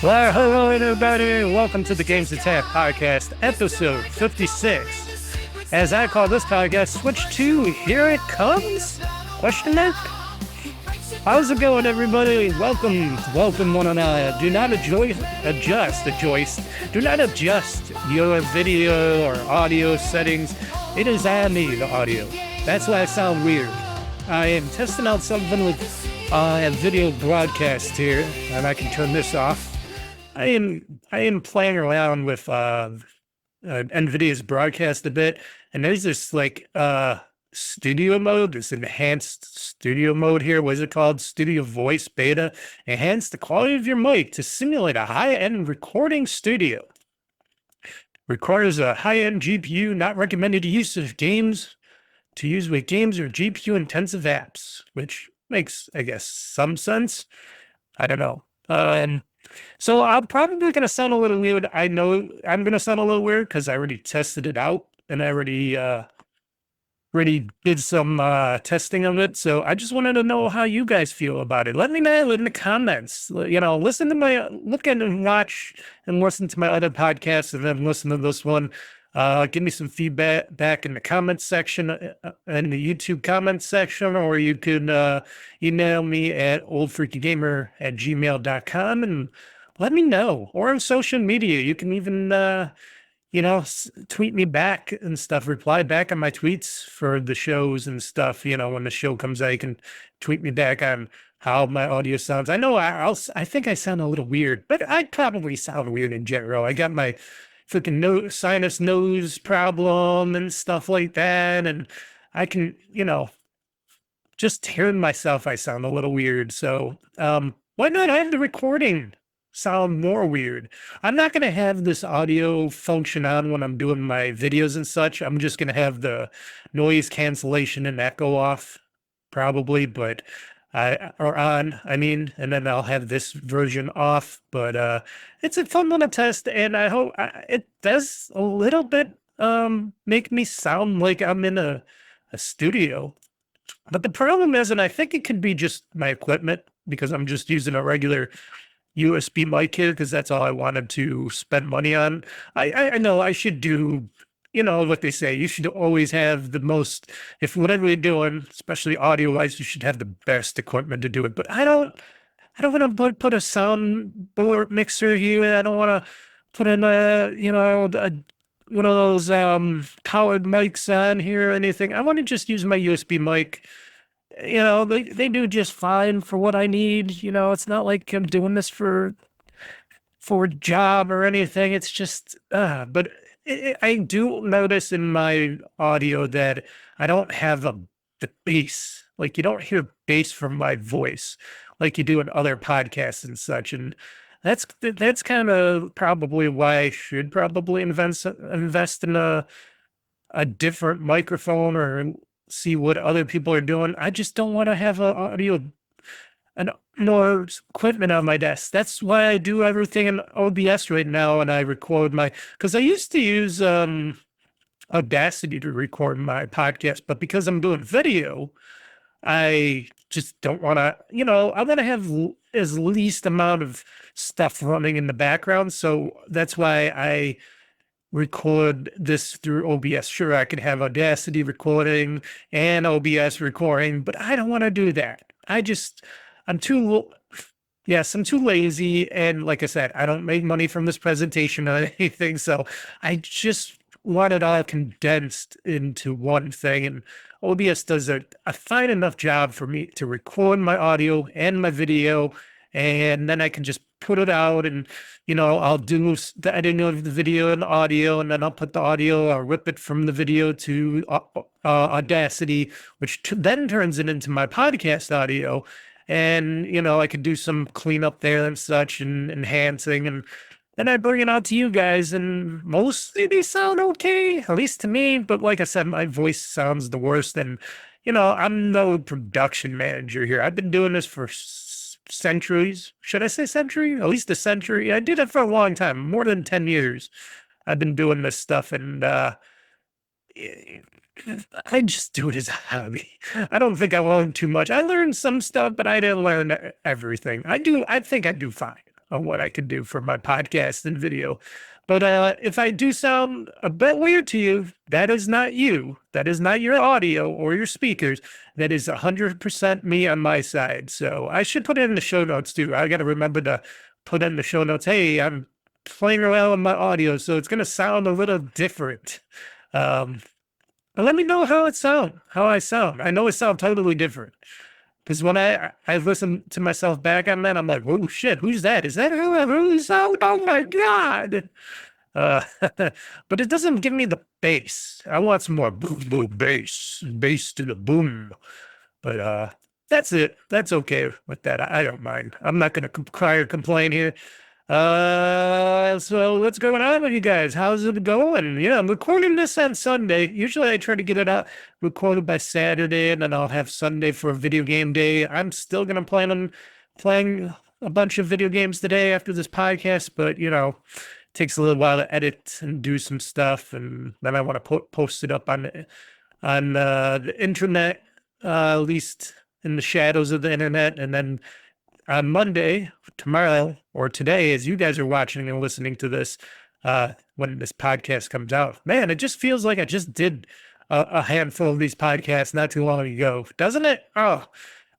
Well, hello everybody, welcome to the GamezAttack podcast, episode 56. As I call this podcast, switch to Here It Comes? Question mark? How's it going, everybody? Welcome one and all. Do not adjust your video or audio settings. It is on me, the audio. That's why I sound weird. I am testing out something with a video broadcast here, and I can turn this off. I am playing around with NVIDIA's broadcast a bit, and there's this like studio mode, this enhanced studio mode here. What is it called? Studio Voice Beta. Enhance the quality of your mic to simulate a high-end recording studio. Requires a high-end GPU, not recommended to use with games or GPU-intensive apps, which makes, I guess, some sense. I don't know. So I'm probably going to sound a little weird. I know I'm going to sound a little weird because I already tested it out and I already did some testing of it. So I just wanted to know how you guys feel about it. Let me know in the comments. You know, look and watch and listen to my other podcasts and then listen to this one. Give me some feedback back in the comments section, in the YouTube comments section, or you can email me at OldFreakyGamer@gmail.com and let me know. Or on social media, you can even, tweet me back and stuff, reply back on my tweets for the shows and stuff. You know, when the show comes out, you can tweet me back on how my audio sounds. I know I think I sound a little weird, but I probably sound weird in general. I got my freaking sinus nose problem and stuff like that. And I can, just hearing myself, I sound a little weird. So why not have the recording sound more weird? I'm not going to have this audio function on when I'm doing my videos and such. I'm just going to have the noise cancellation and echo off probably, but and then I'll have this version off, but it's a fun little test, and I hope it does a little bit make me sound like I'm in a studio. But the problem is, and I think it could be just my equipment, because I'm just using a regular USB mic here, because that's all I wanted to spend money on. I know I should do, what they say, you should always have the most, if whatever you're doing, especially audio-wise, you should have the best equipment to do it. But I don't want to put a soundboard mixer here. I don't want to put in one of those powered mics on here or anything. I want to just use my USB mic. They do just fine for what I need. It's not like I'm doing this for a job or anything. It's just, but I do notice in my audio that I don't have the bass. Like, you don't hear bass from my voice like you do in other podcasts and such. And that's kind of probably why I should probably invest in a different microphone or see what other people are doing. I just don't want to have no equipment on my desk. That's why I do everything in OBS right now, and I record because I used to use Audacity to record my podcast, but because I'm doing video, I just don't want to, I'm going to have as least amount of stuff running in the background. So that's why I record this through OBS. Sure, I can have Audacity recording and OBS recording, but I don't want to do that. I'm too lazy. And like I said, I don't make money from this presentation or anything. So I just want it all condensed into one thing. And OBS does a fine enough job for me to record my audio and my video. And then I can just put it out and, I'll do the editing of the video and the audio, and then I'll put the audio, I'll rip it from the video to Audacity, which then turns it into my podcast audio. And, I could do some cleanup there and such and enhancing, and then I bring it out to you guys, and mostly they sound okay, at least to me. But like I said, my voice sounds the worst, and, I'm no production manager here. I've been doing this for centuries. Should I say century? At least a century. I did it for a long time, more than 10 years. I've been doing this stuff, and I just do it as a hobby. I don't think I learned too much. I learned some stuff, but I didn't learn everything. I think I do fine. on what I could do for my podcast and video. But if I do sound a bit weird to you, that is not you. That is not your audio or your speakers. That is 100% me on my side. So I should put it in the show notes too. I got to remember to put in the show notes. Hey, I'm playing around with my audio, so it's going to sound a little different. But let me know how I sound. I know it sounds totally different. Because when I listen to myself back on that, I'm like, oh shit, who's that? Is that who I really sound? Oh my God. But it doesn't give me the bass. I want some more boom, boom, bass to the boom. But that's it. That's okay with that. I don't mind. I'm not going to cry or complain here. So what's going on with you guys? How's it going? Yeah, I'm recording this on Sunday. Usually I try to get it out recorded by Saturday, and then I'll have Sunday for a video game day. I'm still going to plan on playing a bunch of video games today after this podcast, but you know, it takes a little while to edit and do some stuff, and then I want to post it up on the internet, at least in the shadows of the internet, and then on Monday, tomorrow, or today, as you guys are watching and listening to this, when this podcast comes out, man, it just feels like I just did a handful of these podcasts not too long ago, doesn't it? Oh,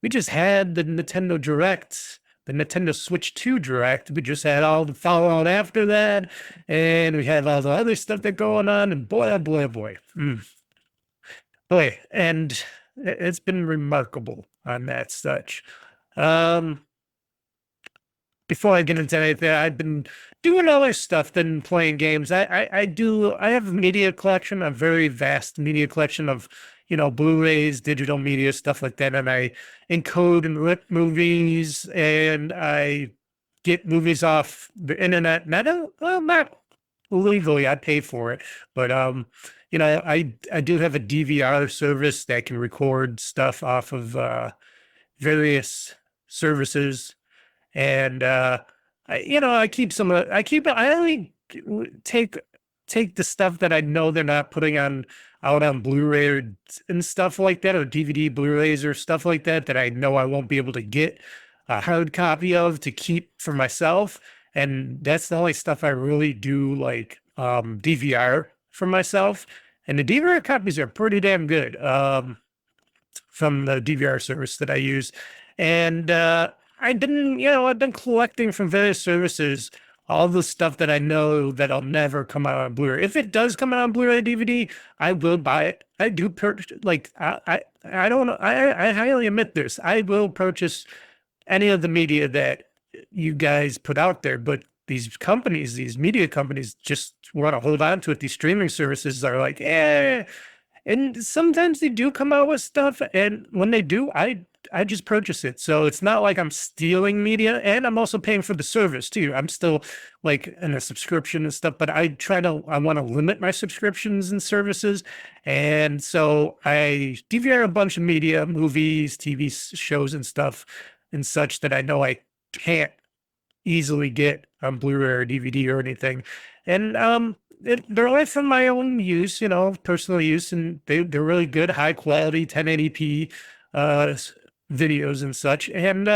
we just had the Nintendo Direct, the Nintendo Switch 2 Direct. We just had all the follow-on after that, and we had all the other stuff that's going on, and boy, oh boy, oh boy. Boy, and it's been remarkable on that such. Before I get into anything, I've been doing other stuff than playing games. I have a media collection, a very vast media collection of, you know, Blu-rays, digital media, stuff like that. And I encode and rip movies, and I get movies off the internet. Not illegally, I pay for it. But, you know, I do have a DVR service that can record stuff off of various services. And I only take the stuff that I know they're not putting out on Blu-ray and stuff like that, or DVD Blu-rays or stuff like that, that I know I won't be able to get a hard copy of to keep for myself. And that's the only stuff I really do like DVR for myself. And the DVR copies are pretty damn good from the DVR service that I use. And I've been collecting from various services all the stuff that I know that'll never come out on Blu-ray. If it does come out on Blu-ray DVD, I will buy it. I do purchase, like, I highly admit this. I will purchase any of the media that you guys put out there, but these companies, these media companies, just want to hold on to it. These streaming services are like, and sometimes they do come out with stuff, and when they do, I just purchase it. So it's not like I'm stealing media, and I'm also paying for the service too. I'm still like in a subscription and stuff, but I want to limit my subscriptions and services. And so I DVR a bunch of media, movies, TV shows and stuff and such that I know I can't easily get on Blu-ray or DVD or anything. And they're like for my own use, you know, personal use, and they're really good, high quality 1080p videos and such. And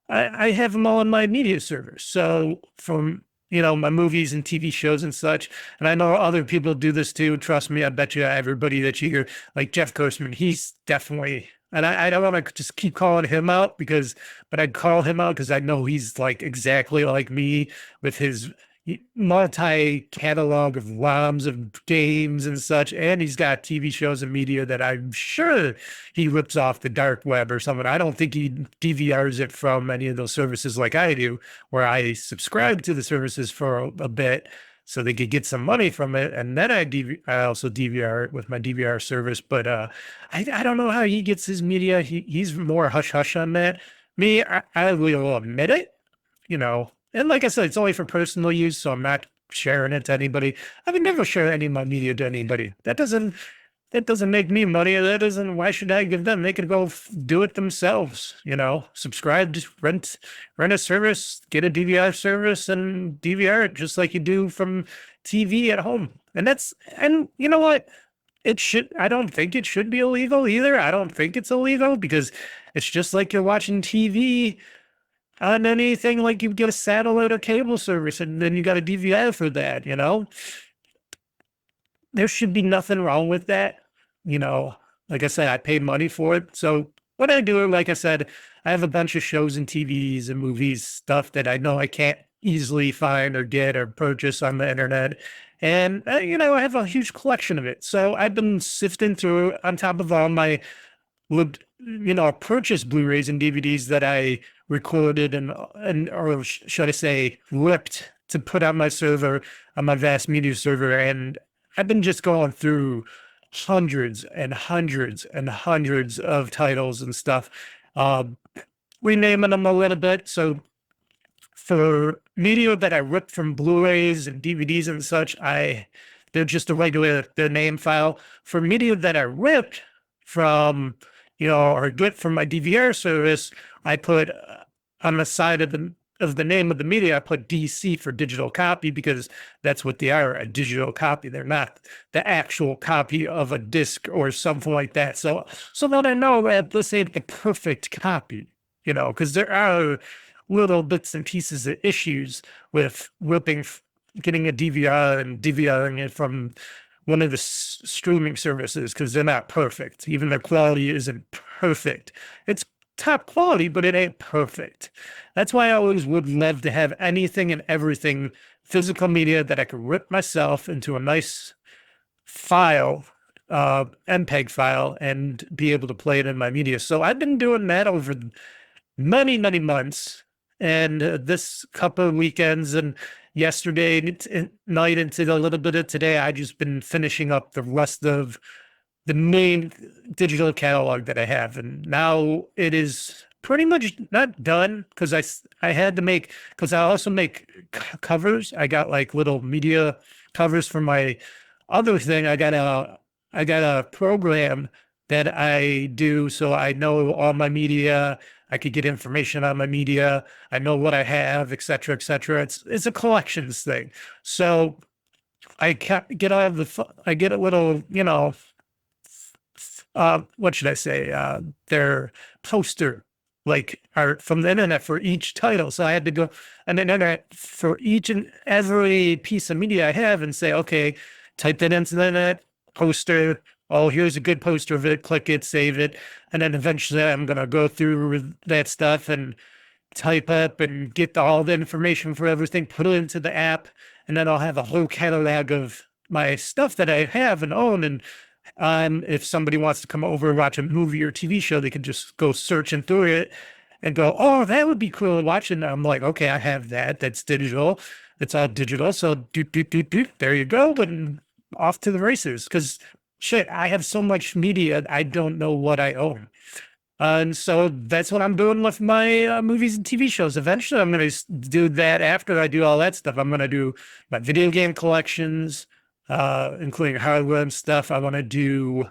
I have them all in my media server. So from, you know, my movies and TV shows and such. And I know other people do this too. Trust me, I bet you everybody that you hear, like Jeff Grossman, he's definitely, and I don't want to just keep calling him out but I'd call him out because I know he's like exactly like me with his multi-catalog of ROMs of games and such, and he's got TV shows and media that I'm sure he rips off the dark web or something. I don't think he DVRs it from any of those services like I do, where I subscribe to the services for a bit so they could get some money from it, and then I also DVR it with my DVR service. But I don't know how he gets his media. He's more hush-hush on that. Me, I will admit it, you know. And like I said, it's only for personal use, so I'm not sharing it to anybody. I would never share any of my media to anybody. That doesn't make me money. Why should I give them? They could go do it themselves, you know, subscribe, just rent a service, get a DVR service and DVR it just like you do from TV at home. And you know what? I don't think it should be illegal either. I don't think it's illegal because it's just like you're watching TV on anything like you get a satellite or cable service and then you got a DVR for that, you know? There should be nothing wrong with that. You know, like I said, I paid money for it. So what I do, like I said, I have a bunch of shows and TVs and movies, stuff that I know I can't easily find or get or purchase on the internet. And, you know, I have a huge collection of it. So I've been sifting through on top of all my you know, purchased Blu-rays and DVDs that I recorded and or should I say ripped to put on my server, on my vast media server. And I've been just going through hundreds and hundreds and hundreds of titles and stuff, renaming them a little bit. So for media that I ripped from Blu-rays and DVDs and such, they're just a regular their name file. For media that I ripped from, you know, or ripped from my DVR service, I put on the side of the name of the media, I put DC for digital copy because that's what they are, a digital copy. They're not the actual copy of a disc or something like that. So that I know that this ain't the perfect copy, you know, because there are little bits and pieces of issues with getting a DVR and DVRing it from one of the streaming services because they're not perfect. Even their quality isn't perfect. It's top quality, but it ain't perfect. That's why I always would love to have anything and everything physical media that I could rip myself into a nice file, MPEG file, and be able to play it in my media. So I've been doing that over many, many months. And this couple of weekends and yesterday night into a little bit of today, I just been finishing up the rest of the main digital catalog that I have. And now it is pretty much not done because I had to make, because I also make covers. I got like little media covers for my other thing. I got a program that I do so I know all my media. I could get information on my media. I know what I have, et cetera, et cetera. It's a collections thing. So I get a little, you know, what should I say? Their poster, like art from the internet for each title. So I had to go on the internet for each and every piece of media I have and say, okay, type that into the internet, poster. Oh, here's a good poster of it. Click it, save it. And then eventually I'm going to go through that stuff and type up and get all the information for everything, put it into the app. And then I'll have a whole catalog of my stuff that I have and own. And if somebody wants to come over and watch a movie or TV show, they can just go searching through it and go, oh, that would be cool to watch. And I'm like, okay, I have that. That's digital. It's all digital. So there you go. And off to the races. Because shit, I have so much media, I don't know what I own. And so that's what I'm doing with my movies and TV shows. Eventually, I'm going to do that after I do all that stuff. I'm going to do my video game collections, including hardware and stuff. I want to do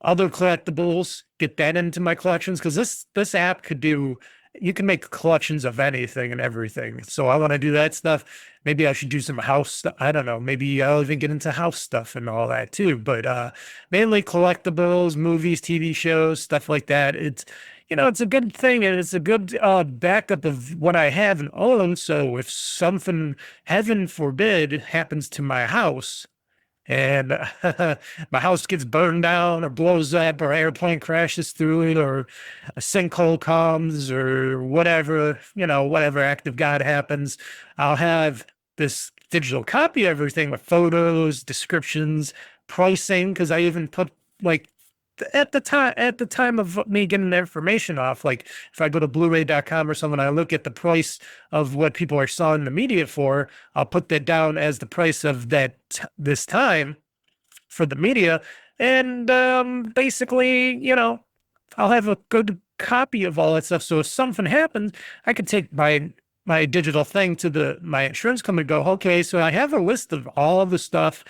other collectibles, get that into my collections, because this app could do, you can make collections of anything and everything. So I want to do that stuff. Maybe I should do some house stuff. I don't know. Maybe I'll even get into house stuff and all that too. But mainly collectibles, movies, TV shows, stuff like that. It's, you know, it's a good thing and it's a good backup of what I have and own. So if something, heaven forbid, happens to my house, and my house gets burned down or blows up or airplane crashes through it or a sinkhole comes or whatever, you know, whatever act of God happens, I'll have this digital copy of everything with photos, descriptions, pricing, because I even put like at the time of me getting the information off, like if I go to blu-ray.com or something, I look at the price of what people are selling the media for, I'll put that down as the price of that this time for the media. And basically, you know, I'll have a good copy of all that stuff. So if something happens, I can take my digital thing to my insurance company and go, okay, so I have a list of all the stuff,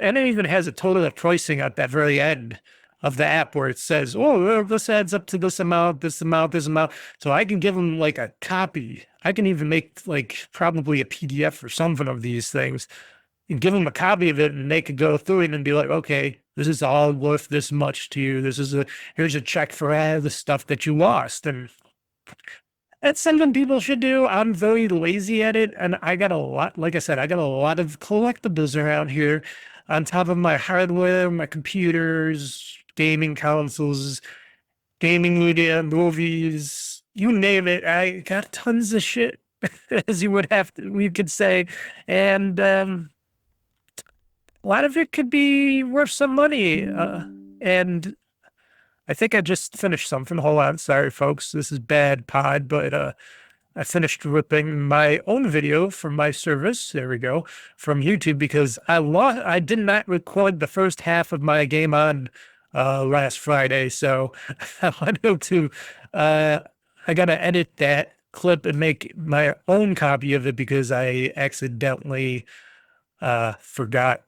and it even has a total of pricing at that very end of the app where it says, oh, this adds up to this amount, this amount, this amount. So I can give them like a copy. I can even make like probably a PDF or something of these things and give them a copy of it, and they could go through it and be like, okay, this is all worth this much to you. Here's a check for all the stuff that you lost. And That's something people should do. I'm very lazy at it, and I got a lot, like I said, I got a lot of collectibles around here on top of my hardware, my computers, gaming consoles, gaming media, movies, you name it. I got tons of shit, as you would have to, we could say. And a lot of it could be worth some money. And I think I just finished something. Hold on. Sorry, folks. This is bad pod, but I finished ripping my own video from my service. There we go. From YouTube because I did not record the first half of my GameOn last Friday. So I wanted to I gotta edit that clip and make my own copy of it because I accidentally forgot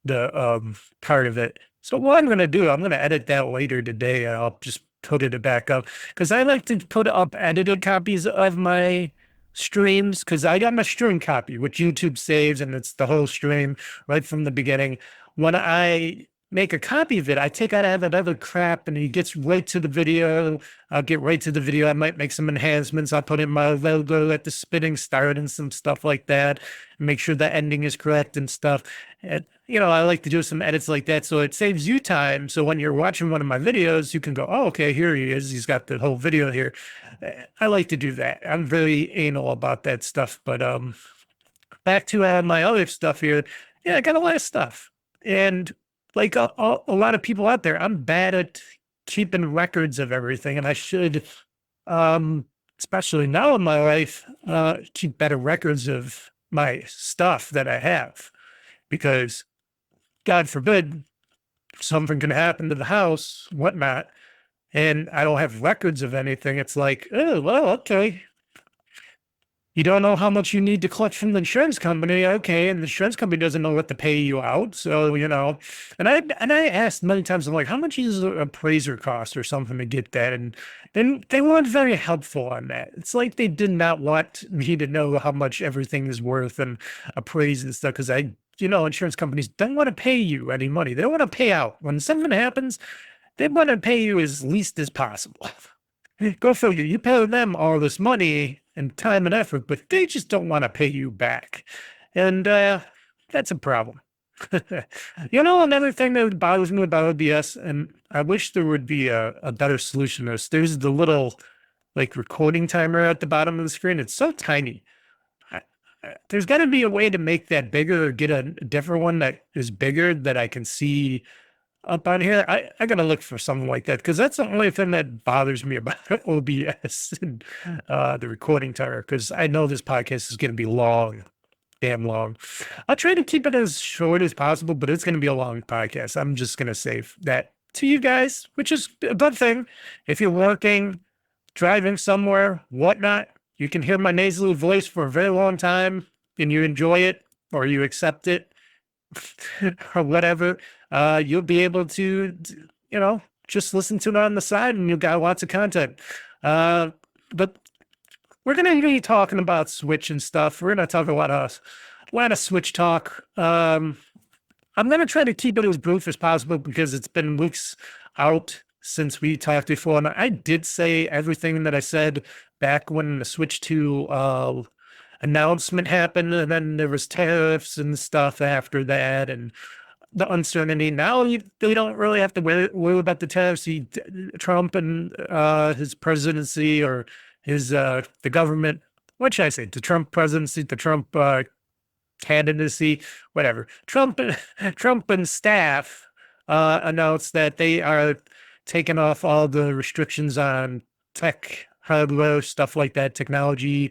the part of it. So what I'm going to do, I'm going to edit that later today and I'll just put it back up because I like to put up edited copies of my streams because I got my stream copy, which YouTube saves and it's the whole stream right from the beginning. When I make a copy of it, I take out that other crap and he gets right to the video. I'll get right to the video. I might make some enhancements. I'll put in my logo at the spinning start and some stuff like that. Make sure the ending is correct and stuff. And, you know, I like to do some edits like that. So it saves you time. So when you're watching one of my videos, you can go, oh, okay, here he is. He's got the whole video here. I like to do that. I'm very anal about that stuff. But back to my other stuff here. Yeah, I got a lot of stuff. And like a lot of people out there, I'm bad at keeping records of everything. And I should, especially now in my life, keep better records of my stuff that I have. Because God forbid something can happen to the house, whatnot, and I don't have records of anything. It's like, oh, well, okay. You don't know how much you need to collect from the insurance company. Okay. And the insurance company doesn't know what to pay you out. So, you know, and I asked many times, I'm like, how much is an appraiser cost or something to get that? And then they weren't very helpful on that. It's like they did not want me to know how much everything is worth and appraise and stuff. Cause you know, insurance companies don't want to pay you any money. They don't want to pay out. When something happens, they want to pay you as least as possible. Go figure. You pay them all this money and time and effort, but they just don't want to pay you back. And that's a problem. You know, another thing that bothers me about OBS, and I wish there would be a better solution to this. There's the little like recording timer at the bottom of the screen. It's so tiny. There's got to be a way to make that bigger or get a different one that is bigger that I can see up on here. I got to look for something like that because that's the only thing that bothers me about OBS and the recording timer because I know this podcast is going to be long, damn long. I'll try to keep it as short as possible, but it's going to be a long podcast. I'm just going to save that to you guys, which is a good thing. If you're working, driving somewhere, whatnot, you can hear my nasally voice for a very long time and you enjoy it or you accept it or whatever. You'll be able to, you know, just listen to it on the side and you've got lots of content. But we're going to be talking about Switch and stuff. We're going to talk a lot of Switch talk. I'm going to try to keep it as brief as possible because it's been weeks out since we talked before. And I did say everything that I said back when the Switch 2 announcement happened, and then there was tariffs and stuff after that, and the uncertainty. Now we don't really have to worry about the tariffs. Trump and his presidency or his the government. What should I say? The Trump presidency, the Trump candidacy, whatever. Trump and staff announced that they are taking off all the restrictions on tech, hardware, stuff like that, technology,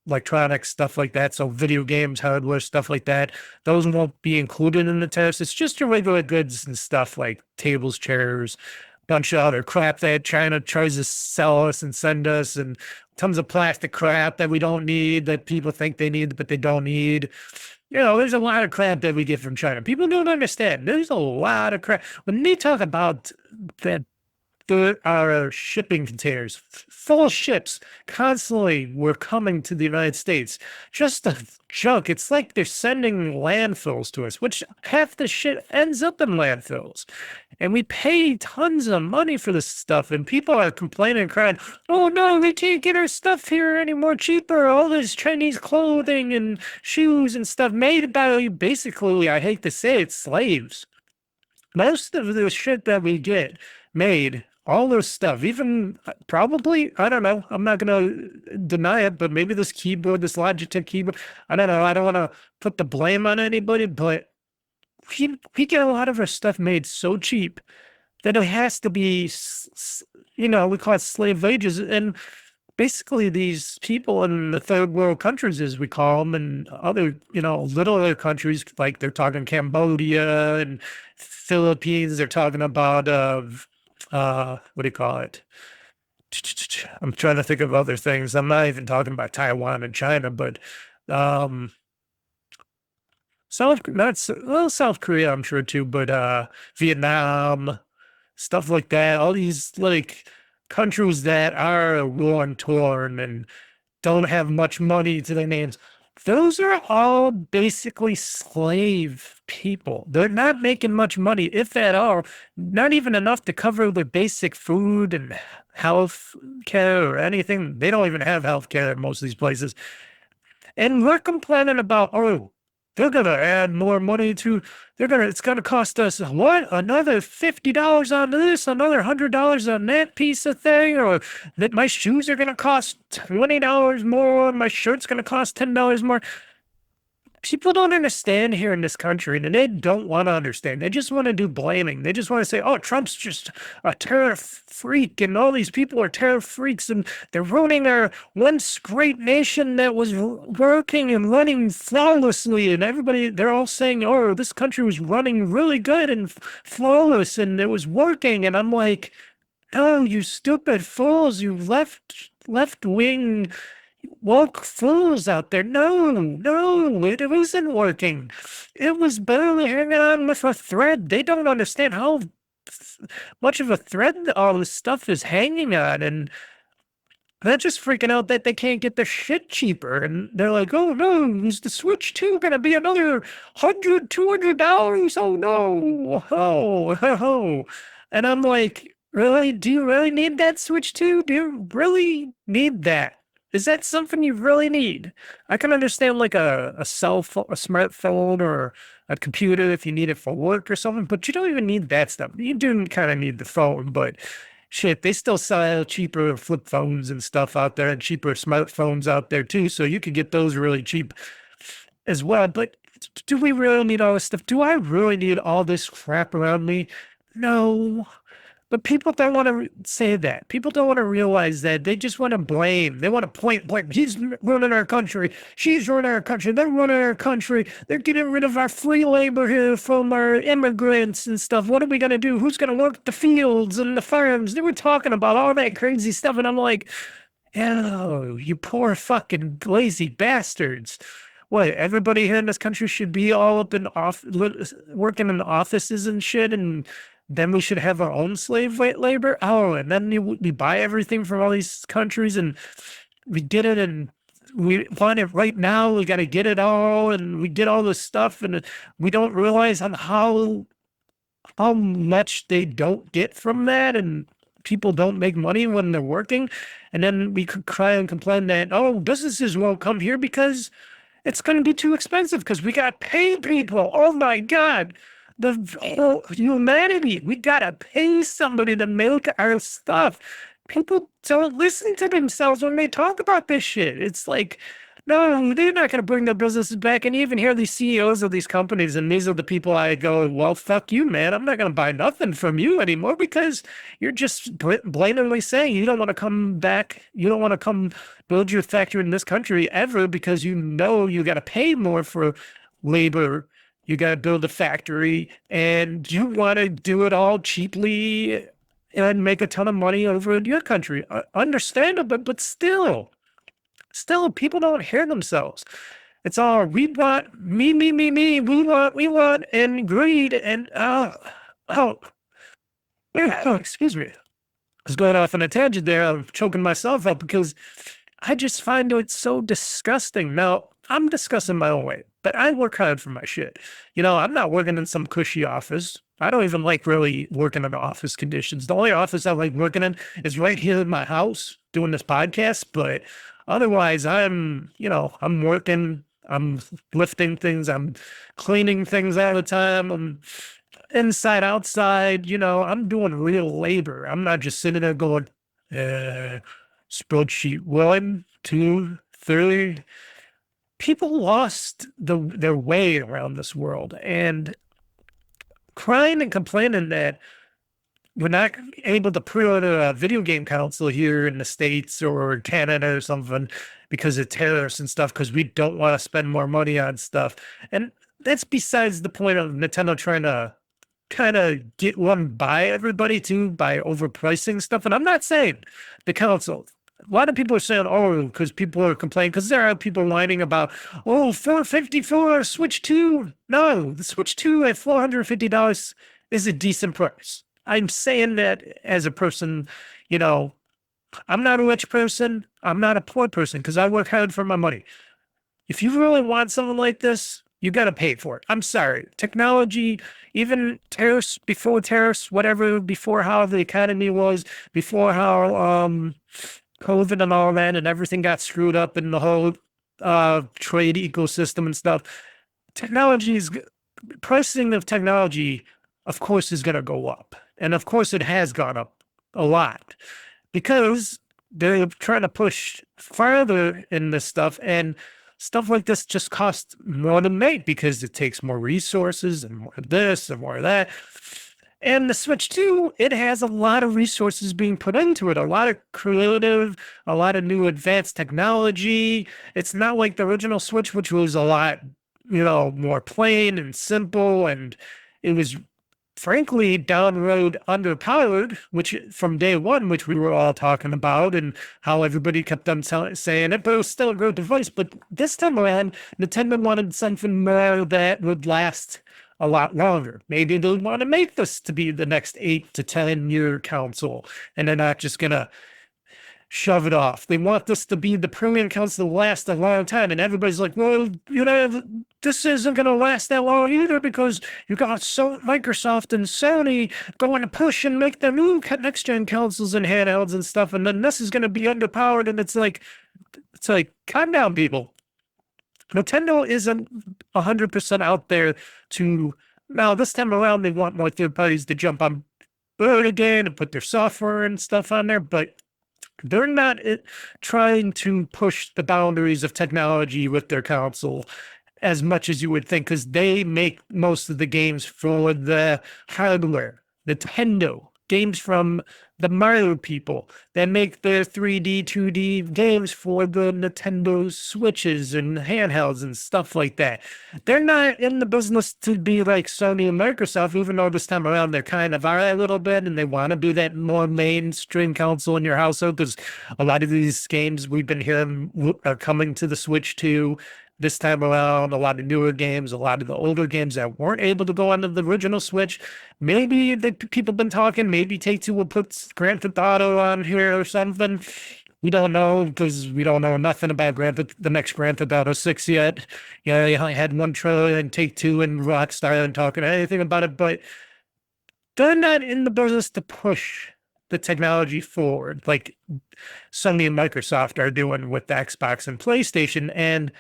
electronics, stuff like that. So video games, hardware, stuff like that. Those won't be included in the tariffs. It's just your regular goods and stuff like tables, chairs, bunch of other crap that China tries to sell us and send us, and tons of plastic crap that we don't need, that people think they need, but they don't need. You know, there's a lot of crap that we get from China. People don't understand. There's a lot of crap. When they talk about that our shipping containers, full ships, constantly were coming to the United States. Just the junk. It's like they're sending landfills to us, which half the shit ends up in landfills. And we pay tons of money for this stuff, and people are complaining and crying, oh no, they can't get our stuff here anymore cheaper. All this Chinese clothing and shoes and stuff made by, basically, I hate to say it, slaves. Most of the shit that we get made, all this stuff, even probably, I don't know, I'm not going to deny it, but maybe this keyboard, this Logitech keyboard, I don't know, I don't want to put the blame on anybody, but we get a lot of our stuff made so cheap that it has to be, you know, we call it slave wages. And basically these people in the third world countries, as we call them, and other, you know, little other countries, like they're talking Cambodia and Philippines, they're talking about, what do you call it? I'm trying to think of other things. I'm not even talking about Taiwan and China, but, South Korea, I'm sure too, but Vietnam, stuff like that. All these like countries that are war torn and don't have much money to their names. Those are all basically slave people. They're not making much money, if at all, not even enough to cover the basic food and health care or anything. They don't even have health care in most of these places. And we're complaining about, oh, they're gonna add more money to. It's gonna cost us what? Another $50 on this, another $100 on that piece of thing, or that my shoes are gonna cost $20 more, my shirt's gonna cost $10 more. People don't understand here in this country, and they don't want to understand. They just want to do blaming. They just want to say, oh, Trump's just a tariff freak, and all these people are tariff freaks, and they're ruining our once great nation that was working and running flawlessly. And everybody, they're all saying, oh, this country was running really good and flawless, and it was working. And I'm like, oh, you stupid fools, you left-wing woke fools out there. No, it wasn't working. It was barely hanging on with a thread. They don't understand how much of a thread all this stuff is hanging on, and they're just freaking out that they can't get their shit cheaper. And they're like, oh no, is the Switch 2 gonna be another $100, $200? Oh no, oh. And I'm like, really? Do you really need that Switch 2? Do you really need that? Is that something you really need? I can understand like a cell phone, a smartphone, or a computer if you need it for work or something, but you don't even need that stuff. You do kind of need the phone, but shit, they still sell cheaper flip phones and stuff out there, and cheaper smartphones out there too, so you could get those really cheap as well. But do we really need all this stuff? Do I really need all this crap around me? No. But people don't want to say that. People don't want to realize that. They just want to blame. They want to point, he's ruining our country. She's ruining our country. They're ruining our country. They're getting rid of our free labor here from our immigrants and stuff. What are we going to do? Who's going to work the fields and the farms? They were talking about all that crazy stuff. And I'm like, oh, you poor fucking lazy bastards. What, everybody here in this country should be all up in working in offices and shit, and then we should have our own slave labor? Oh, and then we buy everything from all these countries, and we get it, and we want it right now. We got to get it all, and we get all this stuff, and we don't realize on how much they don't get from that, and people don't make money when they're working. And then we could cry and complain that, oh, businesses won't come here because it's going to be too expensive because we got to pay people. Oh my God. The whole humanity, we gotta pay somebody to make our stuff. People don't listen to themselves when they talk about this shit. It's like, no, they're not gonna bring their businesses back. And you even hear these CEOs of these companies, and these are the people I go, well, fuck you, man. I'm not gonna buy nothing from you anymore because you're just blatantly saying you don't want to come back. You don't want to come build your factory in this country ever because you know you gotta pay more for labor. You got to build a factory, and you want to do it all cheaply and make a ton of money over in your country. Understandable, but still, people don't hear themselves. It's all, we want me, we want, and greed, and, excuse me. was going off on a tangent there. I'm choking myself up because I just find it so disgusting. Now, I'm disgusting my own way, but I work hard for my shit. I'm not working in some cushy office. I don't even like really working in office conditions. The only office I like working in is right here in my house doing this podcast. But otherwise, I'm working, I'm lifting things, I'm cleaning things all the time. I'm inside, outside, I'm doing real labor. I'm not just sitting there going, spreadsheet 1, 2, 3. People lost their way around this world and crying and complaining that we're not able to pre-order a video game console here in the States or Canada or something because of tariffs and stuff, because we don't want to spend more money on stuff. And that's besides the point of Nintendo trying to kind of get one by everybody too by overpricing stuff. And I'm not saying the console. A lot of people are saying, oh, because people are complaining, because there are people whining about, oh, $450 for Switch 2. No, the Switch 2 at $450 is a decent price. I'm saying that as a person, I'm not a rich person. I'm not a poor person because I work hard for my money. If you really want something like this, you got to pay for it. I'm sorry. Technology, even tariffs, before tariffs, whatever, before how the economy was, before how COVID and all that and everything got screwed up in the whole trade ecosystem and stuff, pricing of technology, of course, is going to go up. And of course, it has gone up a lot because they're trying to push farther in this stuff, and stuff like this just costs more to make because it takes more resources and more of this and more of that. And the Switch 2, it has a lot of resources being put into it, a lot of creative, a lot of new advanced technology. It's not like the original Switch, which was a lot, more plain and simple, and it was frankly down the road underpowered, which from day one, which we were all talking about and how everybody kept on saying it, but it was still a great device. But this time around, Nintendo wanted something more that would last a lot longer. Maybe they want to make this to be the next 8 to 10 year console, and they're not just gonna shove it off. They want this to be the premium console to last a long time, and everybody's like, well, this isn't gonna last that long either because you got Microsoft and Sony going to push and make the new next gen consoles and handhelds and stuff, and then this is gonna be underpowered. And it's like, calm down, people. Nintendo isn't 100% out there to, now this time around, they want more third parties to jump on board again and put their software and stuff on there, but they're not trying to push the boundaries of technology with their console as much as you would think, because they make most of the games for the hardware. Nintendo, games from the Mario people that make their 3D, 2D games for the Nintendo Switches and handhelds and stuff like that. They're not in the business to be like Sony and Microsoft, even though this time around they're kind of are a little bit, and they want to do that more mainstream console in your household, because a lot of these games we've been hearing are coming to the Switch too. This time around, a lot of newer games, a lot of the older games that weren't able to go onto the original Switch. Maybe people have been talking, maybe Take-Two will put Grand Theft Auto on here or something. We don't know, because we don't know nothing about the next Grand Theft Auto 6 yet. I had one trailer and Take-Two and Rockstar and talking anything about it, but they're not in the business to push the technology forward like Sony and Microsoft are doing with the Xbox and PlayStation. And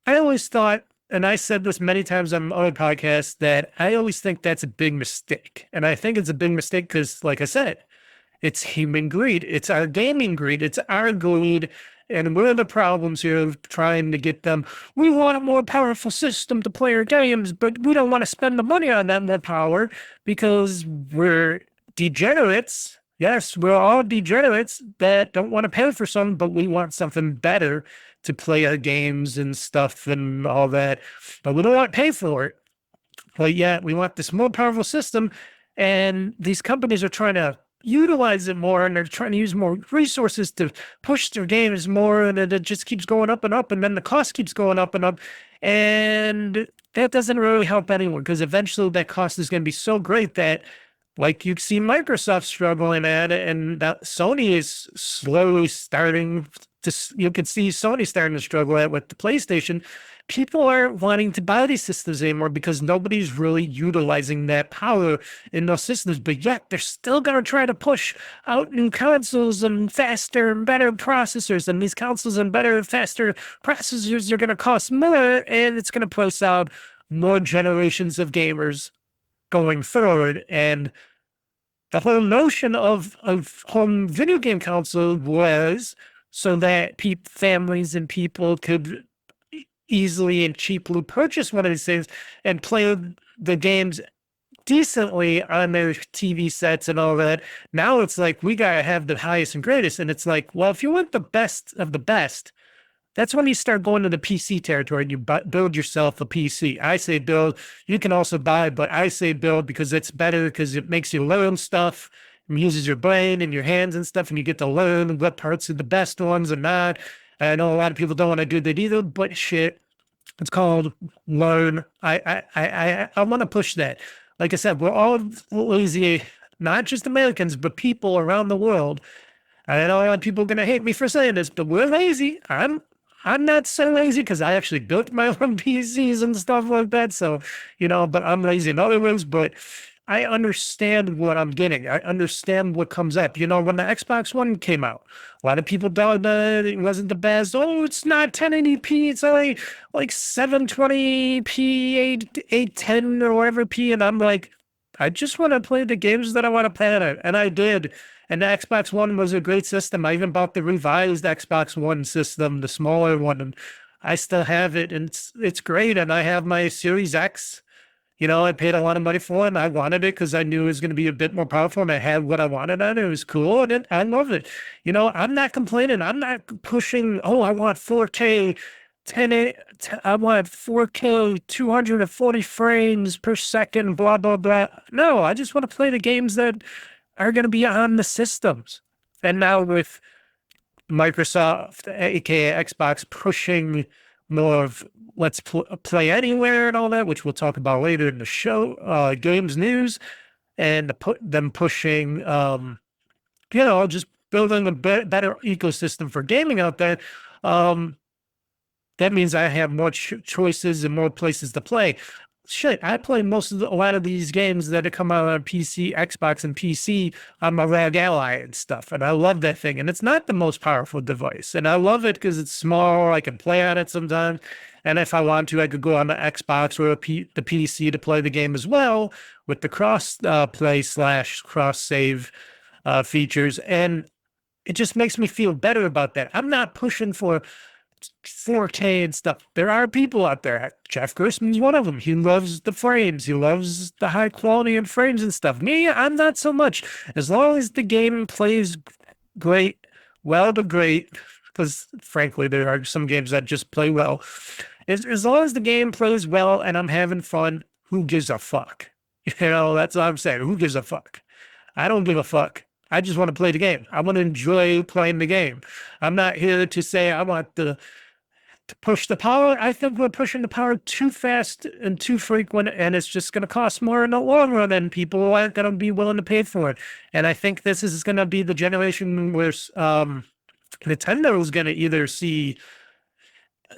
I always thought, and I said this many times on other podcasts, that I always think that's a big mistake. And I think it's a big mistake because, like I said, it's human greed. It's our gaming greed. It's our greed. And we're the problems here of trying to get them. We want a more powerful system to play our games, but we don't want to spend the money on that power because we're degenerates. Yes, we're all degenerates that don't want to pay for something, but we want something better to play our games and stuff and all that, but we don't want to pay for it. But yeah, we want this more powerful system, and these companies are trying to utilize it more, and they're trying to use more resources to push their games more, and it just keeps going up and up, and then the cost keeps going up and up, and that doesn't really help anyone, because eventually that cost is going to be so great that like you see Microsoft struggling at it, and that Sony is slowly starting to, you can see Sony starting to struggle at with the PlayStation. People aren't wanting to buy these systems anymore because nobody's really utilizing that power in those systems. But yet they're still going to try to push out new consoles and faster and better processors. And these consoles and better and faster processors are going to cost more, and it's going to push out more generations of gamers going forward. And the whole notion of home video game console was so that families and people could easily and cheaply purchase one of these things and play the games decently on their TV sets and all that. Now it's like, we got to have the highest and greatest. And it's like, well, if you want the best of the best, that's when you start going to the PC territory and you build yourself a PC. I say build. You can also buy, but I say build because it's better, because it makes you learn stuff and uses your brain and your hands and stuff, and you get to learn what parts are the best ones and not. I know a lot of people don't want to do that either, but shit, it's called learn. I want to push that. Like I said, we're all lazy, not just Americans, but people around the world. I know a lot of people are going to hate me for saying this, but we're lazy. I'm not so lazy because I actually built my own PCs and stuff like that. So, but I'm lazy in other ways, but I understand what I'm getting. I understand what comes up. When the Xbox One came out, a lot of people thought that it wasn't the best. Oh, it's not 1080p. It's only like 720p, 810 or whatever p. And I'm like, I just want to play the games that I want to play on it. And I did. And the Xbox One was a great system. I even bought the revised Xbox One system, the smaller one, and I still have it, and it's great. And I have my Series X. I paid a lot of money for it, and I wanted it because I knew it was going to be a bit more powerful, and I had what I wanted on it. It was cool, and I love it. I'm not complaining. I'm not pushing, oh, I want 4K, I want 4K, 240 frames per second, blah, blah, blah. No, I just want to play the games that are going to be on the systems. And now with Microsoft, aka Xbox, pushing more of let's play anywhere and all that, which we'll talk about later in the show, Games News, and them pushing, just building a better ecosystem for gaming out there. That means I have more choices and more places to play. Shit, I play a lot of these games that come out on PC, Xbox, and PC on my RAG Ally and stuff, and I love that thing. And it's not the most powerful device, and I love it because it's small. I can play on it sometimes, and if I want to, I could go on the Xbox or the PC to play the game as well with the cross play / cross save features, and it just makes me feel better about that. I'm not pushing for 4K and stuff. There are people out there. Jeff Gerstmann's one of them. He loves the frames. He loves the high quality in frames and stuff. Me, I'm not so much. As long as the game plays great, well to great, because frankly, there are some games that just play well. As long as the game plays well and I'm having fun, who gives a fuck? That's what I'm saying. Who gives a fuck? I don't give a fuck. I just want to play the game. I want to enjoy playing the game. I'm not here to say I want to push the power. I think we're pushing the power too fast and too frequent, and it's just going to cost more in the long run, and people aren't going to be willing to pay for it. And I think this is going to be the generation where Nintendo is going to either see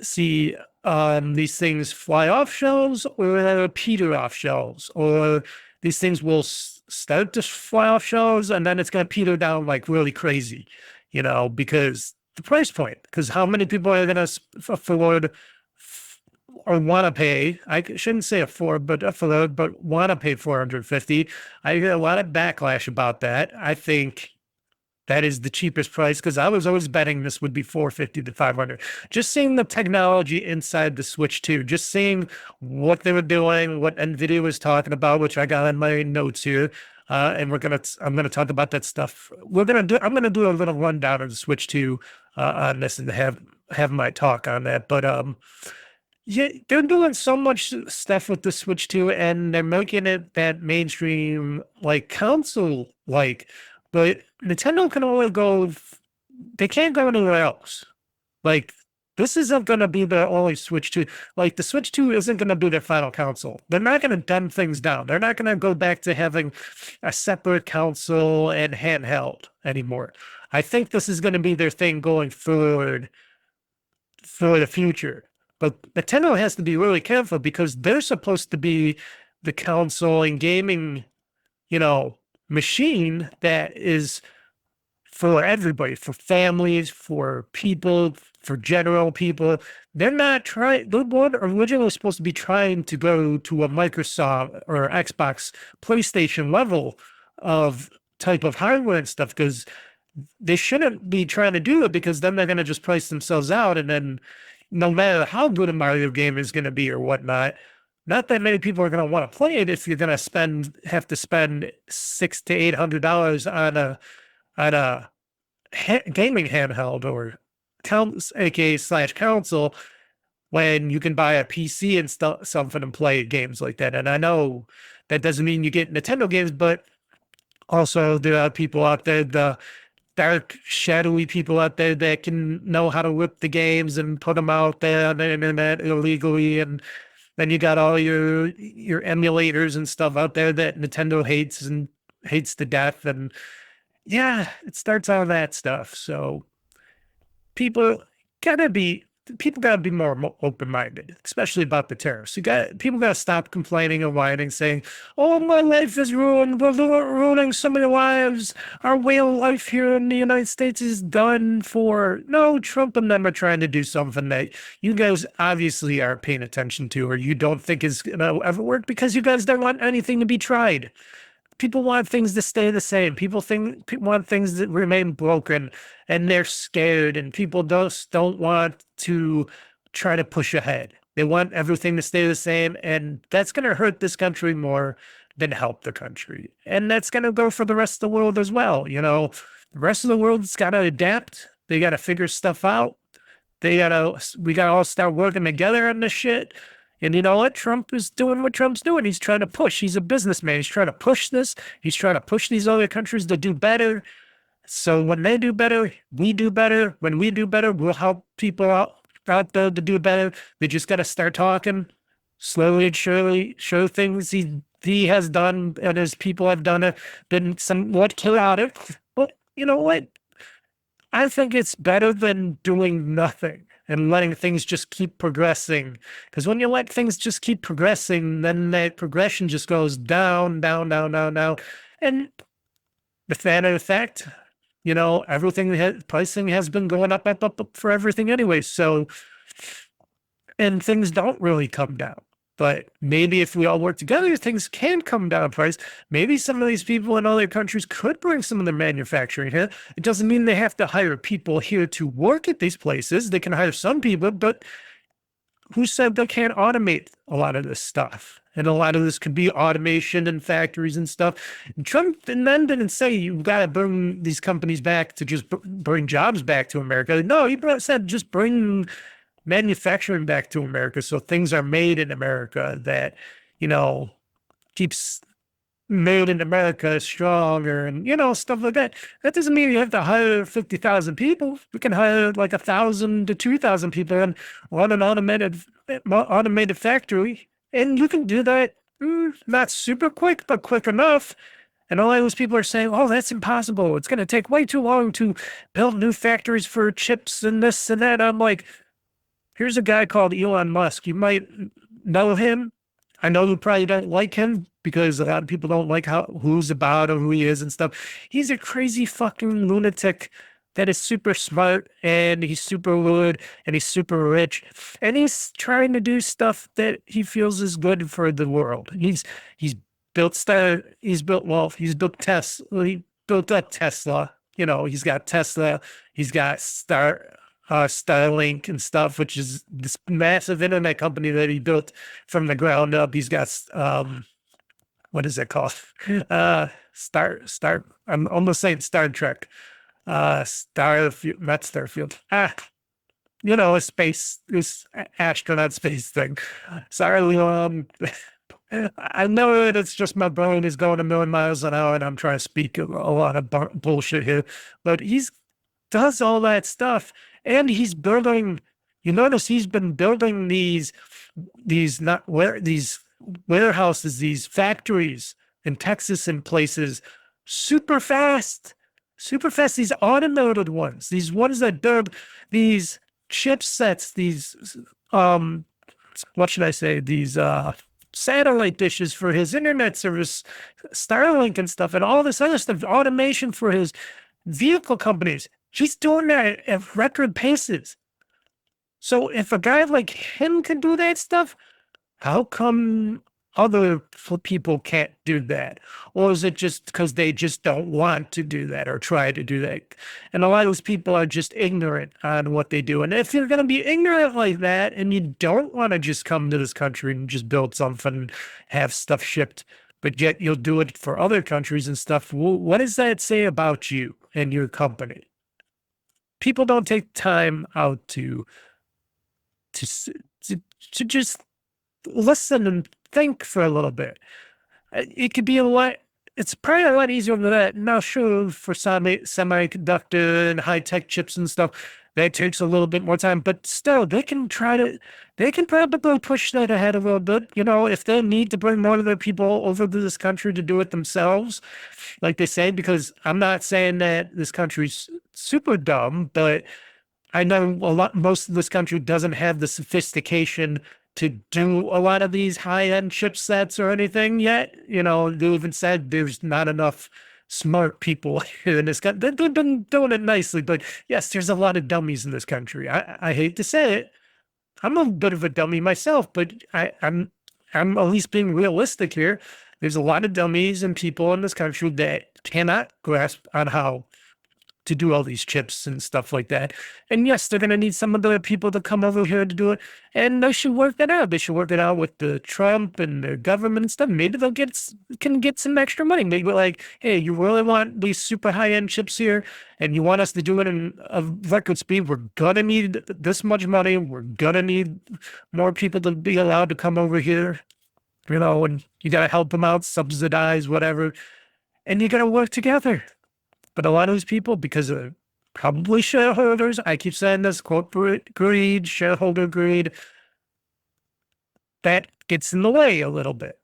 these things fly off shelves or peter off shelves, or these things will start to fly off shelves and then it's going to peter down like really crazy, because the price point, because how many people are going to afford or want to pay, I shouldn't say afford, but afford, but want to pay $450. I get a lot of backlash about that. I think that is the cheapest price because I was always betting this would be $450 to $500. Just seeing the technology inside the Switch 2, just seeing what they were doing, what NVIDIA was talking about, which I got in my notes here, and I'm gonna talk about that stuff. I'm gonna do a little rundown of the Switch 2 on this and have my talk on that. But yeah, they're doing so much stuff with the Switch 2, and they're making it that mainstream console But Nintendo can only go, they can't go anywhere else. This isn't going to be the only Switch 2. Like, the Switch 2 isn't going to be their final console. They're not going to dumb things down. They're not going to go back to having a separate console and handheld anymore. I think this is going to be their thing going forward for the future. But Nintendo has to be really careful because they're supposed to be the console and gaming, machine that is for everybody, for families, for people, for general people. They're not trying, they weren't originally supposed to be trying to go to a Microsoft or Xbox, PlayStation level of type of hardware and stuff, because they shouldn't be trying to do it, because then they're going to just price themselves out. And then no matter how good a Mario game is going to be or whatnot, not that many people are going to want to play it if you're going to have to spend $600 to $800 on a gaming handheld or aka/console, when you can buy a PC and something and play games like that. And I know that doesn't mean you get Nintendo games, but also there are people out there, the dark, shadowy people out there that can know how to whip the games and put them out there on the internet illegally. And then you got all your emulators and stuff out there that Nintendo hates to death. And yeah, it starts on that stuff. So people gotta be more open-minded, especially about the tariffs. People gotta stop complaining and whining, saying, "Oh, my life is ruined. We're ruining some of the lives. Our way of life here in the United States is done for." No, Trump and them are trying to do something that you guys obviously aren't paying attention to, or you don't think is gonna ever work, because you guys don't want anything to be tried. People want things to stay the same. People want things that remain broken, and they're scared, and people don't want to try to push ahead. They want everything to stay the same, and that's going to hurt this country more than help the country. And that's going to go for the rest of the world as well. The rest of the world's got to adapt. They got to figure stuff out. We got to all start working together on this shit. And you know what? Trump is doing what Trump's doing. He's trying to push. He's a businessman. He's trying to push this. He's trying to push these other countries to do better. So when they do better, we do better. When we do better, we'll help people out there to do better. They just got to start talking slowly and surely, show things he has done and his people have done it, been somewhat chaotic. But you know what? I think it's better than doing nothing and letting things just keep progressing. Because when you let things just keep progressing, then that progression just goes down, down, down, down, down. And the fact, pricing has been going up for everything anyway. So, and things don't really come down. But maybe if we all work together, things can come down in price. Maybe some of these people in other countries could bring some of their manufacturing here. It doesn't mean they have to hire people here to work at these places. They can hire some people, but who said they can't automate a lot of this stuff? And a lot of this could be automation in factories and stuff. And Trump then didn't say you've got to bring these companies back to just bring jobs back to America. No, he said just bring manufacturing back to America, so things are made in America that, keeps made in America stronger and, stuff like that. That doesn't mean you have to hire 50,000 people. We can hire like 1,000 to 2,000 people and run an automated factory. And you can do that, not super quick, but quick enough. And all those people are saying, "Oh, that's impossible. It's going to take way too long to build new factories for chips and this and that." I'm like, here's a guy called Elon Musk. You might know him. I know you probably don't like him because a lot of people don't like who's about or who he is and stuff. He's a crazy fucking lunatic that is super smart, and he's super good, and he's super rich, and he's trying to do stuff that he feels is good for the world. He's built Tesla. He built up Tesla. He's got Tesla. He's got Starlink and stuff, which is this massive internet company that he built from the ground up. He's got what is it called? I'm almost saying Star Trek. Starfield, not Starfield. A space, this astronaut space thing. Sorry, I know that it's just my brain is going a million miles an hour, and I'm trying to speak a lot of bullshit here, but he's does all that stuff. And he's building You notice he's been building these not where these warehouses, these factories in Texas and places super fast, super fast. These automated ones, these ones that build these chipsets, these what should I say? These satellite dishes for his internet service, Starlink and stuff, and all this other stuff, automation for his vehicle companies. She's doing that at record paces. So if a guy like him can do that stuff, how come other people can't do that? Or is it just because they just don't want to do that or try to do that? And a lot of those people are just ignorant on what they do. And if you're going to be ignorant like that and you don't want to just come to this country and just build something and have stuff shipped, but yet you'll do it for other countries and stuff, well, what does that say about you and your company? People don't take time out to just listen and think for a little bit. It could be a lot. It's probably a lot easier than that. Now, sure, for semiconductor and high tech chips and stuff, that takes a little bit more time. But still, they can probably push that ahead a little bit. You know, if they need to bring more of their people over to this country to do it themselves, like they say, because I'm not saying that this country's super dumb, but I know most of this country doesn't have the sophistication to do a lot of these high-end chipsets or anything yet. You know, they even said there's not enough smart people in this country. They've been doing it nicely, but yes, there's a lot of dummies in this country. I hate to say it. I'm a bit of a dummy myself, but I'm at least being realistic here. There's a lot of dummies and people in this country that cannot grasp on how to do all these chips and stuff like that. And yes, they're going to need some of the people to come over here to do it. And they should work that out. They should work it out with the Trump and the government and stuff. Maybe they'll can get some extra money. Maybe like, hey, you really want these super high-end chips here and you want us to do it in a record speed. We're going to need this much money. We're going to need more people to be allowed to come over here. You know, and you got to help them out, subsidize, whatever. And you got to work together. But a lot of those people, because of probably shareholders, I keep saying this, corporate greed, shareholder greed, that gets in the way a little bit.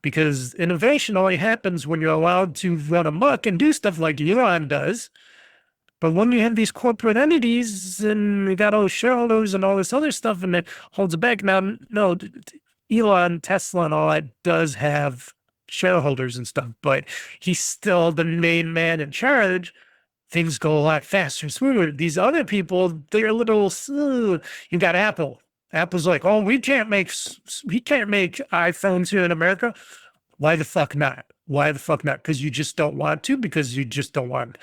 Because innovation only happens when you're allowed to run amok and do stuff like Elon does. But when you have these corporate entities and you got all the shareholders and all this other stuff and it holds it back. Now, no, Elon, Tesla and all that does have shareholders and stuff, but he's still the main man in charge. Things go a lot faster, smoother. These other people, they're a little. You got Apple. Apple's like, oh, we can't make iPhones here in America. Why the fuck not? Why the fuck not? Because you just don't want to. Because you just don't want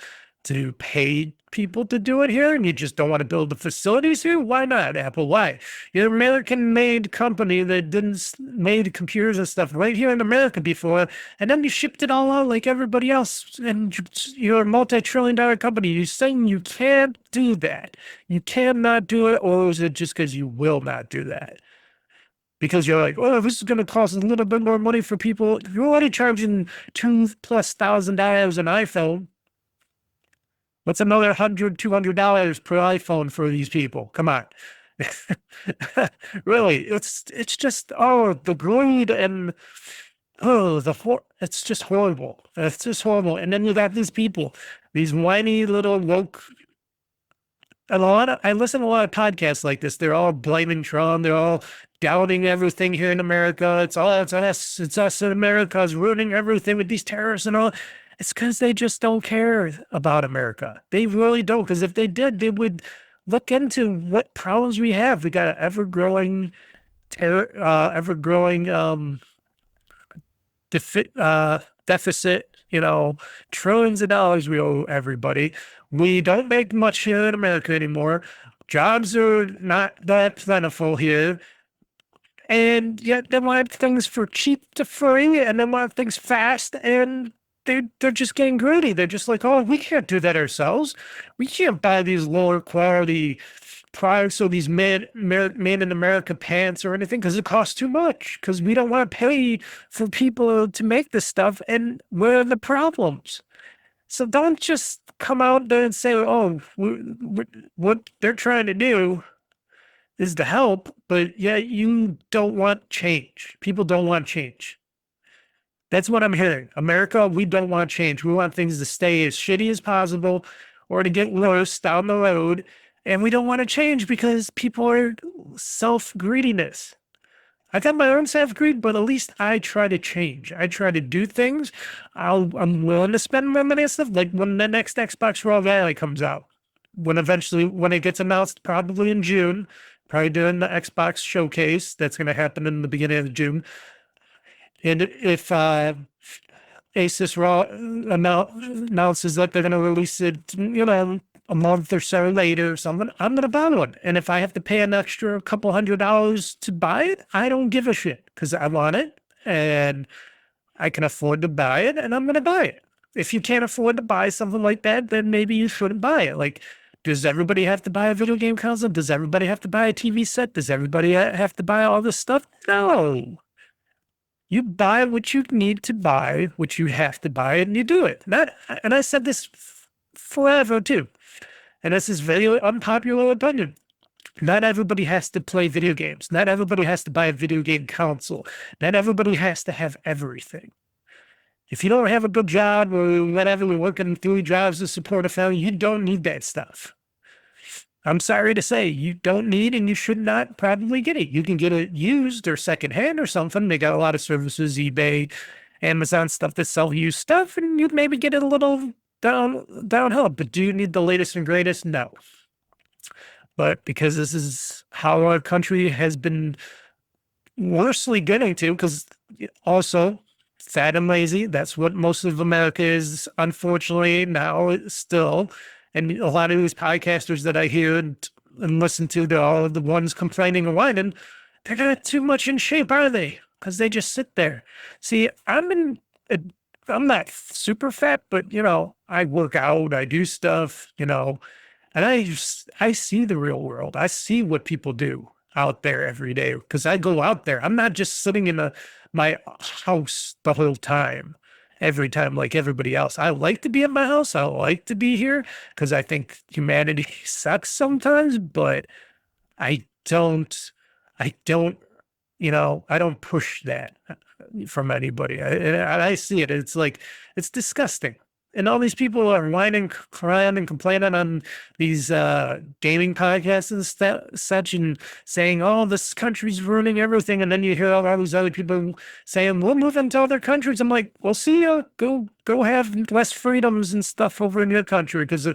to pay people to do it here, and you just don't want to build the facilities here. Why not, Apple? Why? You're an American-made company that didn't made computers and stuff right here in America before, and then you shipped it all out like everybody else, and you're a multi-trillion-dollar company. You're saying you can't do that. You cannot do it, or is it just because you will not do that? Because you're like, oh, this is going to cost a little bit more money for people. You're already charging $2,000+ an iPhone. What's another $100, $200 per iPhone for these people? Come on. Really, it's just, oh, the greed and, oh, it's just horrible. It's just horrible. And then you got these people, these whiny little woke, and I listen to a lot of podcasts like this. They're all blaming Trump. They're all doubting everything here in America. It's us in America is ruining everything with these terrorists and all. It's because they just don't care about America. They really don't. Because if they did, they would look into what problems we have. We got an ever-growing deficit. You know, trillions of dollars we owe everybody. We don't make much here in America anymore. Jobs are not that plentiful here. And yet they want things for cheap to free, and they want things fast, and they're just getting greedy. They're just like, oh, we can't do that ourselves. We can't buy these lower quality products or these made in America pants or anything because it costs too much. Because we don't want to pay for people to make this stuff, and we're the problems. So don't just come out there and say, oh, what they're trying to do is to help, but yeah, you don't want change. People don't want change. That's what I'm hearing. America, we don't want change. We want things to stay as shitty as possible or to get worse down the road. And we don't want to change because people are self-greediness. I got my own self-greed, but at least I try to change. I try to do things. I'm willing to spend my money and stuff. Like when the next Xbox Raw Valley comes out, when it gets announced, probably in June, probably during the Xbox showcase that's going to happen in the beginning of June. And if Asus Raw announces that they're going to release it, a month or so later or something, I'm going to buy one. And if I have to pay an extra couple $100 to buy it, I don't give a shit because I want it and I can afford to buy it and I'm going to buy it. If you can't afford to buy something like that, then maybe you shouldn't buy it. Like, does everybody have to buy a video game console? Does everybody have to buy a TV set? Does everybody have to buy all this stuff? No. You buy what you need to buy, what you have to buy, and you do it. And I said this forever too. And this is very unpopular opinion. Not everybody has to play video games. Not everybody has to buy a video game console. Not everybody has to have everything. If you don't have a good job or whatever, you're working 3 jobs to support a family, you don't need that stuff. I'm sorry to say, you don't need and you should not probably get it. You can get it used or secondhand or something. They got a lot of services, eBay, Amazon, stuff that sell used stuff, and you'd maybe get it a little downhill. But do you need the latest and greatest? No. But because this is how our country has been worstly getting to, because also fat and lazy, that's what most of America is, unfortunately, now still. And a lot of these podcasters that I hear and listen to, they're all the ones complaining and whining. They're not too much in shape, are they? Because they just sit there. See, I'm not super fat, but, I work out, I do stuff, and I see the real world. I see what people do out there every day because I go out there. I'm not just sitting in my house the whole time, every time like everybody else. I like to be in my house. I like to be here because I think humanity sucks sometimes, but I don't, I don't push that from anybody. I see it. It's like, it's disgusting. And all these people are whining, crying, and complaining on these gaming podcasts and such, and saying, "Oh, this country's ruining everything." And then you hear all these other people saying, "We'll move into other countries." I'm like, "Well, see ya. Go have less freedoms and stuff over in your country," because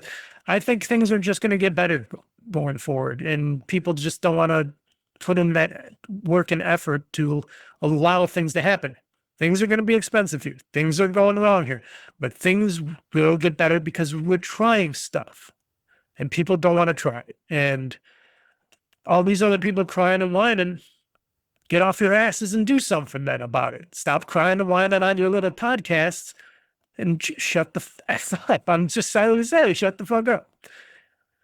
I think things are just going to get better going forward, and people just don't want to put in that work and effort to allow things to happen. Things are going to be expensive here. Things are going wrong here, but things will get better because we're trying stuff and people don't want to try it. And all these other people crying and whining, get off your asses and do something then about it. Stop crying and whining on your little podcasts and shut the fuck up. I'm just silently saying, shut the fuck up.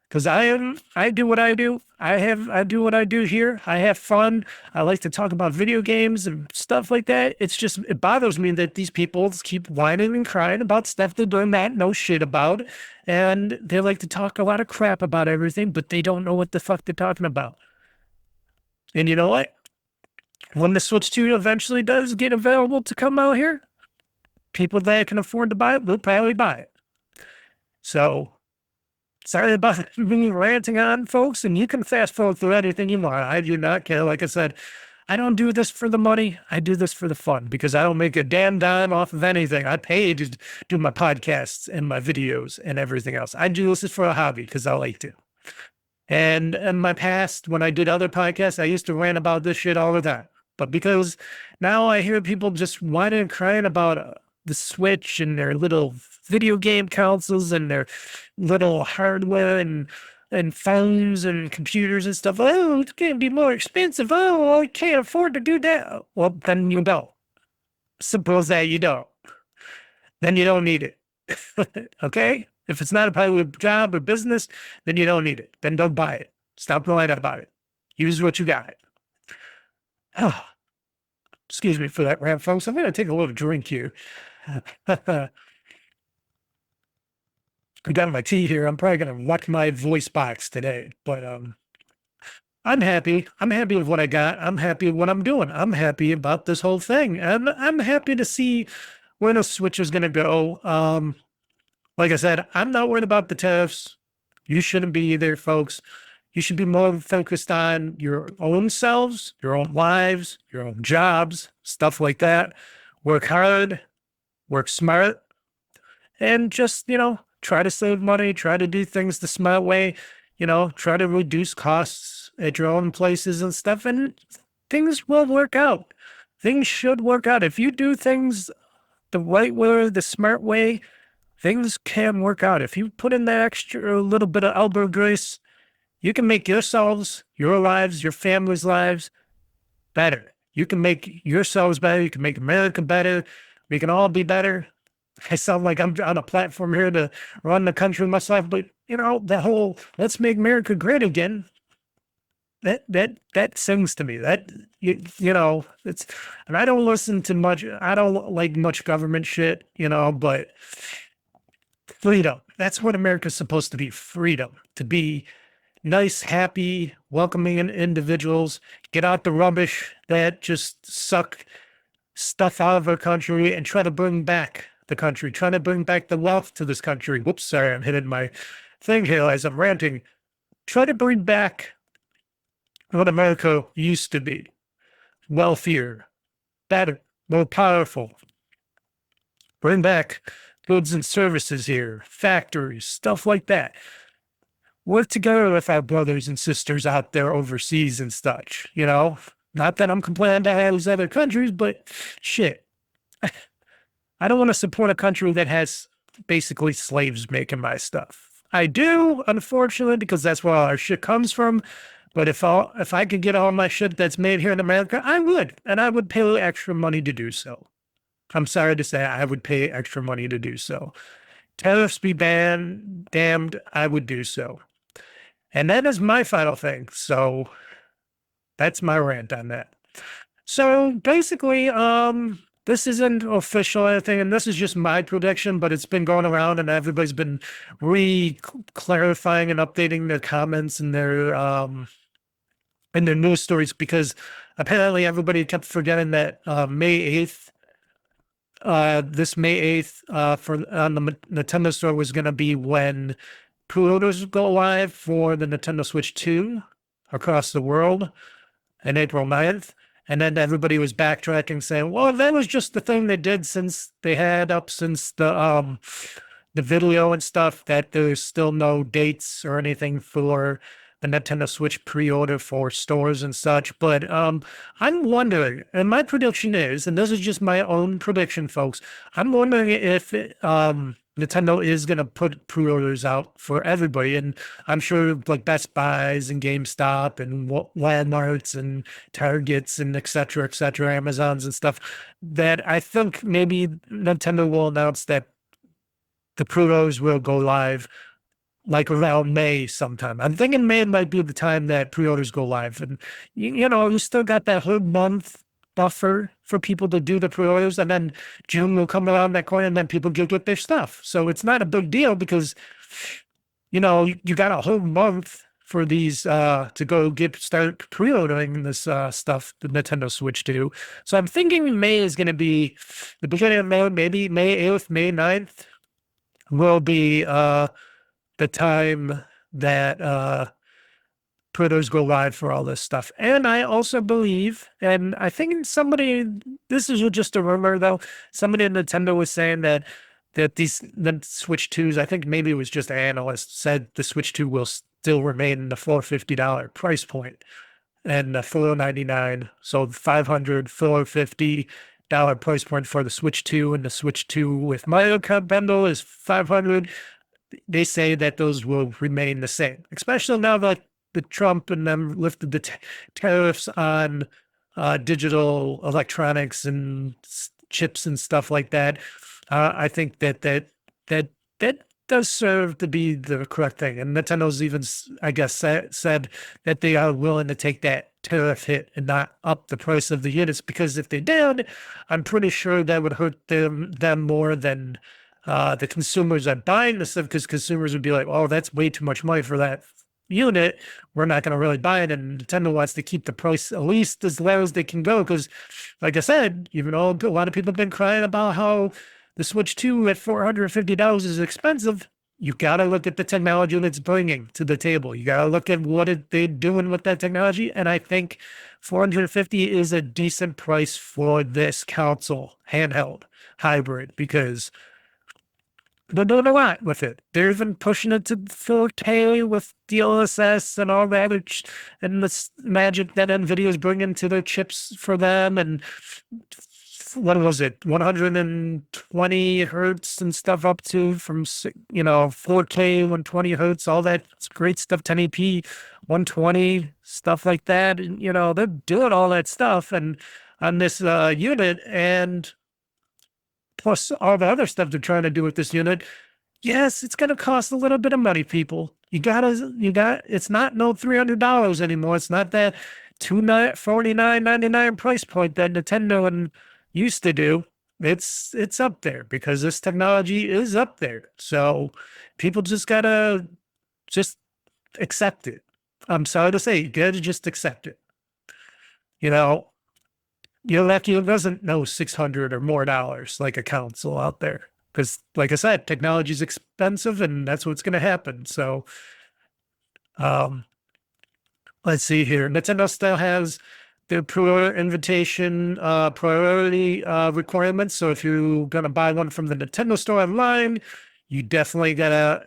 Because I do what I do. I do what I do here. I have fun. I like to talk about video games and stuff like that. It bothers me that these people keep whining and crying about stuff they're doing that know shit about. And they like to talk a lot of crap about everything, but they don't know what the fuck they're talking about. And you know what? When the Switch 2 eventually does get available to come out here, people that can afford to buy it will probably buy it. So, sorry about me ranting on, folks, and you can fast forward through anything you want. I do not care. Like I said, I don't do this for the money. I do this for the fun because I don't make a damn dime off of anything. I pay to do my podcasts and my videos and everything else. I do this for a hobby because I like to. And in my past, when I did other podcasts, I used to rant about this shit all the time. But because now I hear people just whining and crying about the Switch and their little video game consoles and their little hardware and phones and computers and stuff. Oh, it's going to be more expensive. Oh, I can't afford to do that. Well, then you don't. Suppose that you don't. Then you don't need it. Okay? If it's not a part of your job or business, then you don't need it. Then don't buy it. Stop lying about it. Use what you got. Oh, excuse me for that rant, folks. I'm going to take a little drink here. I got my tea here. I'm probably going to watch my voice box today, but I'm happy. I'm happy with what I got. I'm happy with what I'm doing. I'm happy about this whole thing. And I'm happy to see where the Switch is going to go. Like I said, I'm not worried about the tariffs. You shouldn't be either, folks. You should be more focused on your own selves, your own lives, your own jobs, stuff like that. Work hard, work smart, and just, try to save money, try to do things the smart way, try to reduce costs at your own places and stuff, and things will work out. Things should work out. If you do things the right way, the smart way, things can work out. If you put in that extra little bit of elbow grease, you can make yourselves, your lives, your family's lives better. You can make yourselves better. You can make America better. We can all be better. I sound like I'm on a platform here to run the country myself, but that whole "let's make America great again," that sings to me. That it's, and I don't listen to much. I don't like much government shit, but freedom. That's what America's supposed to be. Freedom to be nice, happy, welcoming individuals. Get out the rubbish that just suck stuff out of our country and try to bring back the country, trying to bring back the wealth to this country. Whoops, sorry, I'm hitting my thing here as I'm ranting. Try to bring back what America used to be. Wealthier, better, more powerful. Bring back goods and services here, factories, stuff like that. Work together with our brothers and sisters out there overseas and such, Not that I'm complaining about those other countries, but shit. I don't want to support a country that has basically slaves making my stuff. I do, unfortunately, because that's where all our shit comes from. But if I could get all my shit that's made here in America, I would. And I would pay extra money to do so. I'm sorry to say I would pay extra money to do so. Tariffs be banned, damned, I would do so. And that is my final thing. So that's my rant on that. So basically, this isn't official or anything, and this is just my prediction, but it's been going around and everybody's been clarifying and updating their comments and their news stories, because apparently everybody kept forgetting that May 8th, this May 8th on the Nintendo Store was going to be when pre-orders go live for the Nintendo Switch 2 across the world on April 9th. And then everybody was backtracking, saying, well, that was just the thing they did since they had up since the video and stuff, that there's still no dates or anything for the Nintendo Switch pre-order for stores and such. But I'm wondering, and my prediction is, and this is just my own prediction, folks, I'm wondering if Nintendo is going to put pre-orders out for everybody. And I'm sure like Best Buys and GameStop and Walmarts and Targets and et cetera, Amazons and stuff, that I think maybe Nintendo will announce that the pre-orders will go live like around May sometime. I'm thinking May might be the time that pre-orders go live. And, you still got that whole month buffer for people to do the pre-orders, and then June will come around that corner and then people get their stuff. So it's not a big deal because, you got a whole month for these to go start pre-ordering this stuff, the Nintendo Switch 2. So I'm thinking May is going to be the beginning of May, maybe May 8th, May 9th will be the time that pre-orders go live for all this stuff. And I also believe, and I think this is just a rumor though, somebody at Nintendo was saying that the Switch 2s, I think maybe it was just an analyst, said the Switch 2 will still remain in the $450 price point and the $499. So $500, $450 price point for the Switch 2, and the Switch 2 with Mario Kart bundle is $500. They say that those will remain the same, especially now that the Trump and them lifted the tariffs on digital electronics and chips and stuff like that. I think that does serve to be the correct thing. And Nintendo's even, I guess, said that they are willing to take that tariff hit and not up the price of the units, because if they did, I'm pretty sure that would hurt them more than the consumers are buying the stuff, because consumers would be like, oh, that's way too much money for that unit, we're not going to really buy it. And Nintendo wants to keep the price at least as low as they can go. Because, like I said, even though a lot of people have been crying about how the Switch 2 at $450 is expensive, you got to look at the technology that it's bringing to the table. You got to look at what they're doing with that technology. And I think 450 is a decent price for this console, handheld, hybrid, because they're doing a lot with it. They're even pushing it to 4K with DLSS and all that, and this magic that NVIDIA is bringing to their chips for them. And what was it, 120 hertz and stuff up to from 4K, 120 hertz, all that great stuff, 1080p, 120 stuff like that. And they're doing all that stuff and on this unit, and plus all the other stuff they're trying to do with this unit. Yes, it's going to cost a little bit of money, people. It's not no $300 anymore. It's not that $49.99 price point that Nintendo used to do. It's up there because this technology is up there. So people just gotta accept it. I'm sorry to say, you gotta just accept it. You're lucky it doesn't know $600 or more like a console out there. Because, like I said, technology is expensive, and that's what's going to happen. So, let's see here. Nintendo still has the pre-order invitation priority requirements. So, if you're going to buy one from the Nintendo store online, you definitely gotta.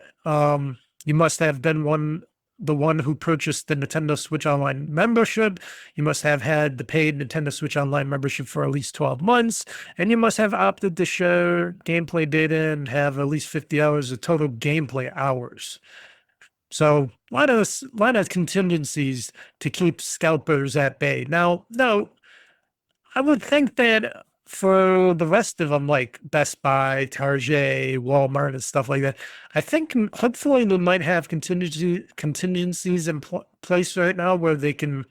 You must have been the one who purchased the Nintendo Switch Online membership. You must have had the paid Nintendo Switch Online membership for at least 12 months. And you must have opted to share gameplay data and have at least 50 hours of total gameplay hours. So a lot of contingencies to keep scalpers at bay. Now, no, I would think that for the rest of them, like Best Buy, Target, Walmart, and stuff like that, I think hopefully they might have contingencies in place right now where they can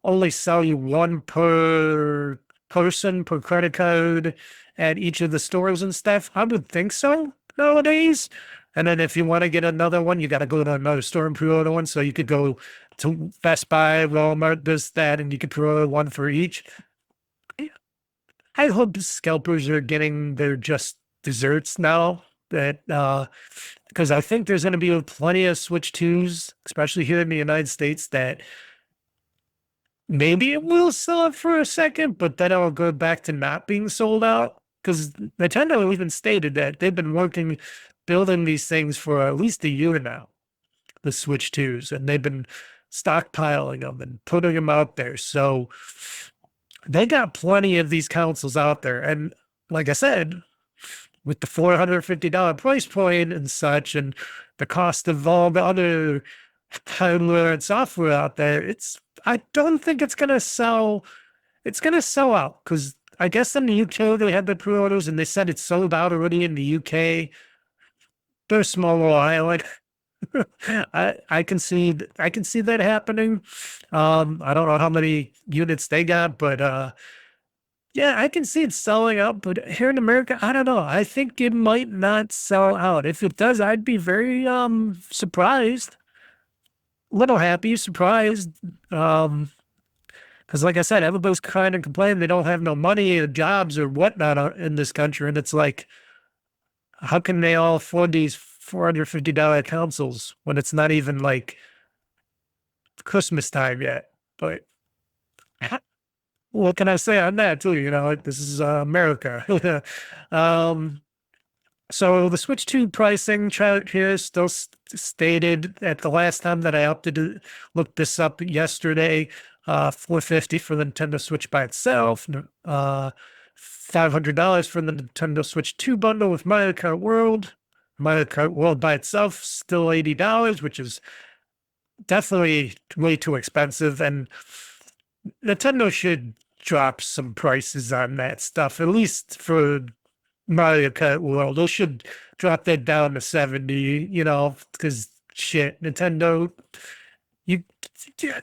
only sell you one per person per credit card at each of the stores and stuff. I would think so nowadays. And then if you want to get another one, you got to go to another store and pre-order one. So you could go to Best Buy, Walmart, this, that, and you could pre-order one for each. I hope scalpers are getting their just desserts now. That because I think there's going to be plenty of Switch 2s, especially here in the United States, that maybe it will sell it for a second, but then it'll go back to not being sold out. Because Nintendo even stated that they've been building these things for at least a year now, the Switch 2s, and they've been stockpiling them and putting them out there. So they got plenty of these consoles out there. And like I said, with the $450 price point and such, and the cost of all the other hardware and software out there, I don't think it's going to sell. It's going to sell out because I guess in the UK, they had the pre-orders and they said it's sold out already in the UK. They're a small little island. I can see that happening. I don't know how many units they got, but yeah, I can see it selling out. But here in America, I don't know. I think it might not sell out. If it does, I'd be very surprised, little happy, surprised. Because like I said, everybody's kind of complaining they don't have no money or jobs or whatnot in this country, and it's like, how can they all afford these $450 consoles when it's not even like Christmas time yet? But what can I say on that too? This is America. So the Switch 2 pricing chart here is still stated at the last time that I opted to look this up yesterday. $450 for the Nintendo Switch by itself. $500 for the Nintendo Switch 2 bundle with Mario Kart World. Mario Kart World by itself, still $80, which is definitely way too expensive. And Nintendo should drop some prices on that stuff, at least for Mario Kart World. They should drop that down to 70, because shit, Nintendo,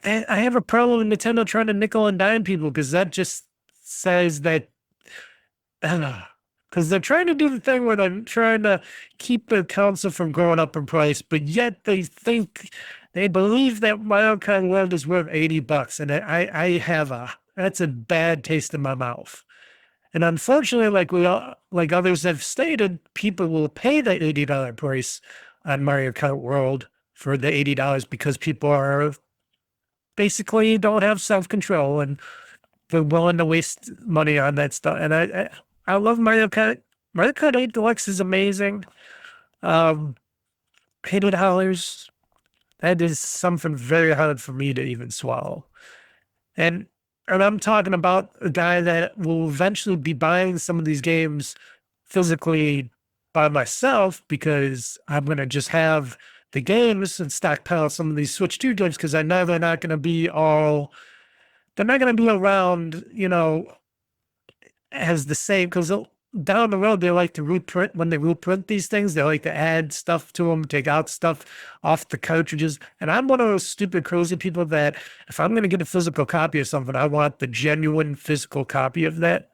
I have a problem with Nintendo trying to nickel and dime people because that just says that, because they're trying to do the thing where they're trying to keep the console from going up in price, but yet they think They believe that Mario Kart World is worth $80, and I have that's a bad taste in my mouth. And unfortunately, like others have stated, people will pay the $80 price on Mario Kart World for the $80 because people are basically don't have self-control and they're willing to waste money on that stuff. And I love Mario Kart. Mario Kart 8 Deluxe is amazing. $80, that is something very hard for me to even swallow. And I'm talking about a guy that will eventually be buying some of these games physically by myself because I'm going to just have the games and stockpile some of these Switch 2 games because I know they're not going to be around, as the same, because down the road, they like to reprint. When they reprint these things, they like to add stuff to them, take out stuff off the cartridges. And I'm one of those stupid, crazy people that if I'm going to get a physical copy of something, I want the genuine physical copy of that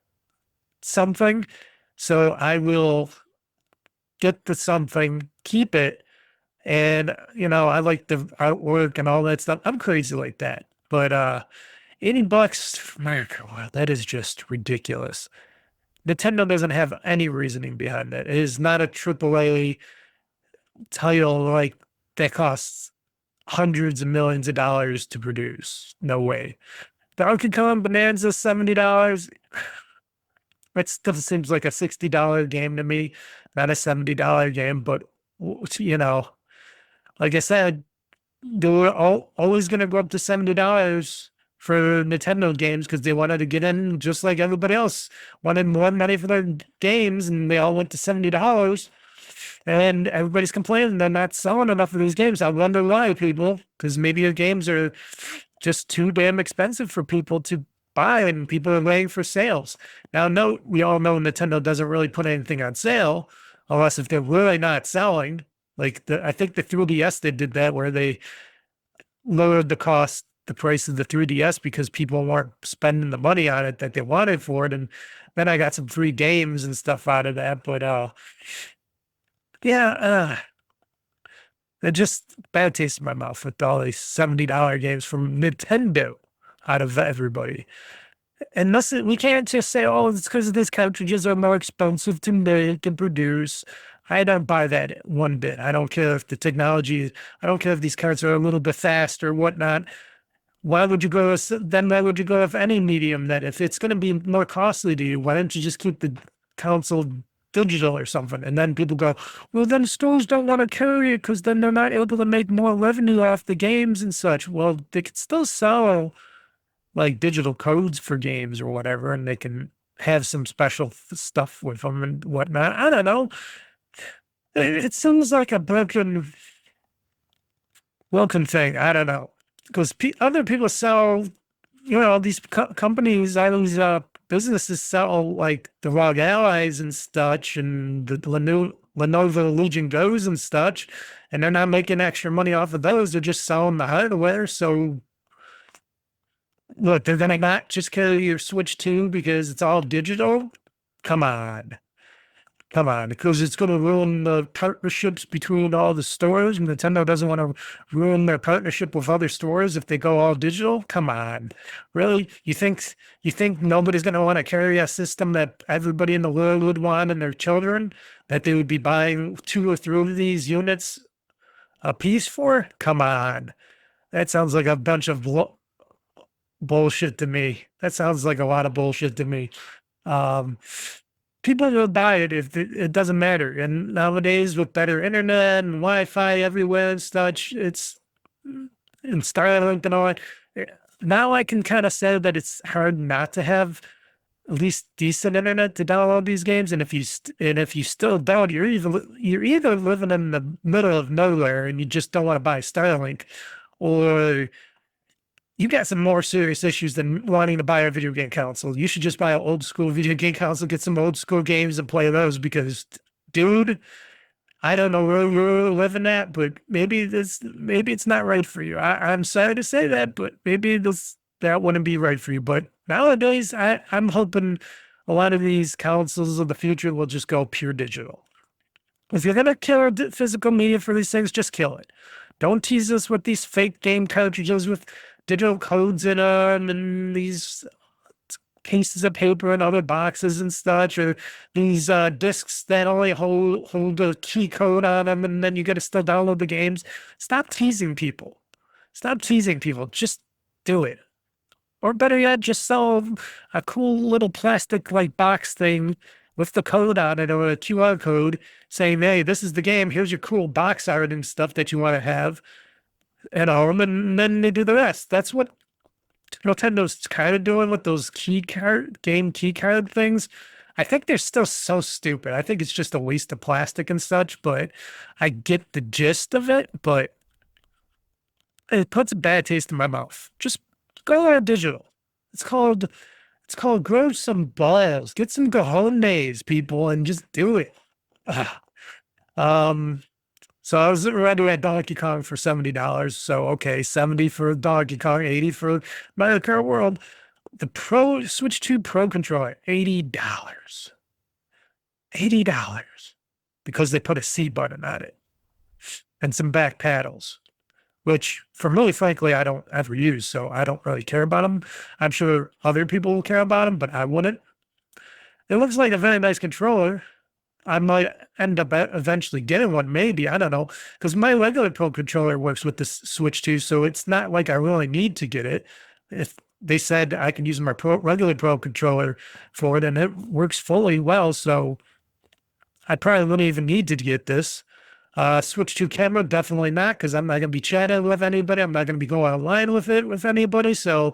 something. So I will get the something, keep it. And, I like the artwork and all that stuff. I'm crazy like that. But $80, America, wow, that is just ridiculous. Nintendo doesn't have any reasoning behind it. It is not a AAA title like that costs hundreds of millions of dollars to produce. No way. Donkey Kong Bonanza, $70. That still seems like a $60 game to me, not a $70 game. But like I said, they were always going to go up to $70 for Nintendo games because they wanted to get in just like everybody else wanted more money for their games, and they all went to $70. And everybody's complaining they're not selling enough of these games. I wonder why, people, because maybe your games are just too damn expensive for people to buy, and people are waiting for sales. Now, note, we all know Nintendo doesn't really put anything on sale unless if they're really not selling. Like I think the 3DS they did that where they lowered the price of the 3DS because people weren't spending the money on it that they wanted for it. And then I got some free games and stuff out of that. But they're just bad taste in my mouth with all these $70 games from Nintendo out of everybody. And we can't just say, oh, it's because these cartridges are more expensive to make and produce. I don't buy that one bit. I don't care if the technology, I don't care if these cards are a little bit fast or whatnot. Why would you go with any medium that if it's going to be more costly to you, why don't you just keep the console digital or something? And then people go, well, then stores don't want to carry it because then they're not able to make more revenue off the games and such. Well, they could still sell like digital codes for games or whatever, and they can have some special stuff with them and whatnot. I don't know. It seems like a broken thing. I don't know. Because other people sell, these companies, these businesses sell like the ROG Allies and such, and the Lenovo Legion Go's and such, and they're not making extra money off of those. They're just selling the hardware. So, look, they're going to not just carry your Switch 2 because it's all digital? Come on, because it's going to ruin the partnerships between all the stores. And Nintendo doesn't want to ruin their partnership with other stores if they go all digital. Come on, really? You think nobody's going to want to carry a system that everybody in the world would want and their children, that they would be buying 2 or 3 of these units a piece for? Come on, that sounds like a bunch of bullshit to me. That sounds like a lot of bullshit to me. People will buy it if it doesn't matter. And nowadays, with better internet and Wi-Fi everywhere and such, and Starlink and all that, now I can kind of say that it's hard not to have at least decent internet to download these games. And if you still don't, you're either living in the middle of nowhere and you just don't want to buy Starlink, or you got some more serious issues than wanting to buy a video game console. You should just buy an old school video game console, get some old school games and play those because, dude, I don't know where we're living at, but maybe it's not right for you. I'm sorry to say that, but maybe that wouldn't be right for you. But nowadays, I'm hoping a lot of these consoles of the future will just go pure digital. If you're going to kill physical media for these things, just kill it. Don't tease us with these fake game cartridges with digital codes in them and these cases of paper and other boxes and such, or these discs that only hold a key code on them, and then you got to still download the games. Stop teasing people. Stop teasing people. Just do it. Or better yet, just sell a cool little plastic like box thing with the code on it, or a QR code saying, hey, this is the game. Here's your cool box art and stuff that you want to have at home, and then they do the rest. That's what Nintendo's kind of doing with those game key card things. I think they're still so stupid. I think it's just a waste of plastic and such, but I get the gist of it, but it puts a bad taste in my mouth. Just go on digital. It's called grow some balls. Get some cojones, people, and just do it. So I was rendering Donkey Kong for $70. So okay, 70 for Donkey Kong, 80 for Mario Kart World. The Switch 2 Pro controller, $80. $80 because they put a C button on it and some back paddles, which for me, frankly, I don't ever use, so I don't really care about them. I'm sure other people will care about them, but I wouldn't. It looks like a very nice controller. I might end up eventually getting one, maybe. I don't know. Because my regular Pro controller works with the Switch 2, so it's not like I really need to get it. If they said I can use my regular Pro controller for it, and it works fully well, so I probably wouldn't even need to get this. Switch 2 camera, definitely not, because I'm not going to be chatting with anybody. I'm not going to be going online with it with anybody. So,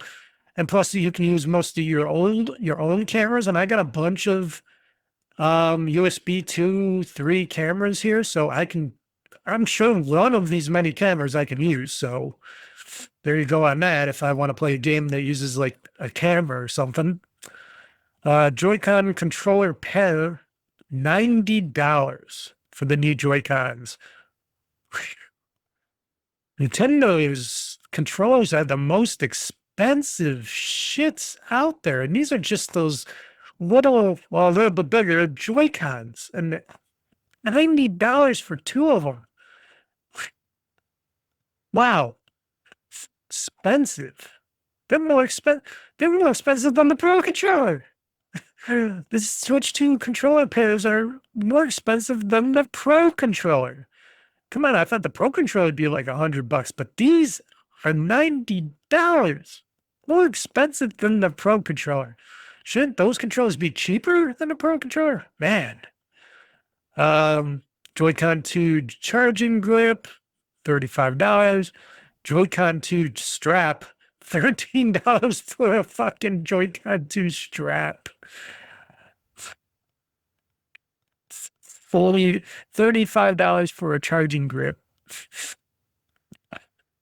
and plus you can use most of your own cameras, and I got a bunch of USB 2, 3 cameras here, so I'm sure one of these many cameras I can use. So there you go on that. If I want to play a game that uses like a camera or something. Joy-Con controller pair, $90 for the new Joy-Cons. Nintendo's controllers are the most expensive shits out there, and these are just those little, well, a little bit bigger Joy-Cons, and $90 for 2 of them. Wow, expensive. They're more expensive than the Pro controller. The Switch 2 controller pairs are more expensive than the Pro controller. Come on, I thought the Pro controller would be like $100, but these are $90. More expensive than the Pro controller. Shouldn't those controllers be cheaper than a Pro controller? Man. Joy-Con 2 charging grip, $35. Joy-Con 2 strap, $13 for a fucking Joy-Con 2 strap. $35 for a charging grip.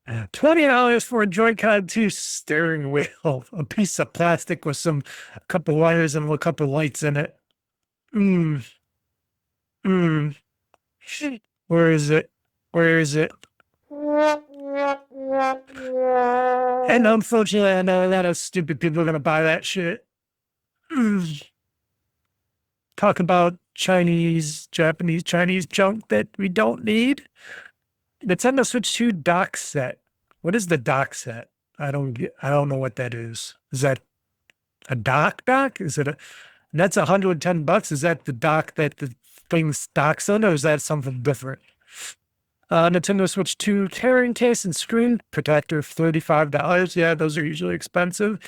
$20 for a Joy-Con 2 steering wheel, a piece of plastic with a couple wires and a couple lights in it. Where is it? Where is it? And unfortunately, I know a lot of stupid people are gonna buy that shit. Talk about Chinese, Japanese, Chinese junk that we don't need. Nintendo Switch 2 dock set. What is the dock set? I don't know what that is. Is that a dock? Is it that's $110? Is that the dock that the thing docks on, or is that something different? Nintendo Switch 2 carrying case and screen protector, $35. Yeah, those are usually expensive.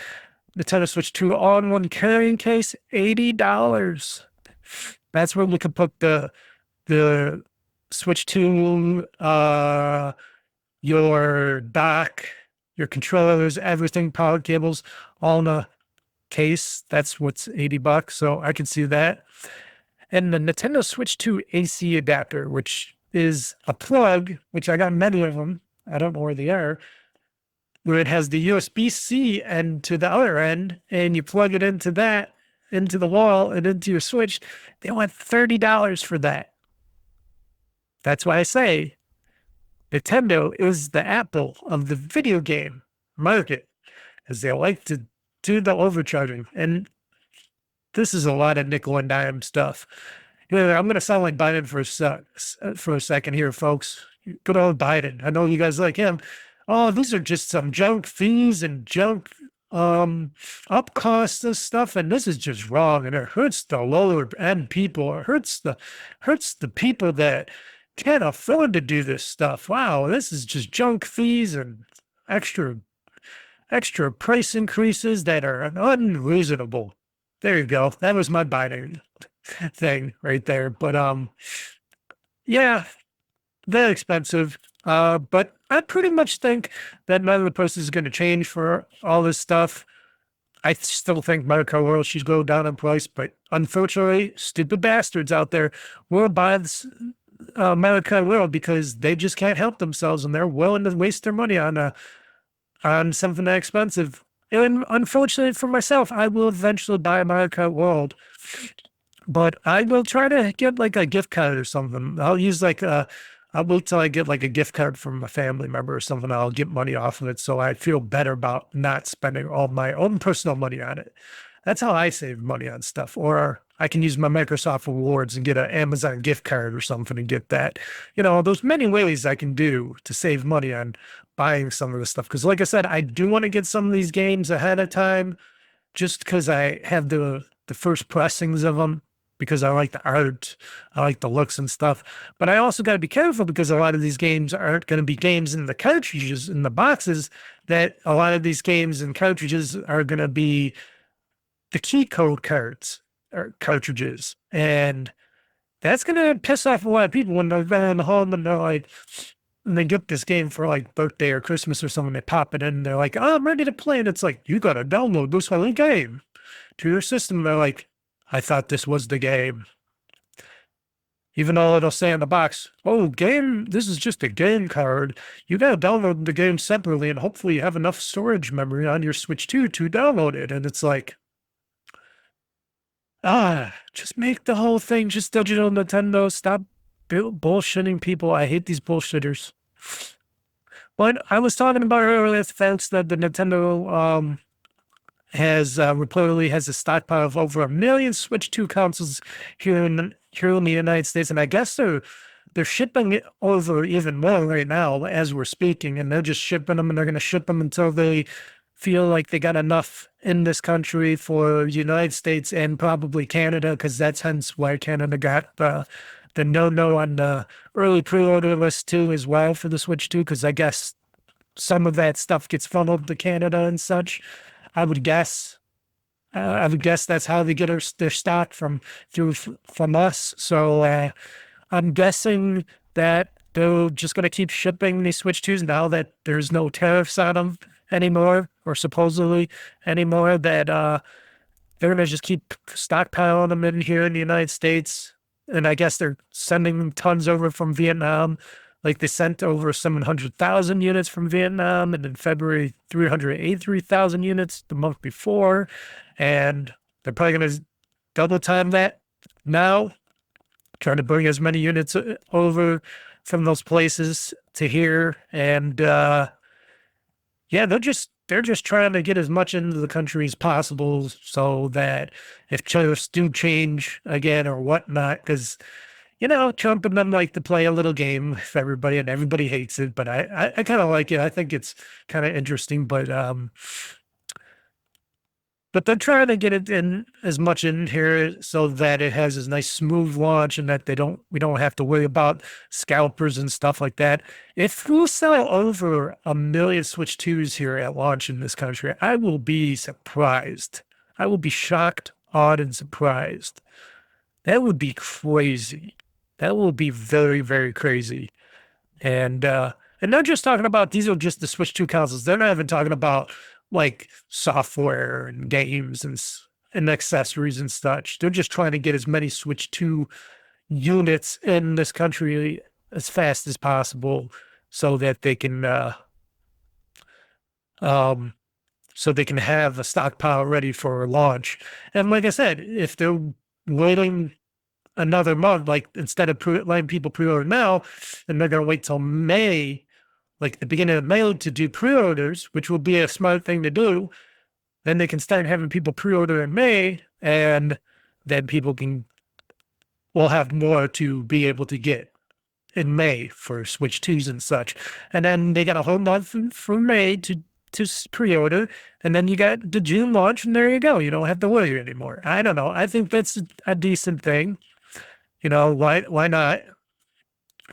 Nintendo Switch 2 all-in-one carrying case, $80. That's where we can put the Switch 2, your dock, your controllers, everything, power cables, all in a case. That's what's $80. So I can see that. And the Nintendo Switch 2 AC adapter, which is a plug, which I got many of them. I don't know where they are. Where it has the USB-C end to the other end, and you plug it into that, into the wall, and into your Switch. They want $30 for that. That's why I say Nintendo is the Apple of the video game market, as they like to do the overcharging. And this is a lot of nickel and dime stuff. I'm going to sound like Biden for a second here, folks. good old Biden. I know you guys like him. Oh, these are just some junk fees and junk up costs and stuff, and this is just wrong, and it hurts the lower end people. It hurts the people that can't afford to do this stuff. Wow, this is just junk fees and extra price increases that are unreasonable. There you go. That was my Biden thing right there. But yeah, they're expensive. But I pretty much think that none of the prices is going to change for all this stuff. I still think Medical World should go down in price, but unfortunately, stupid bastards out there will buy this Medical World because they just can't help themselves, and they're willing to waste their money on something that expensive. And unfortunately for myself, I will eventually buy a Medical World, but I will try to get like a gift card or something. I'll use like I'll wait till I get like a gift card from a family member or something. I'll get money off of it so I feel better about not spending all my own personal money on it. That's how I save money on stuff. Or I can use my Microsoft rewards and get an Amazon gift card or something and get that. You know, there's many ways I can do to save money on buying some of this stuff. Because like I said, I do want to get some of these games ahead of time just because I have the first pressings of them, because I like the art, I like the looks and stuff. But I also got to be careful because a lot of these games aren't going to be games in the cartridges, in the boxes, that a lot of these games and cartridges are going to be the key code cards or cartridges. And that's going to piss off a lot of people when they're going home and they're like, and they get this game for like birthday or Christmas or something, they pop it in and they're like, oh, I'm ready to play. And it's like, you got to download this whole game to your system. They're like, I thought this was the game. Even though it'll say in the box, oh, game, this is just a game card. You got to download the game separately and hopefully you have enough storage memory on your Switch 2 to download it. And it's like, just make the whole thing just digital, Nintendo. Stop bullshitting people. I hate these bullshitters. But I was talking about earlier the fact that the Nintendo reportedly has a stockpile of over 1 million Switch 2 consoles here in the United States, and I guess they're shipping it over even more right now as we're speaking, and they're just shipping them, and they're going to ship them until they feel like they got enough in this country for the United States and probably Canada, because that's hence why Canada got the no on the early pre-order list too as well for the Switch 2, because I guess some of that stuff gets funneled to Canada and such. I would guess that's how they get their stock from us. So I'm guessing that they're just going to keep shipping these Switch 2s now that there's no tariffs on them anymore, or supposedly anymore, that they're going to just keep stockpiling them in here in the United States. And I guess they're sending tons over from Vietnam. Like they sent over 700,000 units from Vietnam, and in February, 383,000 units the month before. And they're probably going to double time that now, trying to bring as many units over from those places to here. And yeah, they're just trying to get as much into the country as possible so that if tariffs do change again or whatnot, because you know, Trump and them like to play a little game with everybody, and everybody hates it, but I kind of like it. I think it's kind of interesting, but they're trying to get it in as much in here so that it has a nice smooth launch, and that we don't have to worry about scalpers and stuff like that. If we sell over 1 million Switch 2s here at launch in this country, I will be surprised. I will be shocked, awed, and surprised. That would be crazy. That will be very, very crazy. And they're just talking about, these are just the Switch 2 consoles. They're not even talking about like software and games and accessories and such. They're just trying to get as many Switch 2 units in this country as fast as possible so that they can have a stockpile ready for launch. And like I said, if they're waiting another month, like instead of letting people pre-order now, and they're going to wait till May, like the beginning of May, to do pre-orders, which will be a smart thing to do, then they can start having people pre-order in May, and then people will have more to be able to get. in May for Switch 2s and such. And then they got a whole month from May to pre-order, and then you got the June launch, and there you go. You don't have to worry anymore. I don't know. I think that's a decent thing. You know, why not?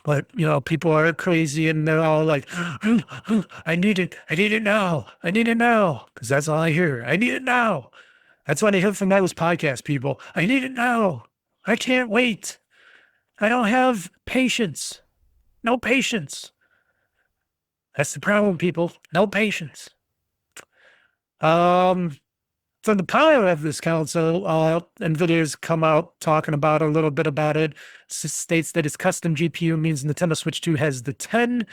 But you know, people are crazy and they're all like, I need it now. I need it now. Because that's all I hear. I need it now. That's what I hear from those podcast people. I need it now. I can't wait. I don't have patience. No patience. That's the problem, people. No patience. So the power of this console, NVIDIA's come out talking about a little bit about it. States that its custom GPU means Nintendo Switch 2 has 10x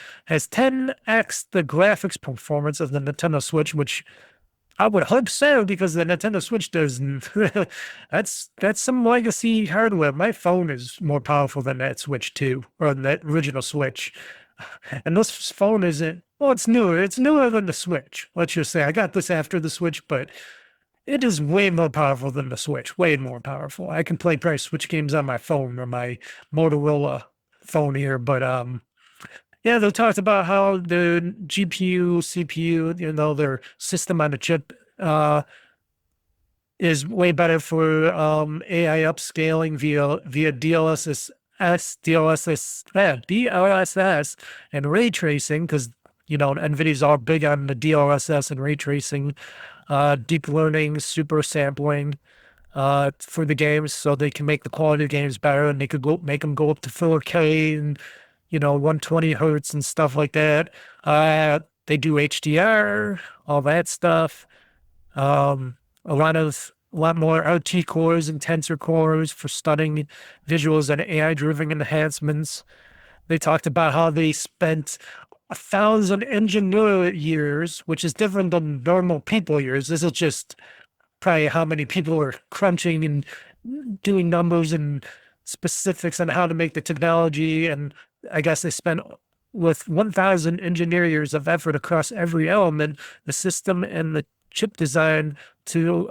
the graphics performance of the Nintendo Switch, which I would hope so, because the Nintendo Switch doesn't. that's some legacy hardware. My phone is more powerful than that Switch 2, or that original Switch. And this phone isn't, well, it's newer. It's newer than the Switch. Let's just say I got this after the Switch, but it is way more powerful than the Switch. Way more powerful. I can play Switch games on my phone or my Motorola phone here, but yeah, they talked about how the GPU, CPU, you know, their system on the chip is way better for AI upscaling via DLSS, DLSS and ray tracing, because you know NVIDIA's all big on the DLSS and ray tracing, deep learning, super sampling for the games, so they can make the quality of games better, and they could make them go up to 4K and, you know, 120 hertz and stuff like that. They do HDR, all that stuff. A lot more RT cores and tensor cores for stunning visuals and AI-driven enhancements. They talked about how they spent 1,000 engineer years, which is different than normal people years. This is just probably how many people are crunching and doing numbers and specifics on how to make the technology. And I guess they spent with 1,000 engineer years of effort across every element, the system and the chip design to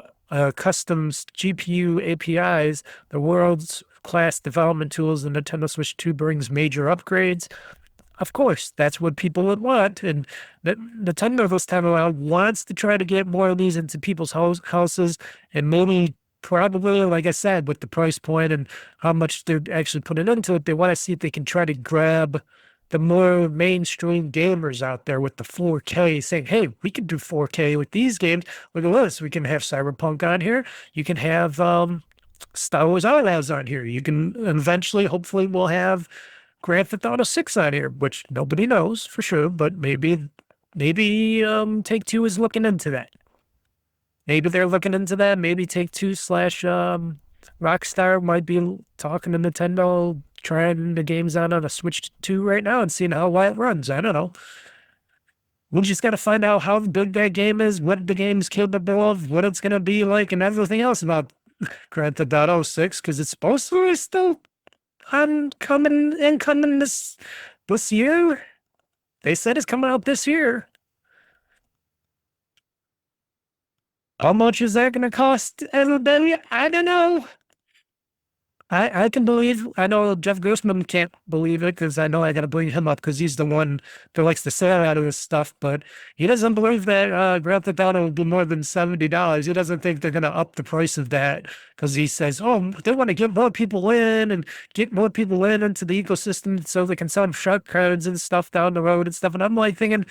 custom GPU APIs, the world's class development tools. The Nintendo Switch 2 brings major upgrades. Of course, that's what people would want. And Nintendo this time around wants to try to get more of these into people's houses, and maybe probably, like I said, with the price point and how much they're actually putting into it, they want to see if they can try to grab the more mainstream gamers out there with the 4K, saying, hey, we can do 4K with these games. Look at this. We can have Cyberpunk on here. You can have Star Wars Outlaws on here. You can eventually, hopefully, we'll have Grand Theft Auto 6 on here, which nobody knows for sure, but maybe Take-Two is looking into that. Maybe they're looking into that. Maybe Take-Two / Rockstar might be talking to Nintendo, trying the games on a Switch 2 right now and seeing how well it runs. I don't know. We just got to find out how big that game is, what the game's capable of, what it's going to be like, and everything else about Grand Theft Auto 6, because it's supposed to be still coming this year. They said it's coming out this year. How much is that going to cost everybody? I don't know. I can believe, I know Jeff Grossman can't believe it, because I know I got to bring him up because he's the one that likes to sell out of this stuff, but he doesn't believe that Grand Theft Auto will be more than $70. He doesn't think they're going to up the price of that, because he says, oh, they want to get more people in and get more people into the ecosystem so they can sell shark cards and stuff down the road and stuff. And I'm like thinking,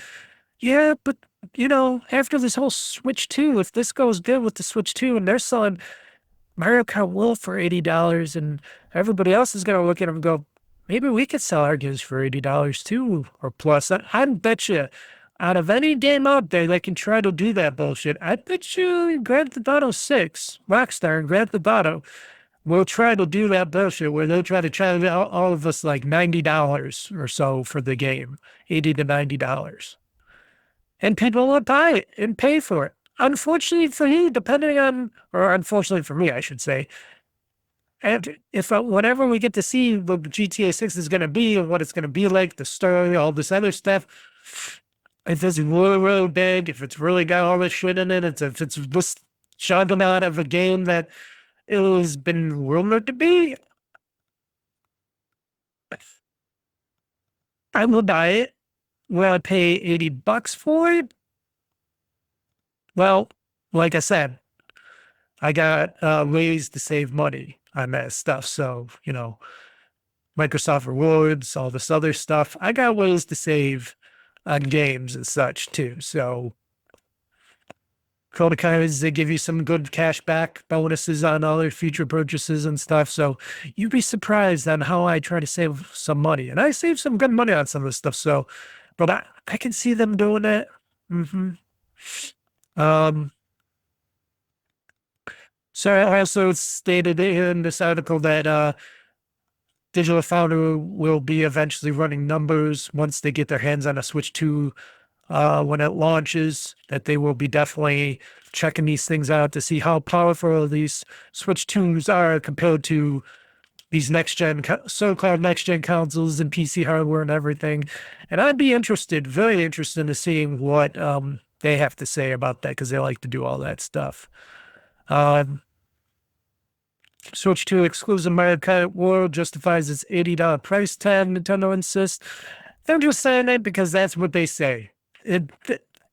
yeah, but you know, after this whole Switch 2, if this goes good with the Switch 2 and they're selling Mario Kart World for $80, and everybody else is going to look at them and go, maybe we could sell our games for $80 too, or plus. I bet you, out of any game out there that can try to do that bullshit, I bet you Grand Theft Auto 6, Rockstar and Grand Theft Auto will try to do that bullshit where they'll try to charge all of us like $90 or so for the game, $80 to $90. And people will buy it and pay for it. Unfortunately for you, or unfortunately for me, I should say, and if whenever we get to see what GTA 6 is going to be and what it's going to be like, the story, all this other stuff, if it's really, really big, if it's really got all this shit in it, if it's this juggernaut of a game that it has been rumored to be, I will buy it. Will I pay $80 for it? Well, like I said, I got ways to save money on that stuff. So, Microsoft Rewards, all this other stuff. I got ways to save on games and such too. So, Codekites, they give you some good cash back bonuses on other future purchases and stuff. So you'd be surprised on how I try to save some money. And I save some good money on some of this stuff. So, but I can see them doing it. So I also stated in this article that Digital Foundry will be eventually running numbers once they get their hands on a Switch 2 when it launches, that they will be definitely checking these things out to see how powerful these Switch 2s are compared to these next-gen, so-called next-gen consoles and PC hardware and everything. And I'd be interested, very interested in seeing what they have to say about that, because they like to do all that stuff. Switch 2 exclusive Mario Kart World justifies its $80 price tag, Nintendo insists. They're just saying it because that's what they say.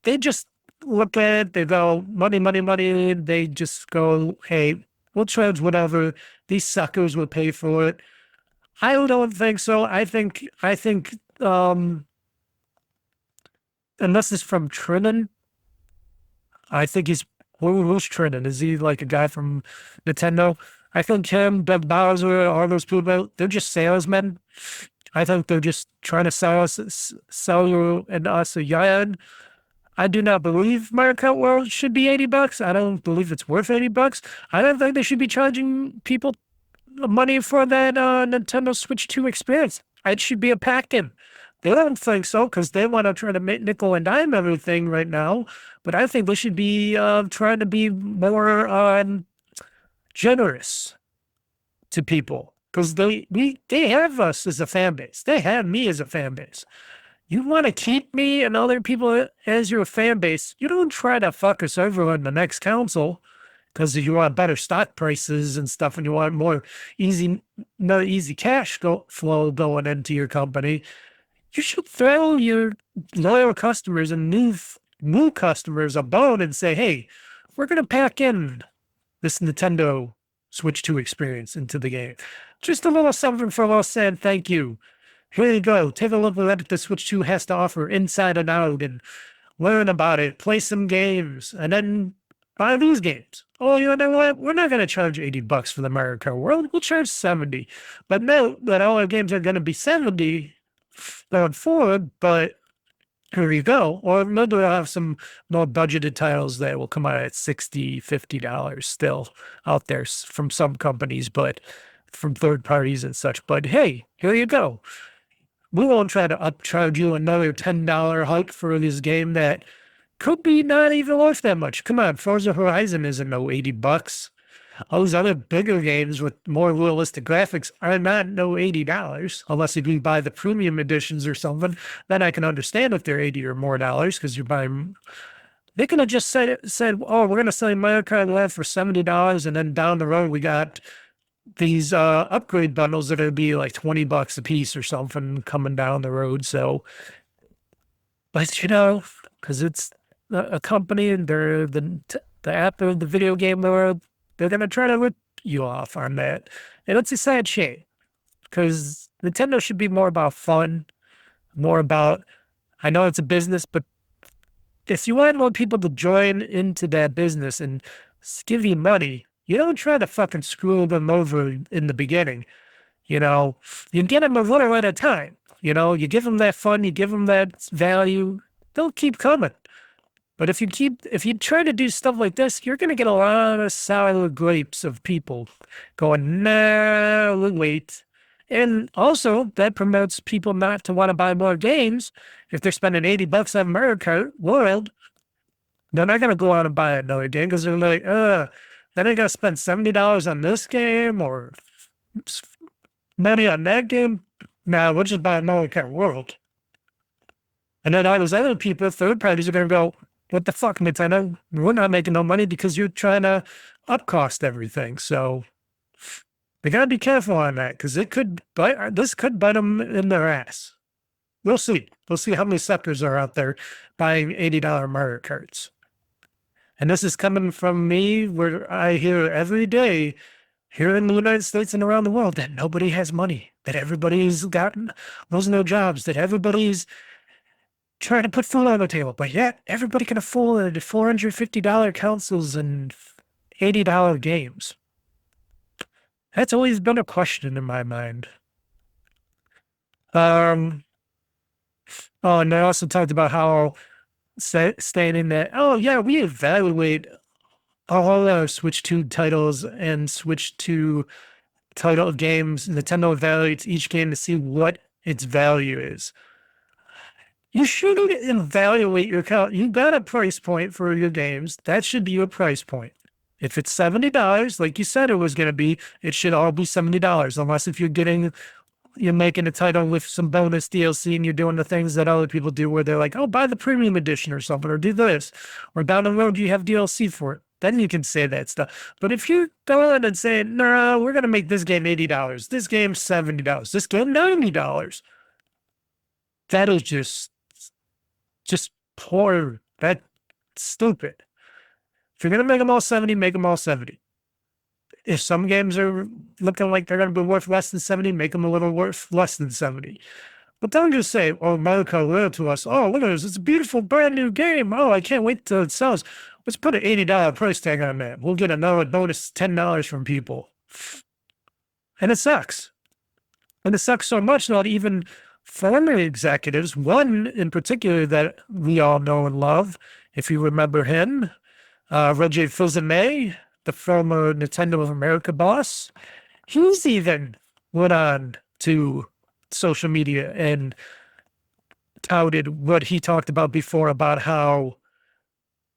They just look at it, they go, money, money, money. They just go, hey, we'll charge whatever. These suckers will pay for it. I don't think so. I think unless it's from Trinan, I think he's, who's Trinan? Is he like a guy from Nintendo? I think him, Ben Bowser, all those people, they're just salesmen. I think they're just trying to sell you and us a yarn. I do not believe Mario Kart World should be $80. I don't believe it's worth $80. I don't think they should be charging people money for that Nintendo Switch 2 experience. It should be a pack-in. They don't think so because they want to try to make nickel and dime everything right now. But I think they should be trying to be more generous to people, because they have us as a fan base. They have me as a fan base. You want to keep me and other people as your fan base. You don't try to fuck us over on the next console because you want better stock prices and stuff, and you want more easy cash flow going into your company. You should throw your loyal customers and new customers a bone and say, hey, we're going to pack in this Nintendo Switch 2 experience into the game. Just a little something for us saying thank you. Here you go. Take a look at what the Switch 2 has to offer inside and out, and learn about it, play some games, and then buy these games. Oh, you know what? We're not going to charge $80 for the Mario Kart World. We'll charge $70. But note that all our games are going to be $70 going forward, but here you go. Or maybe we'll have some more budgeted titles that will come out at $60, $50 still out there from some companies, but from third parties and such. But hey, here you go. We won't try to upcharge you another $10 hike for this game that could be not even worth that much. Come on, Forza Horizon isn't no $80. All those other bigger games with more realistic graphics are not no $80, unless you do buy the premium editions or something. Then I can understand if they're $80 or more dollars, because you're buying. They could have just said, oh, we're going to sell Mario Kart Land for $70, and then down the road we got these upgrade bundles that would be like $20 a piece or something coming down the road. So, but because it's a company and they're the app of the video game world, they're going to try to rip you off on that. And it's a sad shame, because Nintendo should be more about fun, more about, I know it's a business, but if you want more people to join into that business and give you money, you don't try to fucking screw them over in the beginning. You get them a little at a time. You give them that fun, you give them that value, they'll keep coming. But if you try to do stuff like this, you're going to get a lot of sour grapes of people going, nah, wait. And also, that promotes people not to want to buy more games. If they're spending $80 on Mario Kart World, they're not going to go out and buy another game, because they're like, then I got to spend $70 on this game or money on that game. Nah, we'll just buy Mario Kart World. And then all those other people, third parties, are going to go, what the fuck, Nintendo? We're not making no money because you're trying to upcost everything. So they got to be careful on that, because this could bite them in their ass. We'll see. We'll see how many suckers are out there buying $80 Mario Karts. And this is coming from me, where I hear every day here in the United States and around the world that nobody has money, that everybody's losing their jobs, that everybody's trying to put food on the table, but yet everybody can afford $450 consoles and $80 games. That's always been a question in my mind. Oh, and I also talked about how stating that, oh yeah, we evaluate all our Switch 2 titles and Switch 2 title games. Nintendo evaluates each game to see what its value is. You shouldn't evaluate your account. You got a price point for your games. That should be your price point. If it's $70, like you said it was going to be, it should all be $70. Unless if you're making a title with some bonus DLC and you're doing the things that other people do where they're like, oh, buy the premium edition or something, or do this, or down the road you have DLC for it. Then you can say that stuff. But if you go in and say, no, we're going to make this game $80, this game $70, this game $90, that is just poor. That's stupid. If you're going to make them all 70, make them all 70. If some games are looking like they're going to be worth less than 70, make them a little worth less than 70. But don't just say, oh, Mario Kart World to us. Oh, look at this. It's a beautiful brand new game. Oh, I can't wait till it sells. Let's put an $80 price tag on that. We'll get another bonus $10 from people. And it sucks. And it sucks so much that even former executives, one in particular that we all know and love, if you remember him, Roger Fils-Aimé, the former Nintendo of America boss, he's even went on to social media and touted what he talked about before about how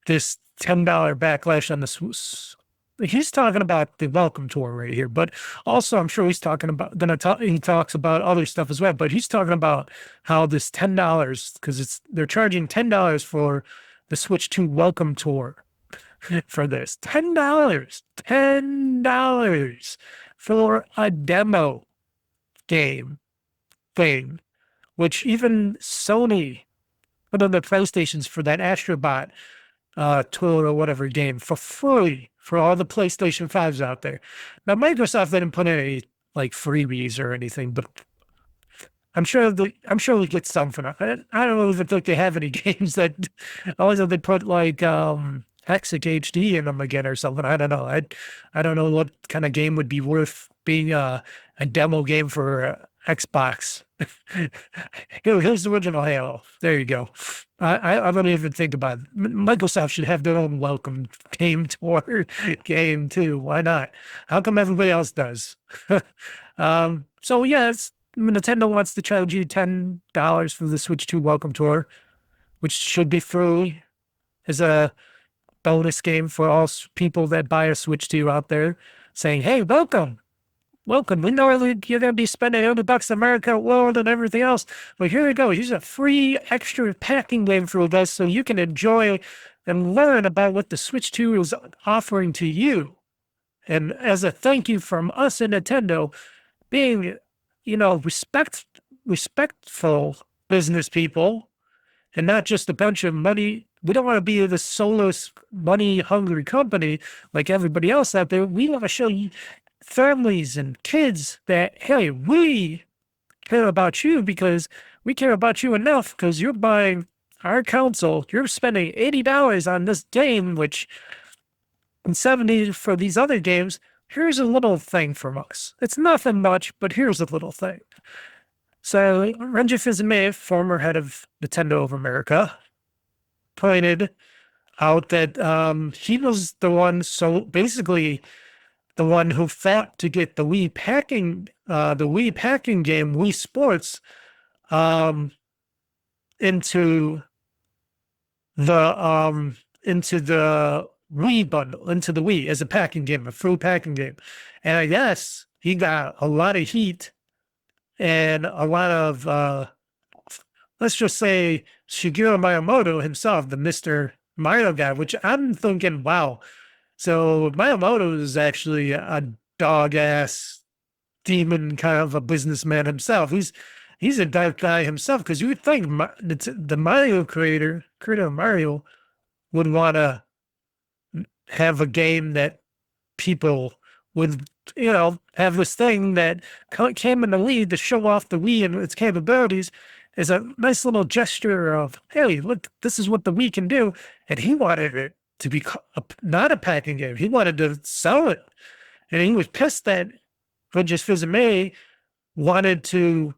this $10 backlash on the he's talking about the welcome tour right here, but also I'm sure he's talking about, he talks about other stuff as well, but he's talking about how this $10, because they're charging $10 for the Switch 2 welcome tour for this. $10 for a demo game thing, which even Sony put on the PlayStations for that Astrobot tour or whatever game for free for all the PlayStation 5s out there. Now, Microsoft didn't put any like freebies or anything, but I'm sure we get something. I don't even think they have any games that, although they put like Hexic HD in them again or something. I don't know. I don't know what kind of game would be worth being a demo game for Xbox. Here's the original Halo. There you go. I don't even think about it. Microsoft should have their own welcome game tour game too. Why not? How come everybody else does? So yes, Nintendo wants to charge you $10 for the Switch 2 welcome tour, which should be free as a bonus game for all people that buy a Switch 2 out there, saying, hey, welcome. We know you're going to be spending $100 America World and everything else, but here we go. Here's a free extra packing game for us so you can enjoy and learn about what the Switch 2 is offering to you. And as a thank you from us at Nintendo, being, respectful business people and not just a bunch of money. We don't want to be the soulless, money-hungry company like everybody else out there. We want to show you families and kids that, hey, we care about you because we care about you enough because you're buying our console. You're spending $80 on this game, which and $70 for these other games. Here's a little thing from us. It's nothing much, but here's a little thing. So Roger Fils-Aimé, former head of Nintendo of America, pointed out that he was the one, so basically the one who fought to get the Wii packing game, Wii Sports, into the Wii bundle, into the Wii as a packing game, a full packing game. And I guess he got a lot of heat and a lot of, let's just say, Shigeru Miyamoto himself, the Mr. Mario guy, which I'm thinking, wow. So Miyamoto is actually a dog-ass demon kind of a businessman himself. he's a dark guy himself, because you would think the Mario creator of Mario, would want to have a game that people would, have this thing that came in the lead to show off the Wii and its capabilities is a nice little gesture of, hey, look, this is what the Wii can do. And he wanted it to be not a packing game. He wanted to sell it. And he was pissed that Regis Fils-Aimé wanted to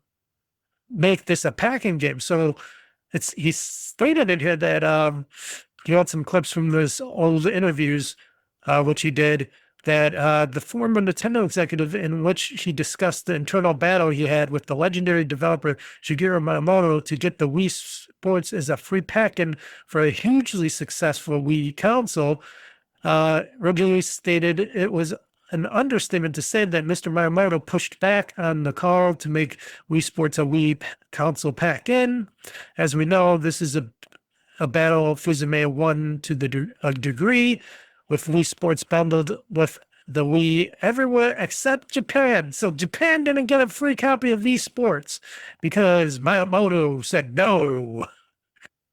make this a packing game. So he stated in here that he had some clips from this old interviews, which he did, that the former Nintendo executive, in which he discussed the internal battle he had with the legendary developer Shigeru Miyamoto to get the Wii Sports as a free pack-in for a hugely successful Wii console, regularly stated it was an understatement to say that Mr. Miyamoto pushed back on the call to make Wii Sports a Wii console pack-in. As we know, this is a battle Fils-Aimé won to a degree, with Wii Sports bundled with the Wii everywhere except Japan. So Japan didn't get a free copy of Wii Sports because Miyamoto said no.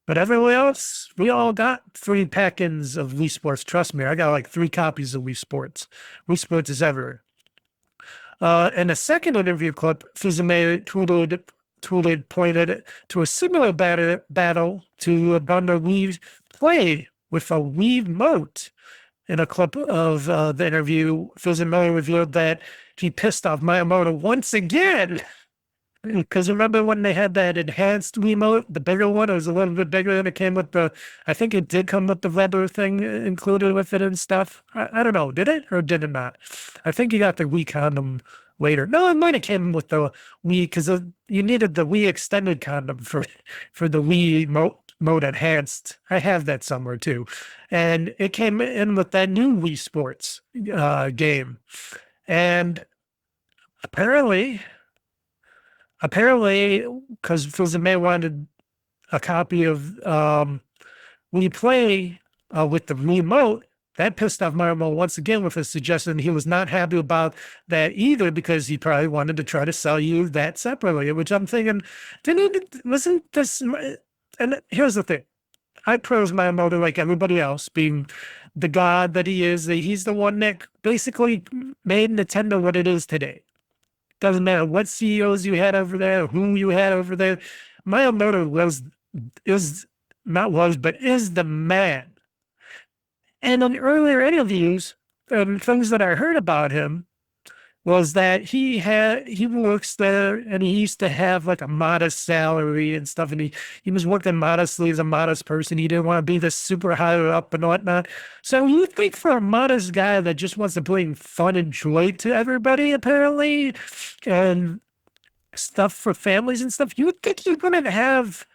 But everywhere else, we all got free pack-ins of Wii Sports. Trust me, I got like 3 copies of Wii Sports. Wii Sports is everywhere. In a second interview clip, Fils-Aimé pointed to a similar battle to bundle Wii Play with a Wii Mote. In a clip of the interview, Fils-Aimé revealed that he pissed off Miyamoto once again. Because remember when they had that enhanced Wiimote, the bigger one, it was a little bit bigger, and it came with I think it did come with the rubber thing included with it and stuff. I don't know, did it or did it not? I think you got the Wii condom later. No, it might have came with the Wii, because you needed the Wii extended condom for the Wii Mode Enhanced. I have that somewhere too. And it came in with that new Wii Sports game. And apparently, because Fils-Aimé wanted a copy of Wii Play with the remote, that pissed off Miyamoto once again with a suggestion he was not happy about that either, because he probably wanted to try to sell you that separately, which I'm thinking, wasn't this... And here's the thing. I praise Miyamoto like everybody else, being the god that he is. He's the one that basically made Nintendo what it is today. Doesn't matter what CEOs you had over there, or whom you had over there. Miyamoto is the man. And on earlier interviews, things that I heard about him was that he works there, and he used to have like a modest salary and stuff, and he was working modestly as a modest person. He didn't want to be this super higher up and whatnot. So you think for a modest guy that just wants to bring fun and joy to everybody, apparently, and stuff for families and stuff, you would think you wouldn't have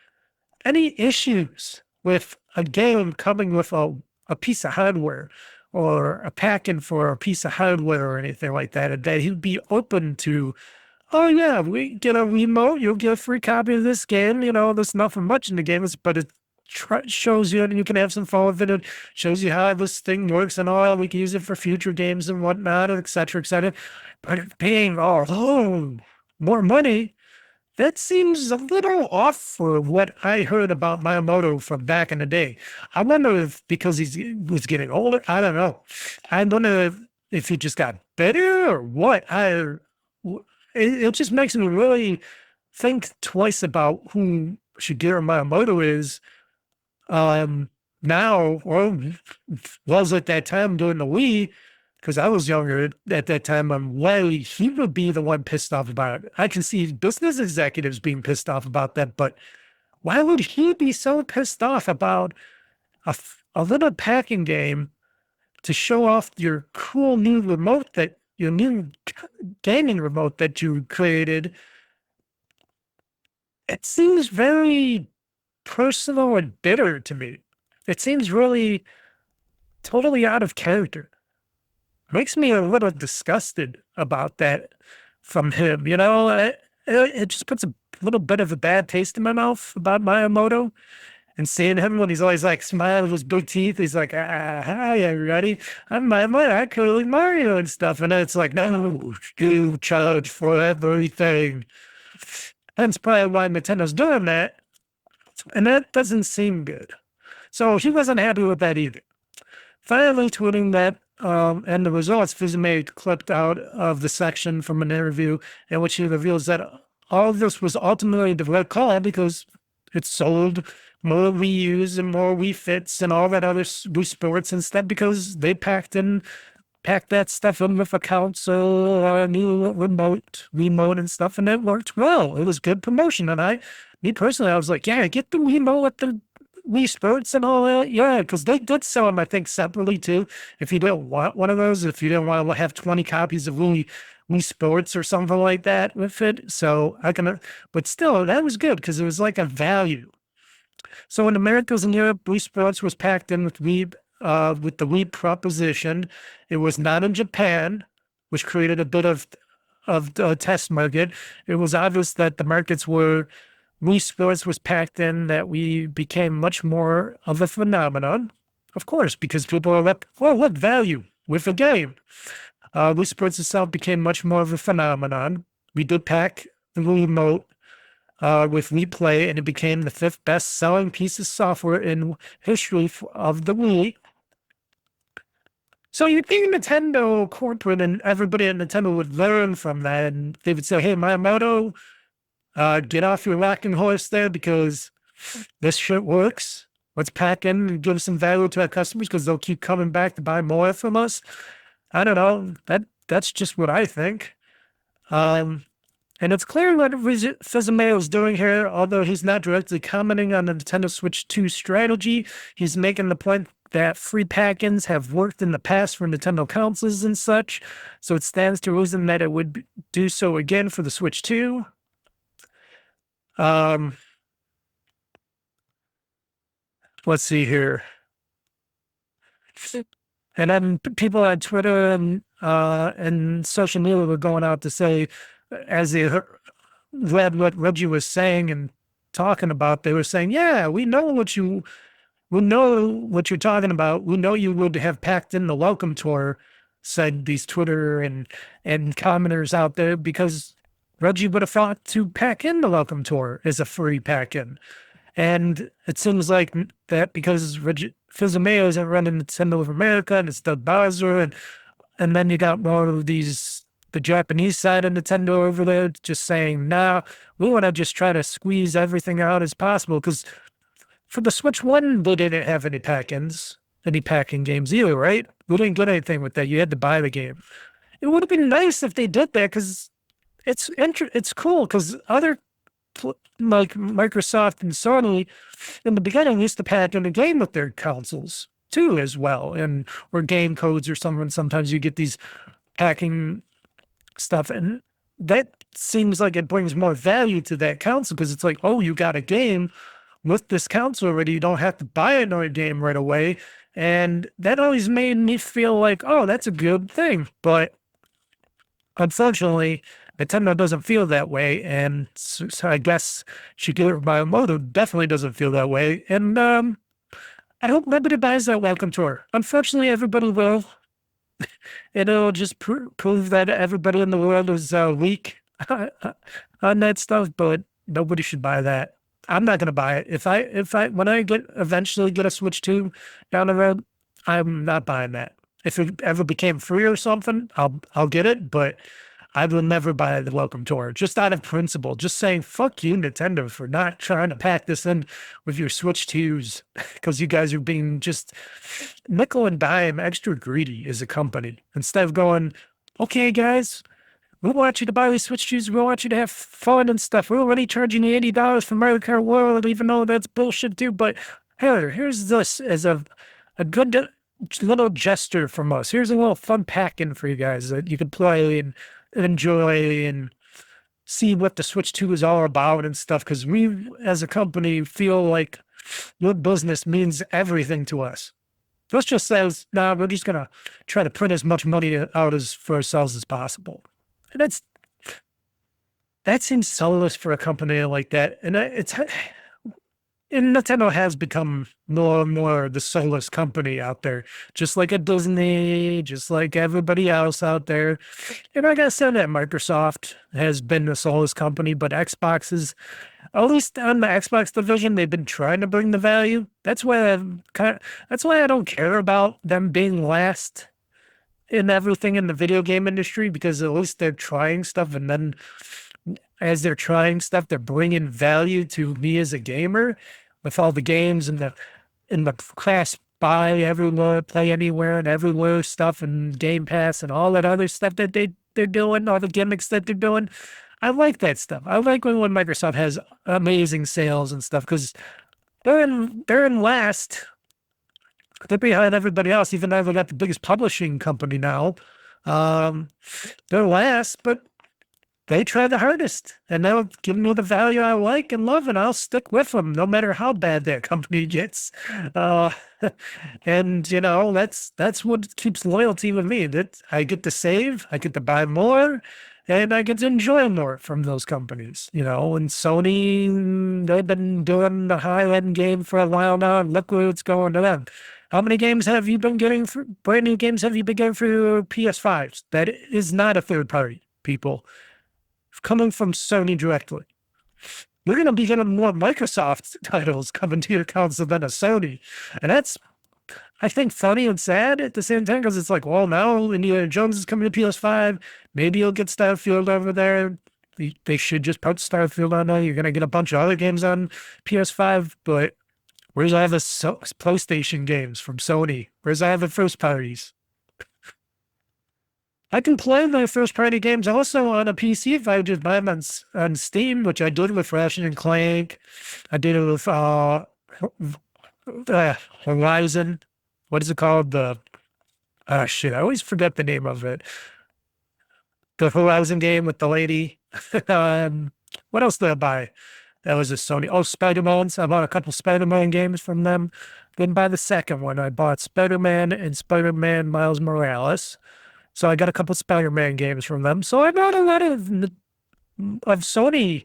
any issues with a game coming with a piece of hardware, or a pack-in for a piece of hardware or anything like that, and that he'd be open to, oh yeah, we get a remote, you'll get a free copy of this game, there's nothing much in the game, but it shows you, and you can have some fun with it, it shows you how this thing works and all, we can use it for future games and whatnot, et cetera, et cetera. But paying more money, that seems a little off for what I heard about Miyamoto from back in the day. I wonder if because he was getting older, I don't know. I wonder if he just got better or what. It just makes me really think twice about who Shigeru Miyamoto is now, or was at that time during the Wii, because I was younger at that time. He would be the one pissed off about it. I can see business executives being pissed off about that, but why would he be so pissed off about a little packing game to show off your cool new remote, your new gaming remote that you created? It seems very personal and bitter to me. It seems really totally out of character. Makes me a little disgusted about that from him. It just puts a little bit of a bad taste in my mouth about Miyamoto, and seeing him when he's always like smiling with his big teeth. He's like, hi, everybody. I'm I curly Mario and stuff. And then it's like, no, you charge for everything. That's probably why Nintendo's doing that. And that doesn't seem good. So he wasn't happy with that either. Finally tweeting that, and the results Fizime clipped out of the section from an interview in which he reveals that all of this was ultimately the right call because it sold more Wii U's and more Wii Fits and all that other Wii Sports instead because they packed that stuff in with a console, a new remote and stuff, and it worked well. It was good promotion. And me personally, I was like, yeah, get the remote with the Wii Sports and all that. Yeah, because they did sell them, I think, separately too. If you didn't want one of those, if you didn't want to have 20 copies of Wii Sports or something like that with it. So but still, that was good because it was like a value. So in Americas and Europe, Wii Sports was packed in with the Wii proposition. It was not in Japan, which created a bit of a test market. It was obvious that the markets where Wii Sports was packed in, that we became much more of a phenomenon. Of course, because people are like, well, what value with a game? Wii Sports itself became much more of a phenomenon. We did pack the Wii Remote with Wii Play, and it became the 5th best-selling piece of software in history of the Wii. So you'd think Nintendo corporate and everybody at Nintendo would learn from that, and they would say, hey, Miyamoto, get off your rocking horse there because this shit works. Let's pack in and give some value to our customers because they'll keep coming back to buy more from us. I don't know. That's just what I think. And it's clear what Fizime is doing here, although he's not directly commenting on the Nintendo Switch 2 strategy. He's making the point that free pack-ins have worked in the past for Nintendo consoles and such, so it stands to reason that it would do so again for the Switch 2. Let's see here. And then people on Twitter and social media were going out to say, as they read what Reggie was saying and talking about, they were saying, yeah, we know what you're talking about. We know you would have packed in the welcome tour, said these Twitter and commenters out there, because Reggie would have thought to pack in the welcome tour as a free pack-in. And it seems like that because Fizime isn't running Nintendo of America and it's Doug Bowser, and then you got more of the Japanese side of Nintendo over there just saying, nah, we want to just try to squeeze everything out as possible. Because for the Switch 1, they didn't have any pack-ins, any packing games either, right? We didn't get anything with that. You had to buy the game. It would have been nice if they did that because it's cool because other like Microsoft and Sony in the beginning used to pack in a game with their consoles too as well, or game codes or something. Sometimes you get these packing stuff, and that seems like it brings more value to that console because it's like, oh, you got a game with this console already. You don't have to buy another game right away, and that always made me feel like, oh, that's a good thing. But unfortunately, Nintendo doesn't feel that way, and so I guess Shigeru Miyamoto definitely doesn't feel that way. And I hope nobody buys that welcome tour. Unfortunately, everybody will. It'll just prove that everybody in the world is weak on that stuff, but nobody should buy that. I'm not gonna buy it. When I eventually get a Switch 2 down the road, I'm not buying that. If it ever became free or something, I'll get it, but I will never buy the welcome tour, just out of principle, just saying, fuck you, Nintendo, for not trying to pack this in with your Switch 2s, because you guys are being just nickel and dime extra greedy as a company. Instead of going, okay, guys, we want you to buy these Switch 2s, we want you to have fun and stuff. We're already charging you $80 for Mario Kart World, even though that's bullshit too, but here's this as a good little gesture from us. Here's a little fun pack-in for you guys that you can play and enjoy and see what the Switch 2 is all about and stuff, because we as a company feel like your business means everything to us. This just says, nah, we're just gonna try to print as much money out for ourselves as possible. And that seems soulless for a company like that. And and Nintendo has become more and more the soulless company out there, just like a Disney, just like everybody else out there. And I gotta say that Microsoft has been the soulless company, but Xbox is, at least on the Xbox division, they've been trying to bring the value. That's why I don't care about them being last in everything in the video game industry, because at least they're trying stuff, and then as they're trying stuff, they're bringing value to me as a gamer with all the games and the class buy everywhere, play anywhere and everywhere stuff, and Game Pass and all that other stuff that they're doing, all the gimmicks that they're doing. I like that stuff. I like when Microsoft has amazing sales and stuff, because they're in last. They're behind everybody else, even though they got the biggest publishing company now. They're last, but they try the hardest, and they'll give me the value I like and love, and I'll stick with them no matter how bad that company gets. And you know, that's what keeps loyalty with me. That I get to save, I get to buy more, and I get to enjoy more from those companies. You know, and Sony, they've been doing the high-end game for a while now, and look where it's going to them. How many games have you been getting for brand new games have you been getting for your PS5s? That is not a third party, people. Coming from Sony directly. You're going to be getting more Microsoft titles coming to your console than a Sony. And that's, I think, funny and sad at the same time, because it's like, well, now Indiana Jones is coming to PS5. Maybe you'll get Starfield over there. They should just put Starfield on there. You're going to get a bunch of other games on PS5, but where's all the PlayStation games from Sony? Where's all the first parties? I can play my first-party games also on a PC if I just buy them on Steam, which I did with Ratchet and Clank. I did it with Horizon. What is it called? I always forget the name of it. The Horizon game with the lady. What else did I buy? That was a Sony. Oh, Spider-Man's. I bought a couple Spider-Man games from them. Didn't buy the second one. I bought Spider-Man and Spider-Man Miles Morales. So I got a couple Spider-Man games from them. So I bought a lot of Sony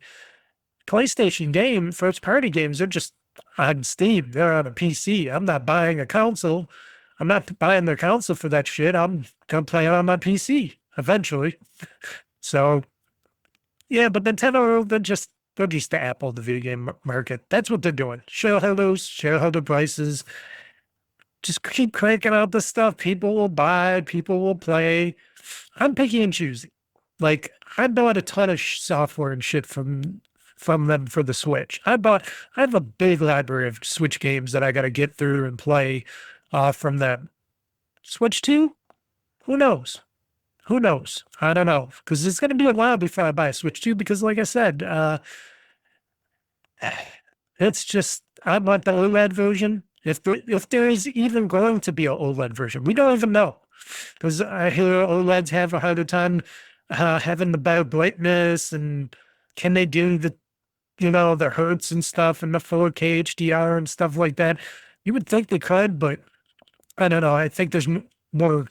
PlayStation first-party games. They're just on Steam. They're on a PC. I'm not buying a console. I'm not buying their console for that shit. I'm going to play it on my PC eventually. So, yeah, but Nintendo, they're just the Apple of the video game market. That's what they're doing. Shareholder prices. Just keep cranking out the stuff. People will buy, people will play. I'm picky and choosy. Like, I bought a ton of software and shit from them for the Switch. I have a big library of Switch games that I got to get through and play from them. Switch 2? Who knows? Who knows? I don't know. Because it's going to be a while before I buy a Switch 2, because like I said, it's just, I want the OLED version. If there is even going to be an OLED version, we don't even know. Because I hear OLEDs have a harder time having the better brightness, and can they do the hertz and stuff, and the 4K HDR and stuff like that. You would think they could, but I don't know. I think there's more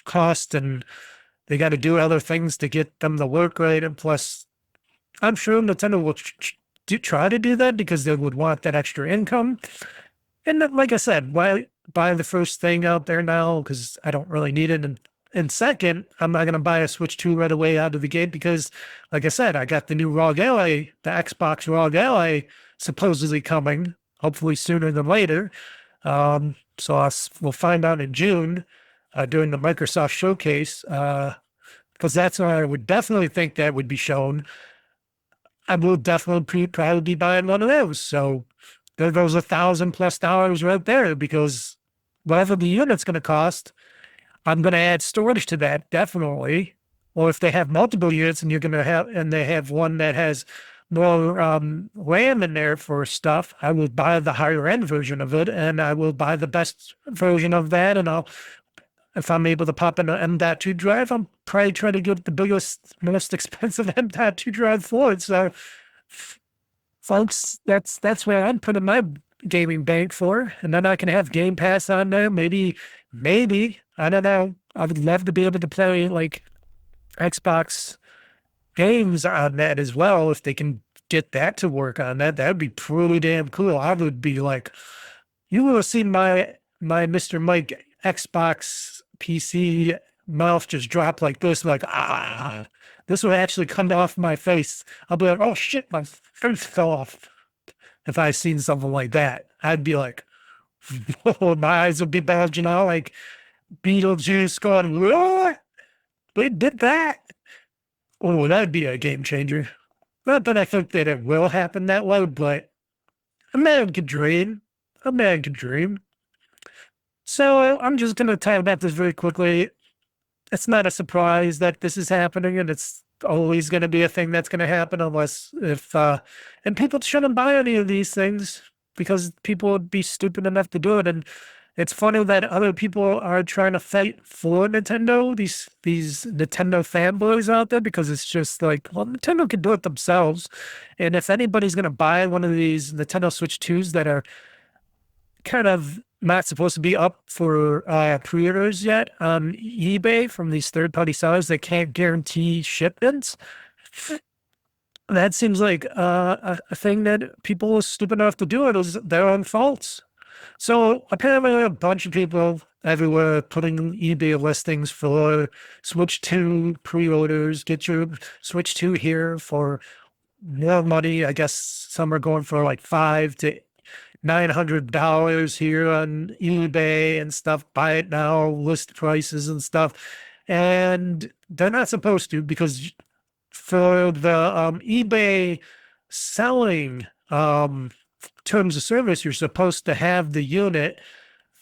cost, and they got to do other things to get them to work right. And plus, I'm sure Nintendo will try to do that because they would want that extra income. And then, like I said, why buy the first thing out there now? Because I don't really need it. And second, I'm not going to buy a Switch 2 right away out of the gate because, like I said, I got the new ROG Ally, the Xbox ROG Ally supposedly coming, hopefully sooner than later. So we'll find out in June during the Microsoft showcase, because that's where I would definitely think that would be shown. I will definitely probably be buying one of those. So there goes $1,000+ right there, because whatever the unit's going to cost, I'm going to add storage to that, definitely. Or if they have multiple units and they have one that has more RAM in there for stuff, I will buy the higher end version of it, and I will buy the best version of that. And if I'm able to pop in an M.2 drive, I'm probably trying to get the biggest, most expensive M.2 drive for it. So, folks, that's where I'm putting my gaming bank for. And then I can have Game Pass on there. Maybe, I don't know. I would love to be able to play like Xbox games on that as well, if they can get that to work on that, that'd be pretty damn cool. I would be like, you will see my Mr. Mike Xbox PC mouth just drop like this, like, this will actually come off my face. I'll be like, oh shit, my face fell off. If I seen something like that, I'd be like, whoa, my eyes would be bulging out like Beetlejuice going, whoa, they did that. Oh, that'd be a game changer. Not that I think that it will happen that way, but a man could dream. A man could dream. So I'm just going to tie about this very quickly. It's not a surprise that this is happening, and it's always going to be a thing that's going to happen unless and people shouldn't buy any of these things because people would be stupid enough to do it. And it's funny that other people are trying to fight for Nintendo, these Nintendo fanboys out there, because it's just like, well, Nintendo can do it themselves. And if anybody's going to buy one of these Nintendo Switch 2s that are kind of not supposed to be up for pre-orders yet on eBay from these third-party sellers that can't guarantee shipments, that seems like a thing that people are stupid enough to do. It is their own faults. So apparently a bunch of people everywhere putting eBay listings for Switch 2 pre-orders. Get your Switch 2 here for more money. I guess some are going for like $500 to $900 here on eBay and stuff. Buy it now, list prices and stuff. And they're not supposed to, because for the eBay selling terms of service, you're supposed to have the unit,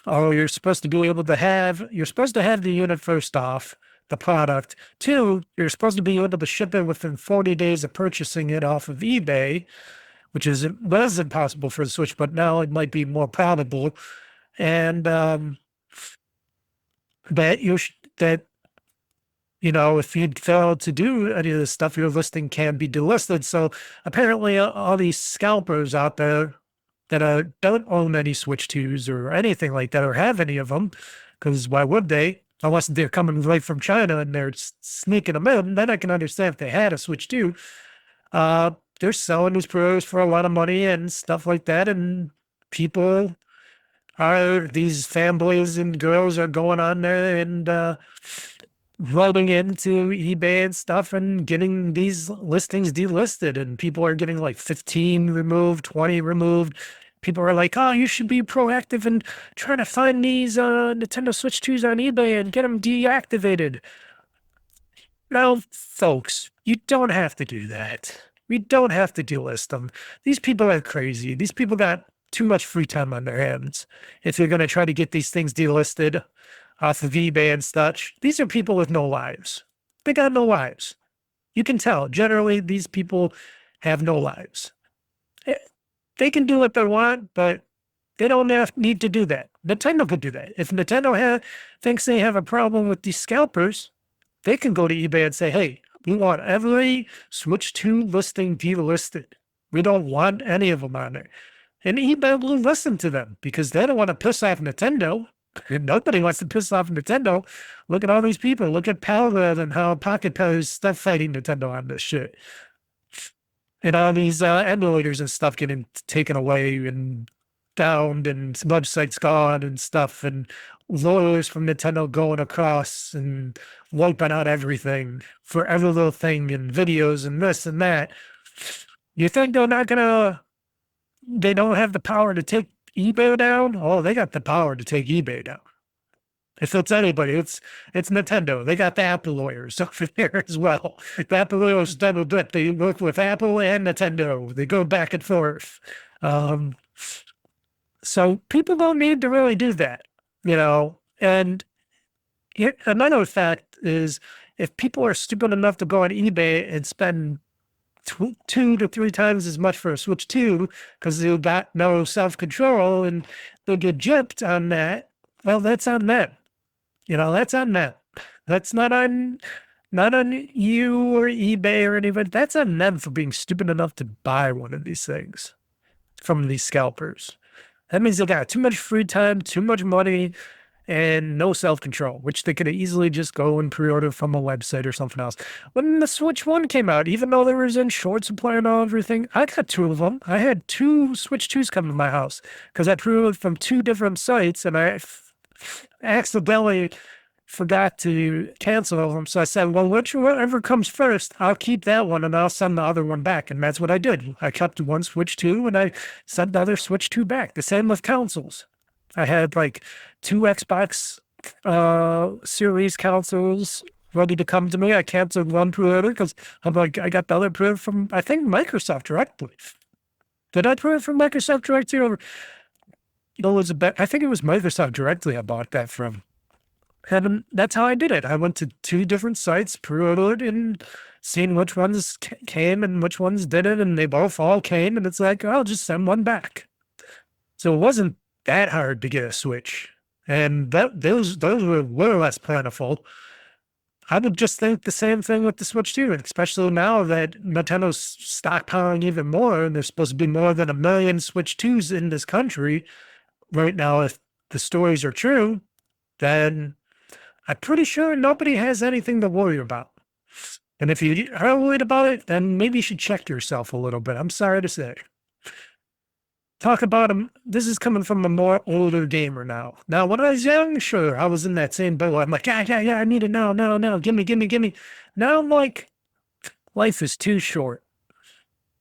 or you're supposed to be able to have, you're supposed to have the unit first off, the product. Two, you're supposed to be able to ship it within 40 days of purchasing it off of eBay, which was impossible for the Switch, but now it might be more probable. And that if you fail to do any of this stuff, your listing can be delisted. So apparently all these scalpers out there that don't own any Switch 2s or anything like that, or have any of them, because why would they? Unless they're coming right from China and they're sneaking them in, then I can understand if they had a Switch 2. They're selling these pros for a lot of money and stuff like that, and these fanboys and girls are going on there and loading into eBay and stuff and getting these listings delisted, and people are getting like 15 removed, 20 removed. People are like, oh, you should be proactive and trying to find these Nintendo Switch 2s on eBay and get them deactivated. Now, folks, you don't have to do that. We don't have to delist them. These people are crazy. These people got too much free time on their hands. If you're going to try to get these things delisted off of eBay and such, these are people with no lives. They got no lives. You can tell. Generally, these people have no lives. They can do what they want, but they don't need to do that. Nintendo could do that. If Nintendo thinks they have a problem with these scalpers, they can go to eBay and say, hey, we want every Switch 2 listing delisted. We don't want any of them on there. And eBay will listen to them because they don't want to piss off Nintendo. Nobody wants to piss off Nintendo. Look at all these people. Look at Palworld and how Pocket Pals stuff fighting Nintendo on this shit. And all these emulators and stuff getting taken away and downed and websites gone and stuff, and lawyers from Nintendo going across and wiping out everything for every little thing and videos and this and that. You think they don't have the power to take eBay down? Oh, they got the power to take eBay down. If it's anybody, it's Nintendo. They got the Apple lawyers over there as well. The Apple lawyers double dip. They work with Apple and Nintendo. They go back and forth. So people don't need to really do that, And another fact is, if people are stupid enough to go on eBay and spend 2 to 3 times as much for a Switch 2 because they've got no self-control and they'll get gypped on that, well, that's on them. That's on them. That's not on you or eBay or anybody. That's on them for being stupid enough to buy one of these things from these scalpers. That means they got too much free time, too much money, and no self-control, which they could easily just go and pre-order from a website or something else. When the Switch 1 came out, even though there was in short supply and all everything, I got 2 of them. I had 2 Switch 2s come to my house because I pre-ordered from 2 different sites, and I accidentally forgot to cancel them. So I said, well, whatever comes first, I'll keep that one and I'll send the other one back. And that's what I did. I kept one Switch 2 and I sent the other Switch 2 back. The same with consoles. I had like 2 Xbox Series consoles ready to come to me. I canceled one pre-order because I'm like, I got the other pre-order from, I think, Microsoft directly. Did I pre-order from Microsoft directly? Or I think it was Microsoft directly I bought that from. And that's how I did it. I went to 2 different sites, pre-ordered, and seeing which ones came and which ones didn't, and they both all came, and it's like, I'll just send one back. So it wasn't that hard to get a Switch, and those were way less plentiful. I would just think the same thing with the Switch 2, especially now that Nintendo's stockpiling even more, and there's supposed to be more than 1 million Switch 2s in this country right now. If the stories are true, then I'm pretty sure nobody has anything to worry about. And if you are worried about it, then maybe you should check yourself a little bit. I'm sorry to say. Talk about them. This is coming from a more older gamer now. Now, when I was young, sure, I was in that same boat. I'm like, yeah, I need it now, give me. Now I'm like, life is too short.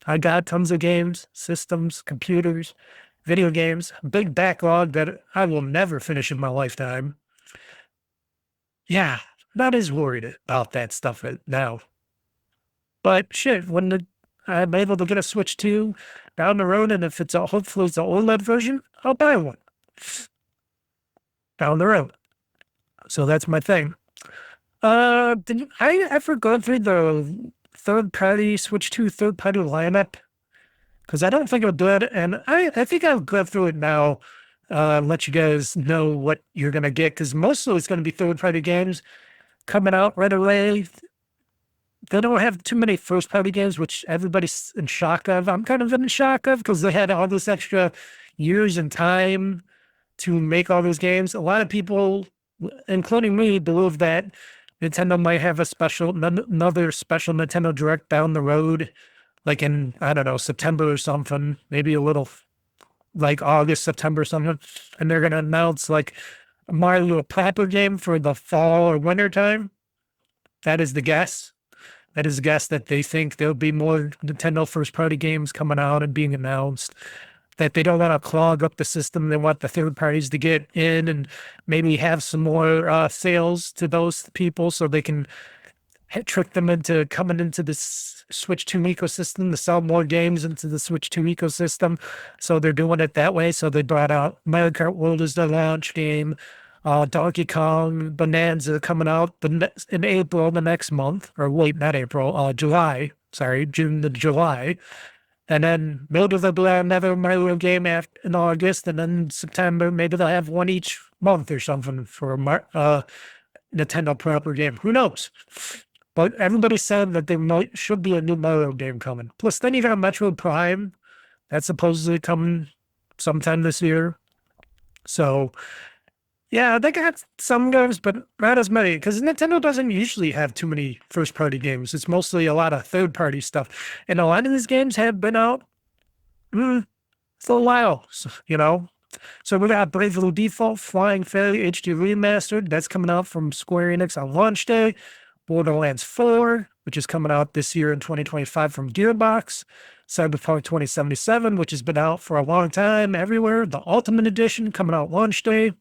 I got tons of games, systems, computers, video games, big backlog that I will never finish in my lifetime. Yeah, not as worried about that stuff now. But shit, when I'm able to get a Switch 2 down the road, and if it's hopefully it's an OLED version, I'll buy one down the road. So that's my thing. Did I ever go through the third-party Switch 2 third-party lineup? Because I don't think I'll do it, and I think I'll go through it now. Let you guys know what you're going to get, because mostly it's going to be third-party games coming out right away. They don't have too many first-party games, which everybody's in shock of. I'm kind of in shock of, because they had all this extra years and time to make all those games. A lot of people, including me, believe that Nintendo might have another special Nintendo Direct down the road, like in, I don't know, September or something, maybe a little like August, September or something, and they're going to announce like a Mario Paper game for the fall or winter time. That is the guess. That is the guess that they think there'll be more Nintendo first-party games coming out and being announced, that they don't want to clog up the system. They want the third parties to get in and maybe have some more sales to those people so they can trick them into coming into this Switch 2 ecosystem to sell more games into the Switch 2 ecosystem. So they're doing it that way. So they brought out Mario Kart World as the launch game. Donkey Kong Bonanza coming out in April the next month, or wait, not April, July. Sorry, June to July. And then maybe they'll have another Mario game in August, and then September, maybe they'll have one each month or something for a Nintendo proper game. Who knows? But everybody said that there should be a new Mario game coming. Plus, then you got Metroid Prime. That's supposedly coming sometime this year. So, yeah, they got some games, but not as many, because Nintendo doesn't usually have too many first-party games. It's mostly a lot of third-party stuff. And a lot of these games have been out for a while, you know? So we got Bravely Default, Flying Fairy HD Remastered. That's coming out from Square Enix on launch day. Borderlands 4, which is coming out this year in 2025 from Gearbox. Cyberpunk 2077, which has been out for a long time everywhere. The Ultimate Edition coming out launch day.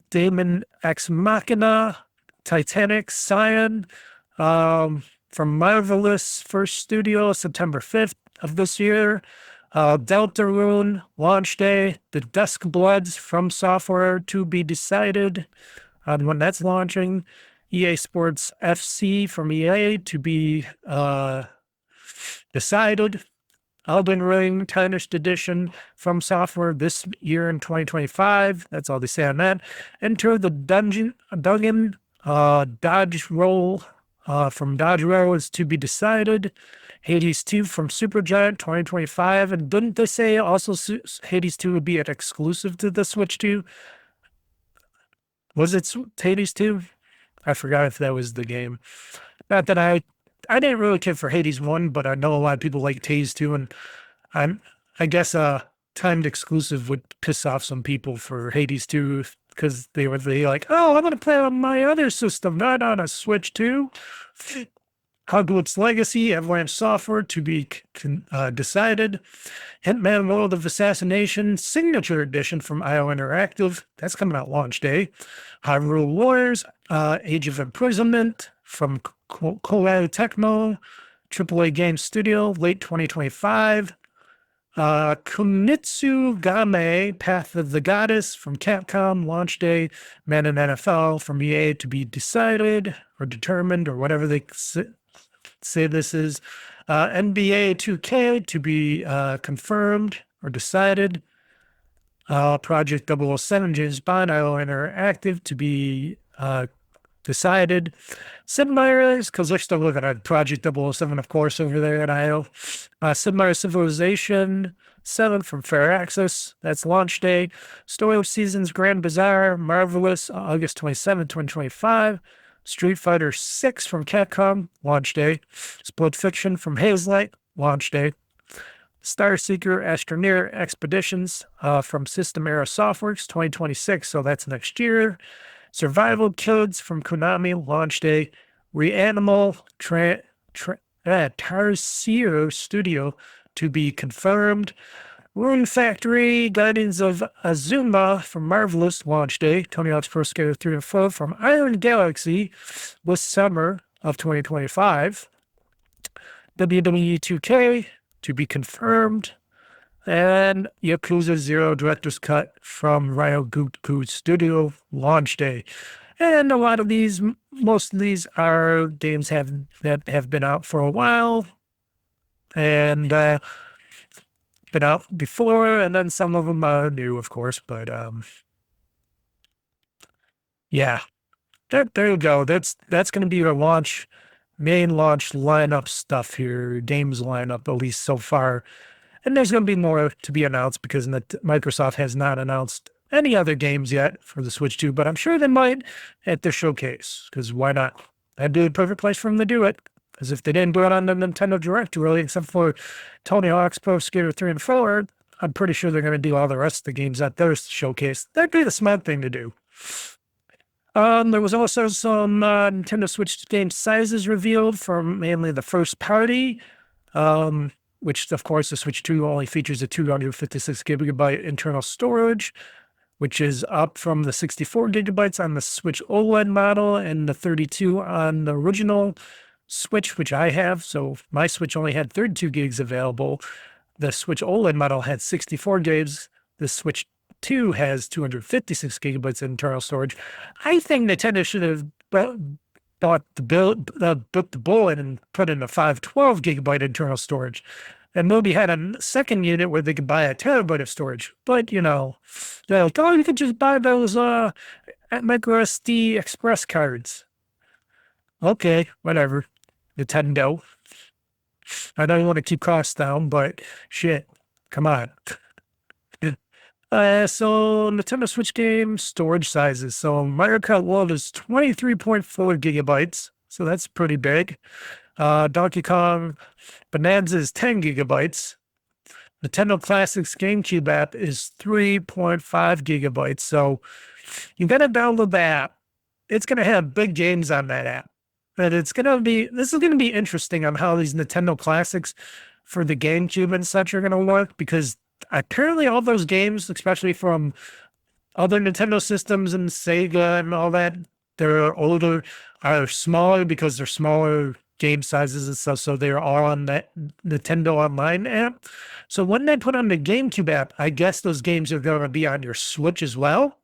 Daemon Ex Machina, Titanic, Cyan, from Marvelous First Studio, September 5th of this year. Deltarune, launch day. The Dusk Bloods from Software to be decided on when that's launching. EA Sports FC from EA to be decided. Elden Ring Tarnished Edition from Software this year in 2025. That's all they say on that. Enter the Dungeon Dodge Roll from Dodge Roll is to be decided. Hades 2 from Supergiant 2025. And didn't they say also Hades 2 would be an exclusive to the Switch 2? Was it Hades 2? I forgot if that was the game. Not that I didn't really care for Hades 1, but I know a lot of people like Hades 2, and I'm I guess timed exclusive would piss off some people for Hades 2 because they were like, oh, I'm gonna play on my other system, not on a Switch 2. Hogwarts Legacy, Avalanche Software to be decided. Hitman World of Assassination Signature Edition from IO Interactive. That's coming out launch day. Hyrule Warriors, Age of Imprisonment from Koei Tecmo, AAA Game Studio, late 2025. Kunitsu Game, Path of the Goddess from Capcom, launch day. Madden NFL from EA to be decided or determined or whatever they say this is. NBA 2K to be confirmed or decided. Project 007 James Bond IO Interactive to be decided. Sid Meier's, because they're still looking at Project 007, of course, over there at IO. Sid Meier's Civilization 7 from Fair Access. That's launch day. Story of Seasons Grand Bazaar, Marvelous, August 27, 2025. Street Fighter 6 from Capcom, launch day. Split Fiction from Hazelight, launch day. Star Seeker Astroneer Expeditions from System Era Softworks, 2026, so that's next year. Survival Kids from Konami, launch day. Reanimal Tarsier Studio to be confirmed. Rune Factory, Guardians of Azuma from Marvelous, launch day. Tony Hawk's Pro Skater 3 and 4 from Iron Galaxy this summer of 2025. WWE 2K to be confirmed. And Yakuza 0 Director's Cut from Ryogoku Studio, launch day. And a lot of these, most of these are games that have been out for a while. And been out before, and then some of them are new, of course, but yeah, there you go. That's going to be your main launch lineup stuff here, games lineup, at least so far. And there's going to be more to be announced because Microsoft has not announced any other games yet for the Switch 2, but I'm sure they might at their showcase, because why not? That'd be the perfect place for them to do it. Because if they didn't do it on the Nintendo Direct really, except for Tony Hawk's Pro Skater 3 and 4, I'm pretty sure they're going to do all the rest of the games at their showcase. That'd be the smart thing to do. There was also some Nintendo Switch game sizes revealed from mainly the first party, which, of course, the Switch 2 only features a 256 gigabyte internal storage, which is up from the 64 gigabytes on the Switch OLED model and the 32 on the original Switch, which I have. So my Switch only had 32 gigs available. The Switch OLED model had 64 gigs. The Switch 2 has 256 gigabytes of internal storage. I think Nintendo should have bought the bullet and put in a 512 gigabyte internal storage, and maybe had a second unit where they could buy a terabyte of storage. But you know, they're like, oh, you could just buy those micro SD express cards. Okay, whatever. Nintendo. I know you want to keep costs down, but shit, come on. So Nintendo Switch game storage sizes. So Mario Kart World is 23.4 gigabytes. So that's pretty big. Donkey Kong Bonanza is 10 gigabytes. Nintendo Classics GameCube app is 3.5 gigabytes. So you got to download the app. It's going to have big games on that app. But this is going to be interesting on how these Nintendo Classics for the GameCube and such are going to work, because apparently all those games, especially from other Nintendo systems and Sega and all that, they're older, are smaller because they're smaller game sizes and stuff, so they're all on that Nintendo Online app. So when they put on the GameCube app, I guess those games are going to be on your Switch as well.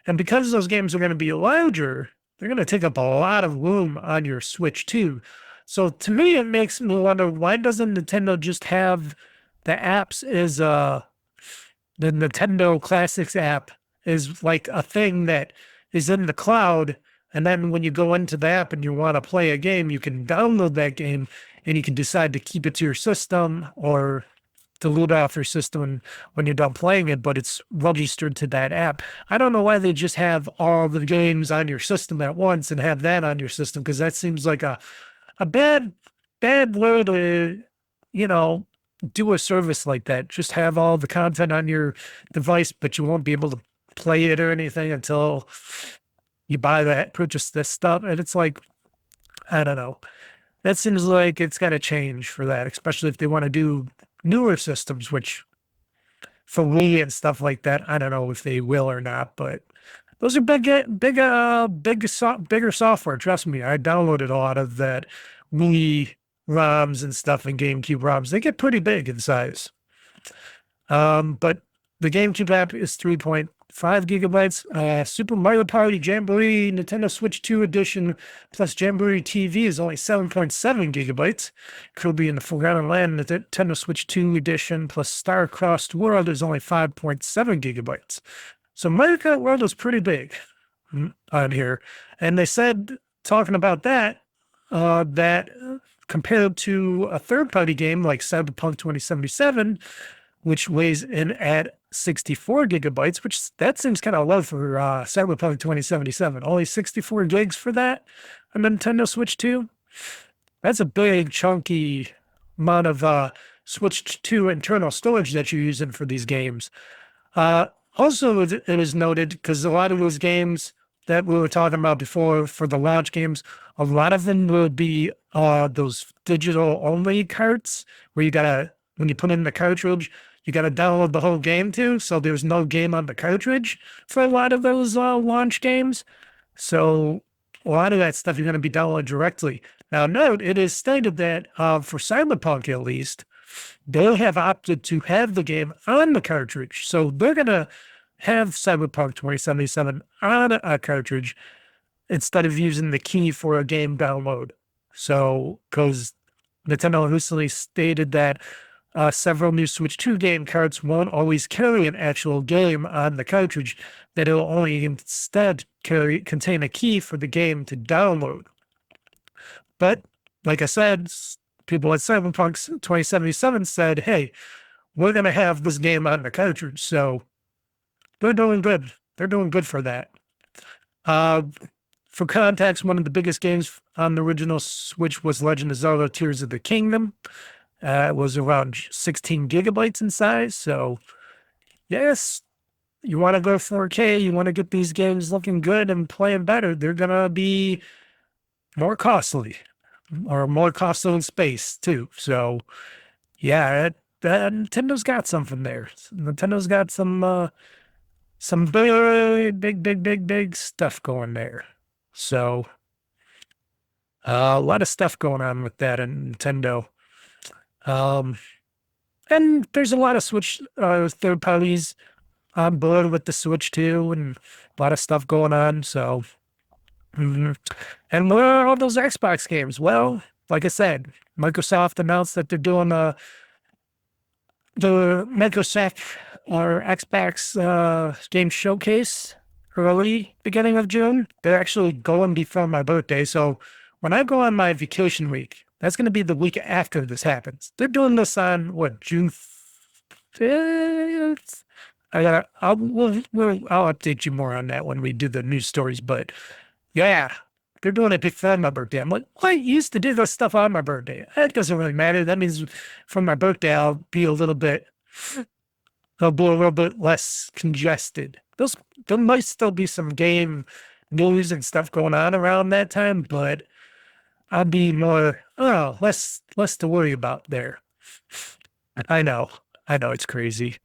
And because those games are going to be larger, they're going to take up a lot of room on your Switch too. So to me, it makes me wonder, why doesn't Nintendo just have the apps as the Nintendo Classics app is like a thing that is in the cloud, and then when you go into the app and you want to play a game, you can download that game and you can decide to keep it to your system or to loot off your system when you're done playing it, but it's registered to that app. I don't know why they just have all the games on your system at once and have that on your system, because that seems like a bad way to, do a service like that. Just have all the content on your device, but you won't be able to play it or anything until you purchase this stuff. And it's like, I don't know. That seems like it's got to change for that, especially if they want to do newer systems, which for Wii and stuff like that, I don't know if they will or not, but those are bigger software. Trust me, I downloaded a lot of that Wii ROMs and stuff and GameCube ROMs. They get pretty big in size. But the GameCube app is 3.5 gigabytes. Super Mario Party Jamboree Nintendo Switch 2 edition plus Jamboree TV is only 7.7 gigabytes. Kirby and the Forgotten Land Nintendo Switch 2 edition plus Star-Crossed World is only 5.7 gigabytes. So Mario Kart World is pretty big on here. And they said, talking about that, that compared to a third-party game like Cyberpunk 2077, which weighs in at 64 gigabytes, which that seems kind of low for Cyberpunk 2077. Only 64 gigs for that on Nintendo Switch 2. That's a big, chunky amount of Switch 2 internal storage that you're using for these games. Also, it is noted, because a lot of those games that we were talking about before for the launch games, a lot of them would be those digital-only carts where when you put in the cartridge, you got to download the whole game too. So there's no game on the cartridge for a lot of those launch games. So a lot of that stuff you're going to be downloading directly. Now, note, it is stated that for Cyberpunk at least, they have opted to have the game on the cartridge. So they're going to have Cyberpunk 2077 on a cartridge instead of using the key for a game download. So, because Nintendo recently stated that several new Switch 2 game carts won't always carry an actual game on the cartridge, that it'll only instead contain a key for the game to download. But, like I said, people at Cyberpunk 2077 said, hey, we're going to have this game on the cartridge, so they're doing good. They're doing good for that. For context, one of the biggest games on the original Switch was Legend of Zelda Tears of the Kingdom. It was around 16 gigabytes in size. So, yes, you want to go 4K, you want to get these games looking good and playing better, they're going to be more costly, or more costly in space, too. So, yeah, Nintendo's got something there. Nintendo's got some big stuff going there. So, a lot of stuff going on with that in Nintendo. And there's a lot of Switch third parties on board with the Switch 2 and a lot of stuff going on. So, and where are all those Xbox games? Well, like I said, Microsoft announced that they're doing the Microsoft or Xbox game showcase early beginning of June. They're actually going before my birthday. So when I go on my vacation week, that's going to be the week after this happens. They're doing this on June 5th? I'll update you more on that when we do the news stories. But yeah, they're doing it before my birthday. I'm like, well, I used to do this stuff on my birthday. It doesn't really matter. That means for my birthday, I'll be a little bit less congested. There might still be some game news and stuff going on around that time, but I'll be more, less to worry about there. I know it's crazy.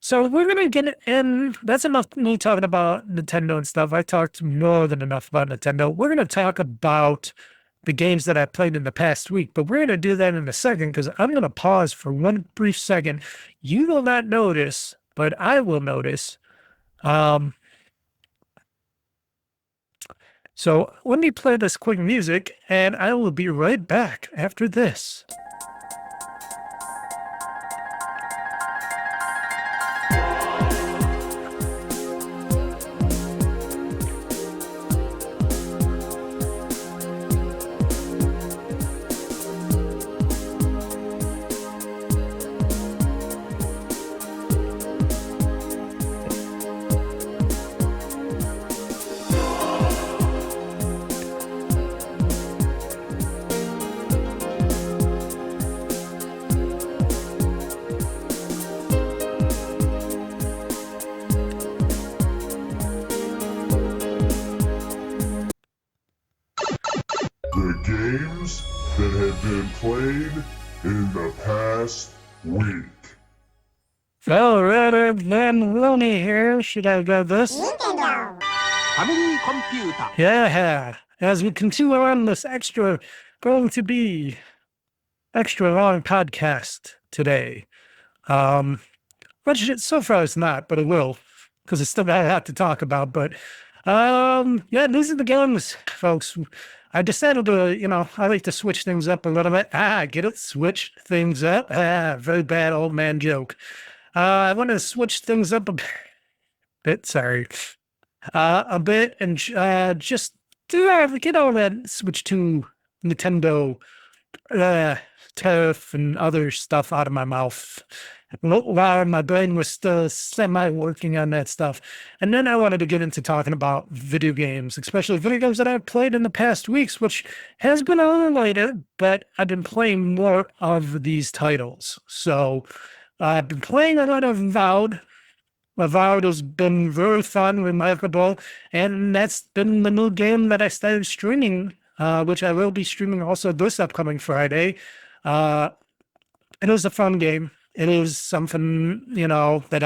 So we're going to get in. That's enough me talking about Nintendo and stuff. I talked more than enough about Nintendo. We're going to talk about the games that I played in the past week, but we're going to do that in a second because I'm going to pause for one brief second. You will not notice, but I will notice. So let me play this quick music, and I will be right back after this. been played in the past week. Well, rather than Looney here, should I go this? Nintendo. Family computer. Yeah, as we continue on this going to be extra long podcast today. Which so far it's not, but it will, because it's still got a lot to talk about. But yeah, these are the games, folks. I decided to, I like to switch things up a little bit. Get it? Switch things up. Very bad old man joke. I want to switch things up a bit. Sorry. A bit and just get all that switch to Nintendo tariff and other stuff out of my mouth while my brain was still semi-working on that stuff. And then I wanted to get into talking about video games, especially video games that I've played in the past weeks, which has been unrelated, but I've been playing more of these titles. So I've been playing a lot of Avowed. Avowed has been very fun, remarkable, and that's been the new game that I started streaming, which I will be streaming also this upcoming Friday. It was a fun game. It is something, that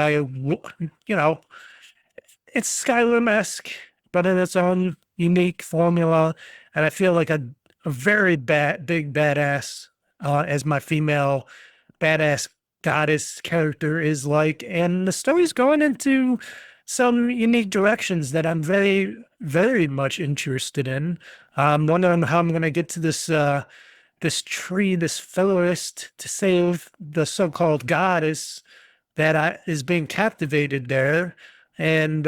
it's Skyrim-esque, but in its own unique formula, and I feel like a very big badass, as my female badass goddess character is like, and the story's going into some unique directions that I'm very, very much interested in. I'm wondering how I'm going to get to this tree, this forest, to save the so-called goddess that is being captivated there. And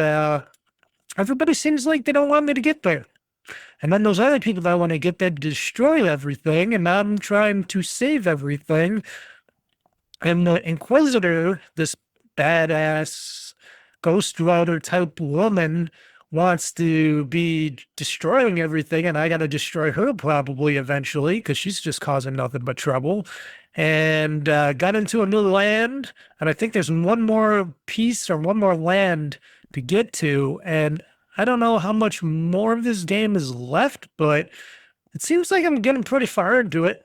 everybody seems like they don't want me to get there. And then those other people that want to get there to destroy everything, and I'm trying to save everything. And the Inquisitor, this badass Ghost Rider type woman, wants to be destroying everything, and I got to destroy her probably eventually because she's just causing nothing but trouble. And got into a new land, and I think there's one more piece or one more land to get to, and I don't know how much more of this game is left, but it seems like I'm getting pretty far into it.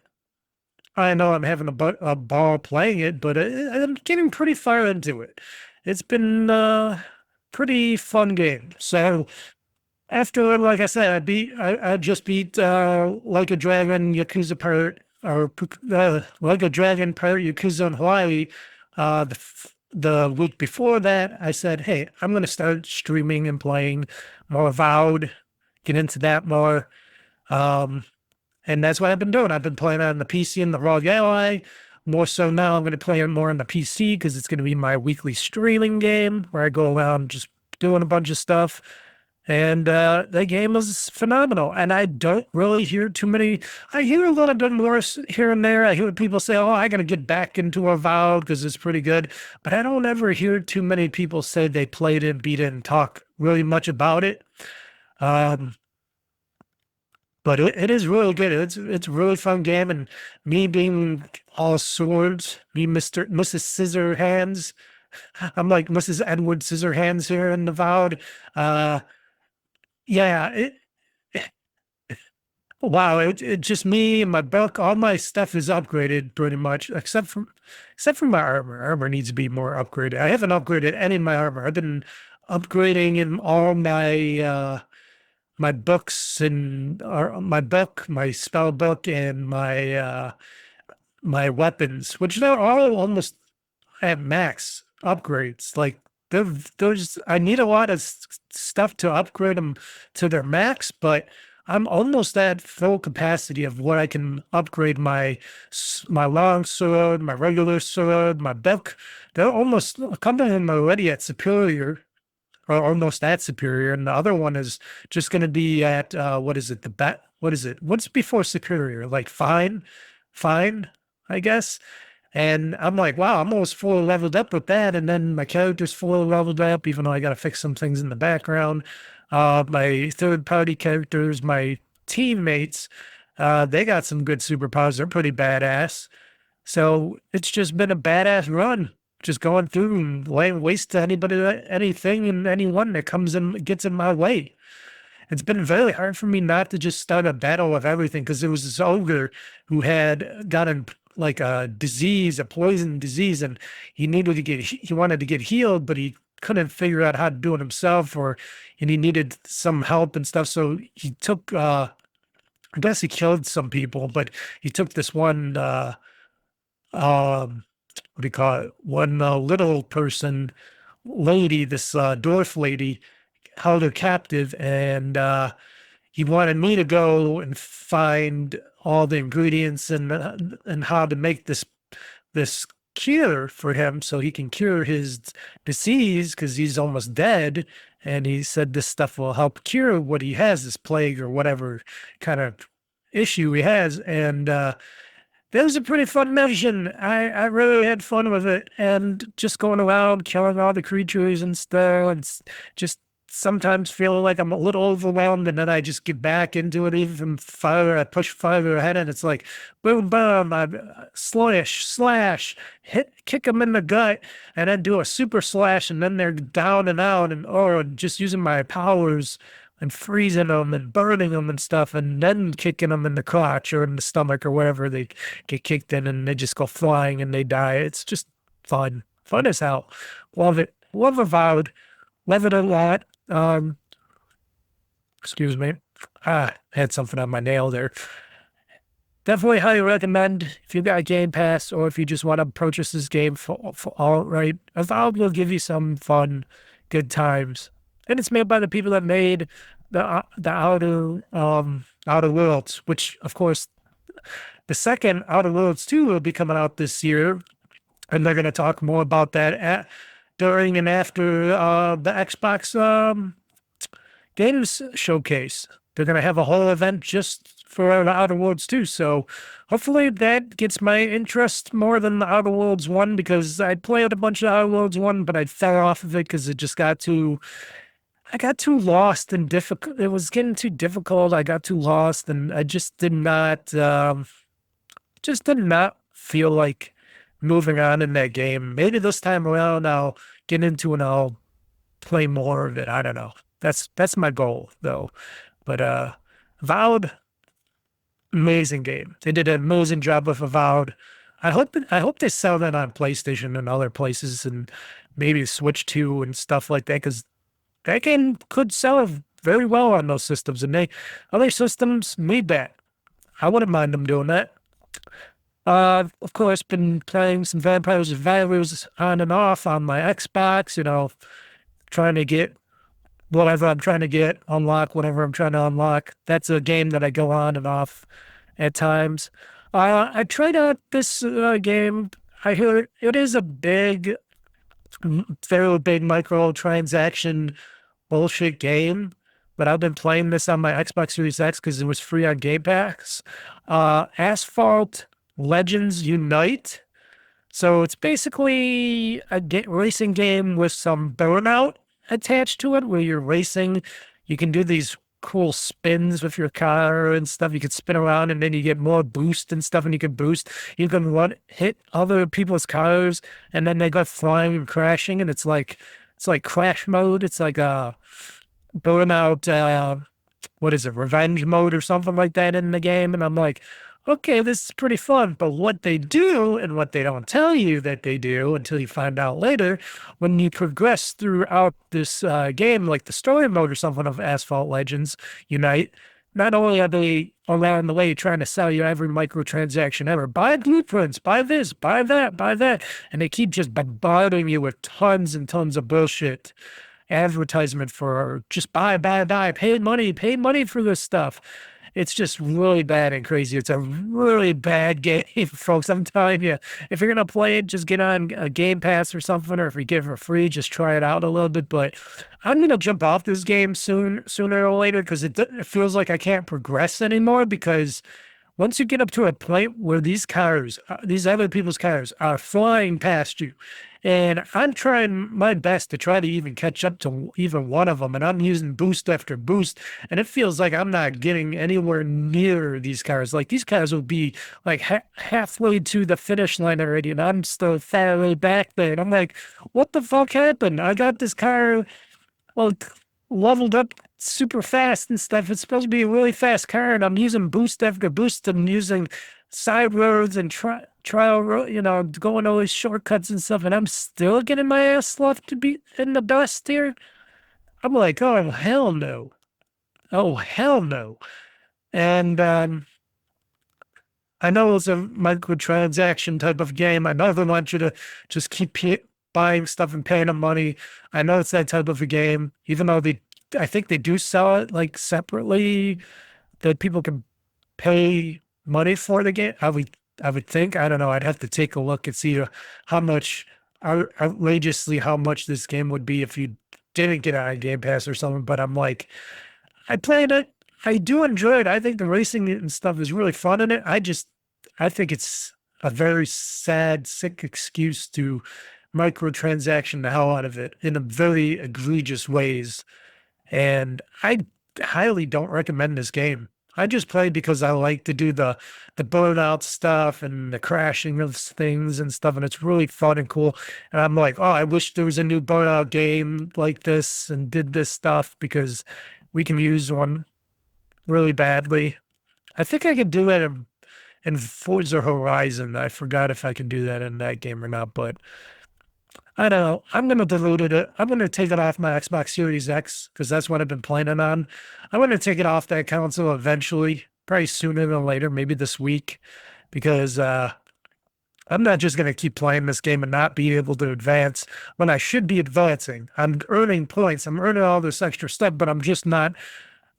I know I'm having a ball playing it, but I'm getting pretty far into it. It's been pretty fun game. So after, like I said, I just beat Like a Dragon Yakuza part, or Like a Dragon part Yakuza in Hawaii. The week before that, I said, hey, I'm going to start streaming and playing more Avowed, get into that more. And that's what I've been doing. I've been playing on the PC and the ROG Ally. More so now, I'm going to play it more on the PC because it's going to be my weekly streaming game where I go around just doing a bunch of stuff. And the game is phenomenal. And I don't really hear too many. I hear a little bit more here and there. I hear people say, oh, I got to get back into Avowed because it's pretty good. But I don't ever hear too many people say they played it, beat it, and talk really much about it. But it is really good. It's a really fun game, and me being all swords, me Mrs. Scissorhands, I'm like Mrs. Edward Scissorhands here in Avowed. Yeah, wow, it just me and my belt, all my stuff is upgraded pretty much, except for my armor. Armor needs to be more upgraded. I haven't upgraded any of my armor. I've been upgrading in all my my books and my book, my spell book, and my my weapons, which they're all almost at max upgrades. Like there's I need a lot of stuff to upgrade them to their max, but I'm almost at full capacity of what I can upgrade my long sword, my regular sword, my book. They're almost coming in already at superior. Or almost at superior, and the other one is just going to be at what is it? What is it? What's before superior? Like fine, I guess. And I'm like, wow, I'm almost fully leveled up with that, and then my character's fully leveled up, even though I got to fix some things in the background. My third-party characters, my teammates, they got some good superpowers. They're pretty badass. So it's just been a badass run. Just going through and laying waste to anybody, anything, and anyone that comes in, gets in my way. it's been very hard for me not to just start a battle of everything, because there was this ogre who had gotten like a disease, a poison disease, and he wanted to get healed, but he couldn't figure out how to do it himself, and he needed some help and stuff. So he took, I guess he killed some people, but he took this one, what do you call it? One little person, lady, this dwarf lady, held her captive, and he wanted me to go and find all the ingredients and how to make this cure for him so he can cure his disease, because he's almost dead. And he said this stuff will help cure what he has, this plague or whatever kind of issue he has. And that was a pretty fun mission. I really had fun with it, and just going around killing all the creatures and stuff, and just sometimes feeling like I'm a little overwhelmed, and then I just get back into it even farther. I push farther ahead, and it's like boom, boom, I slash, kick them in the gut, and then do a super slash, and then they're down and out, or just using my powers and freezing them and burning them and stuff, and then kicking them in the crotch or in the stomach or wherever they get kicked in, and they just go flying and they die. It's just fun as hell. Love it. Love Avowed. Love it a lot. Excuse me. I had something on my nail there. Definitely highly recommend if you got Game Pass, or if you just want to purchase this game for outright. Avowed will give you some fun, good times. And it's made by the people that made the Outer Worlds, which, of course, the second Outer Worlds 2 will be coming out this year. And they're going to talk more about that during and after the Xbox Games Showcase. They're going to have a whole event just for the Outer Worlds 2. So hopefully that gets my interest more than the Outer Worlds 1, because I played a bunch of Outer Worlds 1, but I fell off of it because it just got too... I got too lost and difficult. It was getting too difficult. I got too lost, and I just did not feel like moving on in that game. Maybe this time around I'll get into and I'll play more of it. I don't know. That's my goal though. But Avowed, amazing game. They did an amazing job with Avowed. I hope they sell that on PlayStation and other places, and maybe Switch 2 and stuff like that, because that game could sell very well on those systems, and other systems need that. I wouldn't mind them doing that. Of course, been playing some Vampires and Values on and off on my Xbox, trying to get whatever I'm trying to get, unlock whatever I'm trying to unlock. That's a game that I go on and off at times. I tried out this game. I hear it is a very big microtransaction bullshit game, but I've been playing this on my Xbox Series X because it was free on Game Pass. Asphalt Legends Unite. So it's basically a racing game with some burnout attached to it, where you're racing. You can do these cool spins with your car and stuff. You can spin around, and then you get more boost and stuff, and you can boost. You can hit other people's cars, and then they go flying and crashing, and it's like crash mode. It's like a burnout, what is it, revenge mode or something like that in the game. And I'm like, okay, this is pretty fun. But what they do, and what they don't tell you that they do until you find out later, when you progress throughout this game, like the story mode or something of Asphalt Legends Unite, not only are they around the way trying to sell you every microtransaction ever, buy blueprints, buy this, buy that, and they keep just bombarding you with tons and tons of bullshit advertisement for just buy, pay money for this stuff. It's just really bad and crazy. It's a really bad game, folks. I'm telling you, if you're going to play it, just get on a Game Pass or something, or if you get it for free, just try it out a little bit. But I'm going to jump off this game sooner or later, because it feels like I can't progress anymore, because once you get up to a point where these cars, these other people's cars, are flying past you, and I'm trying my best to try to even catch up to even one of them, and I'm using boost after boost, and it feels like I'm not getting anywhere near these cars. Like, these cars will be like halfway to the finish line already, and I'm still far way back there. And I'm like, what the fuck happened? I got this car, well, leveled up super fast and stuff. It's supposed to be a really fast car, and I'm using boost after boost. I'm using side roads and trial road, going all these shortcuts and stuff, and I'm still getting my ass left to be in the dust here. I'm like, oh, hell no. Oh, hell no. And I know it's a microtransaction type of game. I know they want you to just keep buying stuff and paying them money. I know it's that type of a game, even though I think they do sell it like separately, that people can pay money for the game. I would think. I don't know. I'd have to take a look and see how much, outrageously how much this game would be if you didn't get it on Game Pass or something. But I'm like, I played it. I do enjoy it. I think the racing and stuff is really fun in it. I think it's a very sad, sick excuse to microtransaction the hell out of it in a very egregious ways. And I highly don't recommend this game. I just played because I like to do the burnout stuff and the crashing of things and stuff, and it's really fun and cool. And I'm like, oh, I wish there was a new burnout game like this and did this stuff, because we can use one really badly. I think I could do that in Forza Horizon. I forgot if I can do that in that game or not, but I don't know. I'm going to delete it. I'm going to take it off my Xbox Series X, because that's what I've been planning on. I'm going to take it off that console eventually, probably sooner than later, maybe this week, because I'm not just going to keep playing this game and not be able to advance when I should be advancing. I'm earning points. I'm earning all this extra stuff, but I'm just not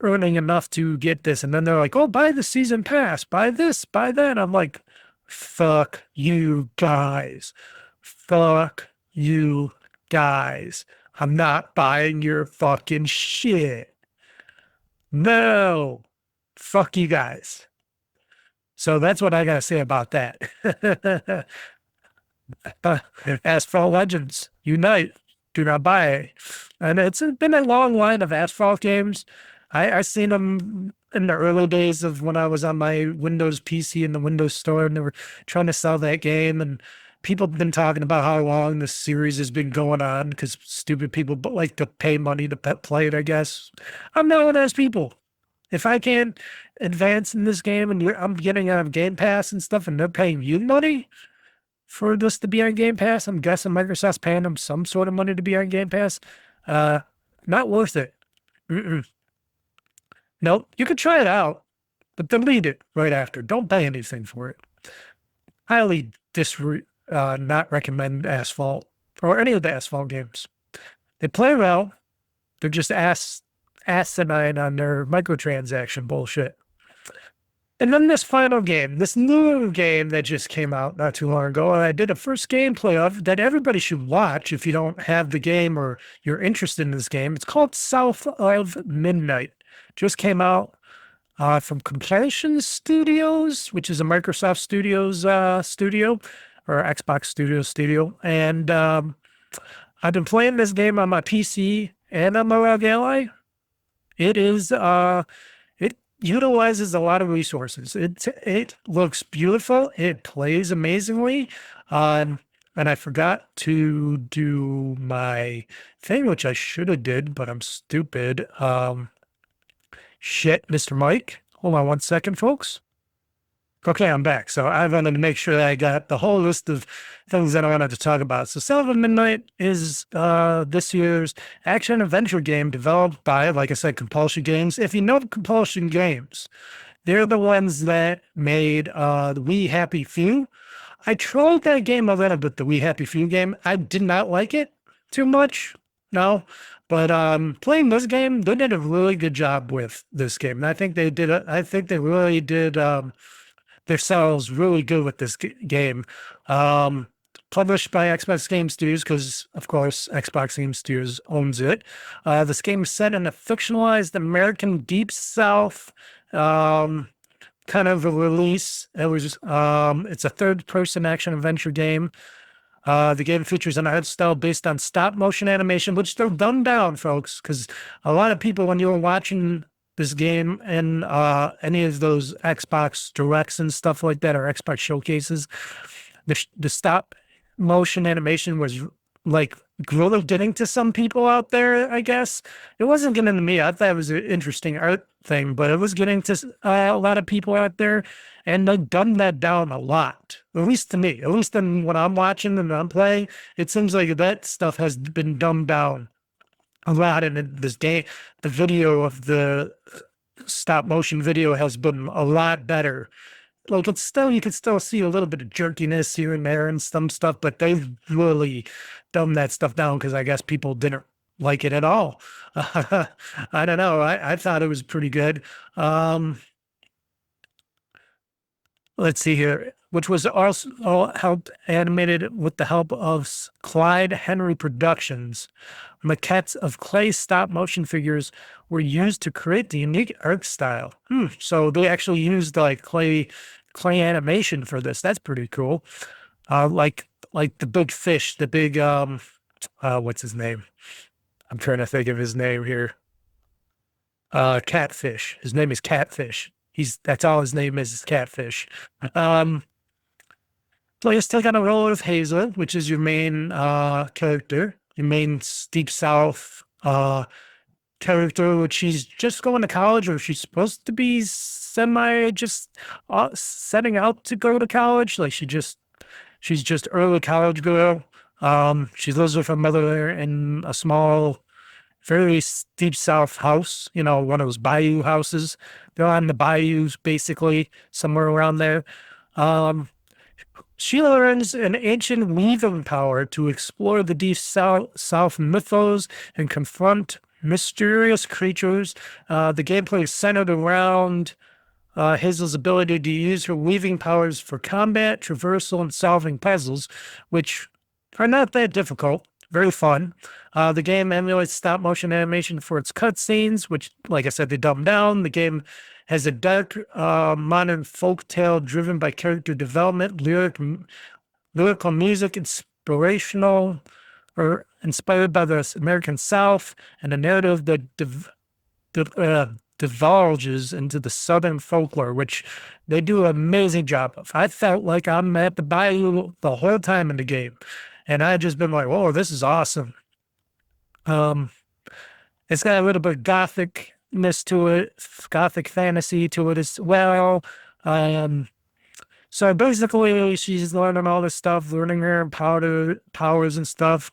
earning enough to get this. And then they're like, oh, buy the season pass, buy this, buy that. I'm like, fuck you guys. Fuck you guys. I'm not buying your fucking shit. No. Fuck you guys. So that's what I gotta say about that. Asphalt Legends, unite. Do not buy. And it's been a long line of Asphalt games. I seen them in the early days of when I was on my Windows PC in the Windows Store, and they were trying to sell that game, and people have been talking about how long this series has been going on, because stupid people like to pay money to play it, I guess. I'm not one of those people. If I can't advance in this game and I'm getting out of Game Pass and stuff, and they're paying you money for this to be on Game Pass, I'm guessing Microsoft's paying them some sort of money to be on Game Pass. Not worth it. Nope, you can try it out, but delete it right after. Don't pay anything for it. Highly not recommend Asphalt or any of the Asphalt games. They play well. They're just asinine on their microtransaction bullshit. And then this final game, this new game that just came out not too long ago, and I did a first gameplay of that everybody should watch if you don't have the game or you're interested in this game. It's called South of Midnight. Just came out from Completion Studios, which is a Microsoft Studios studio, or Xbox studio. And I've been playing this game on my PC and on my ROG Ally. It is it utilizes a lot of resources. It looks beautiful. It plays amazingly. And I forgot to do my thing, which I should have did, but I'm stupid. Shit, Mr. Mike. Hold on one second, folks. Okay, I'm back. So I wanted to make sure that I got the whole list of things that I wanted to talk about. So South of Midnight is this year's action-adventure game developed by, like I said, Compulsion Games. If you know Compulsion Games, they're the ones that made the We Happy Few. I trolled that game a little bit, the We Happy Few game. I did not like it too much. No. But playing this game, they did a really good job with this game. And I think they did. I think they really did themselves really good with this game. Published by Xbox Game Studios, because of course Xbox Game Studios owns it. This game is set in a fictionalized American Deep South kind of a release. It's a third-person action-adventure game. The game features an art style based on stop motion animation, which they're dumbed down, folks, because a lot of people, when you were watching this game and any of those Xbox Directs and stuff like that, or Xbox showcases, the stop motion animation was like really getting to some people out there, I guess. It wasn't getting to me. I thought it was an interesting art thing, but it was getting to a lot of people out there, and they've dumbed that down a lot, at least to me. At least in what I'm watching and I'm playing, it seems like that stuff has been dumbed down a lot. And this game, the video of the stop motion video has been a lot better. Like it's still, you can still see a little bit of jerkiness here and there and some stuff, but they've really dumbed that stuff down because I guess people didn't like it at all. I don't know. I thought it was pretty good. Let's see here, which was also helped animated with the help of Clyde Henry Productions. Maquettes of clay stop motion figures were used to create the unique art style. So they actually used like clay animation for this. That's pretty cool. Like the big fish, the big what's his name? I'm trying to think of his name here. Catfish. His name is Catfish. That's all his name is Catfish. So you're still got a role of Hazel, which is your main character, your main Deep South character, which she's just going to college, or she's supposed to be just setting out to go to college. Like she's just early college girl. She lives with her mother in a small, very Deep South house, you know, one of those bayou houses. They're on the bayous, basically, somewhere around there. She learns an ancient weaving power to explore the Deep South mythos and confront mysterious creatures. The gameplay is centered around Hazel's ability to use her weaving powers for combat, traversal, and solving puzzles, which are not that difficult. Very fun. The game emulates stop-motion animation for its cutscenes, which, like I said, they dumbed down. The game has a dark, modern folktale driven by character development, lyrical music, inspirational or inspired by the American South, and a narrative that divulges into the Southern folklore, which they do an amazing job of. I felt like I'm at the bayou the whole time in the game, and I just been like, "Whoa, this is awesome." It's got a little bit of gothicness to it, gothic fantasy to it as well. So basically, she's learning all this stuff, learning her powers and stuff.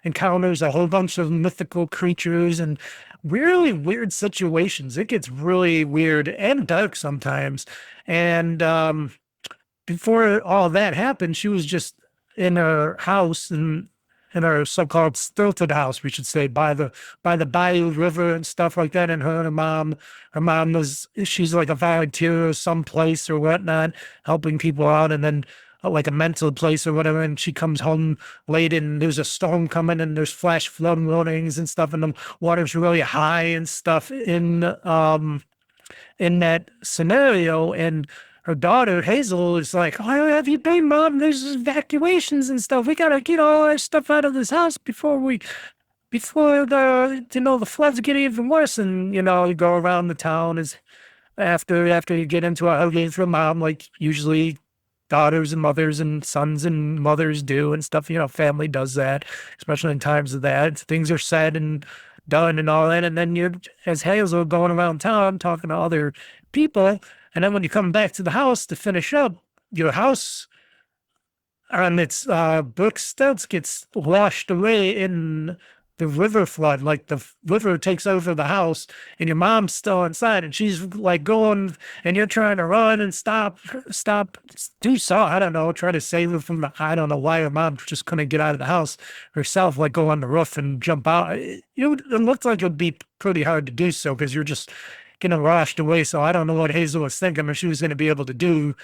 Encounters a whole bunch of mythical creatures and really weird situations. It gets really weird and dark sometimes. And before all that happened, she was just in her house and in her so-called stilted house, we should say, by the Bayou River and stuff like that. And her mom she's like a volunteer or someplace or whatnot, helping people out, and then like a mental place or whatever. And she comes home late, and there's a storm coming, and there's flash flood warnings and stuff, and the water's really high and stuff in that scenario. And her daughter, Hazel, is like, "Oh, have you been, Mom? There's evacuations and stuff. We got to get all our stuff out of this house before the floods get even worse." And, you go around the town after you get into a hurricane for Mom, like usually daughters and mothers and sons and mothers do and stuff. Family does that, especially in times of that. Things are said and done and all that. And then you're, as Hazel, going around town talking to other people. And then when you come back to the house to finish up, your house on its brick stilts gets washed away in the river flood. Like the river takes over the house, and your mom's still inside, and she's like going, and you're trying to run and stop, do so. I don't know, try to save her from I don't know why her mom just couldn't get out of the house herself, like go on the roof and jump out. It looked like it would be pretty hard to do so because you're just getting washed away. So I don't know what Hazel was thinking if she was going to be able to do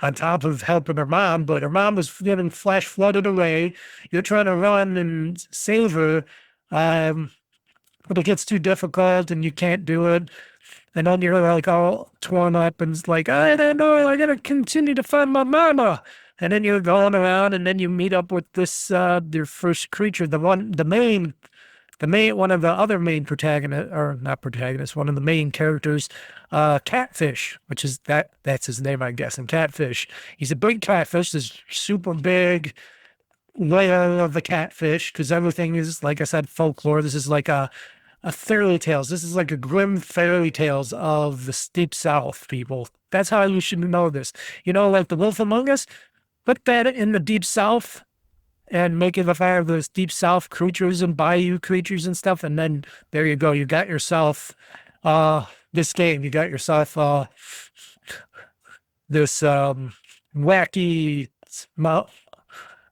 on top of helping her mom, but her mom was getting flash flooded away. You're trying to run and save her, but it gets too difficult and you can't do it. And then you're like all torn up and it's like, I don't know, I gotta continue to find my mama. And then you're going around, and then you meet up with this your first creature, one of the other main protagonists, or not protagonists, one of the main characters, Catfish, which is that's his name, I guess. And Catfish, he's a big catfish, this super big, layer of the catfish, because everything is, like I said, folklore. This is like a fairy tales. This is like a grim fairy tales of the Deep South, people. That's how you should know this. You know, like the Wolf Among Us, put that in the Deep South and make it a fire of those Deep South creatures and bayou creatures and stuff. And then there you go. You got yourself this game. You got yourself this wacky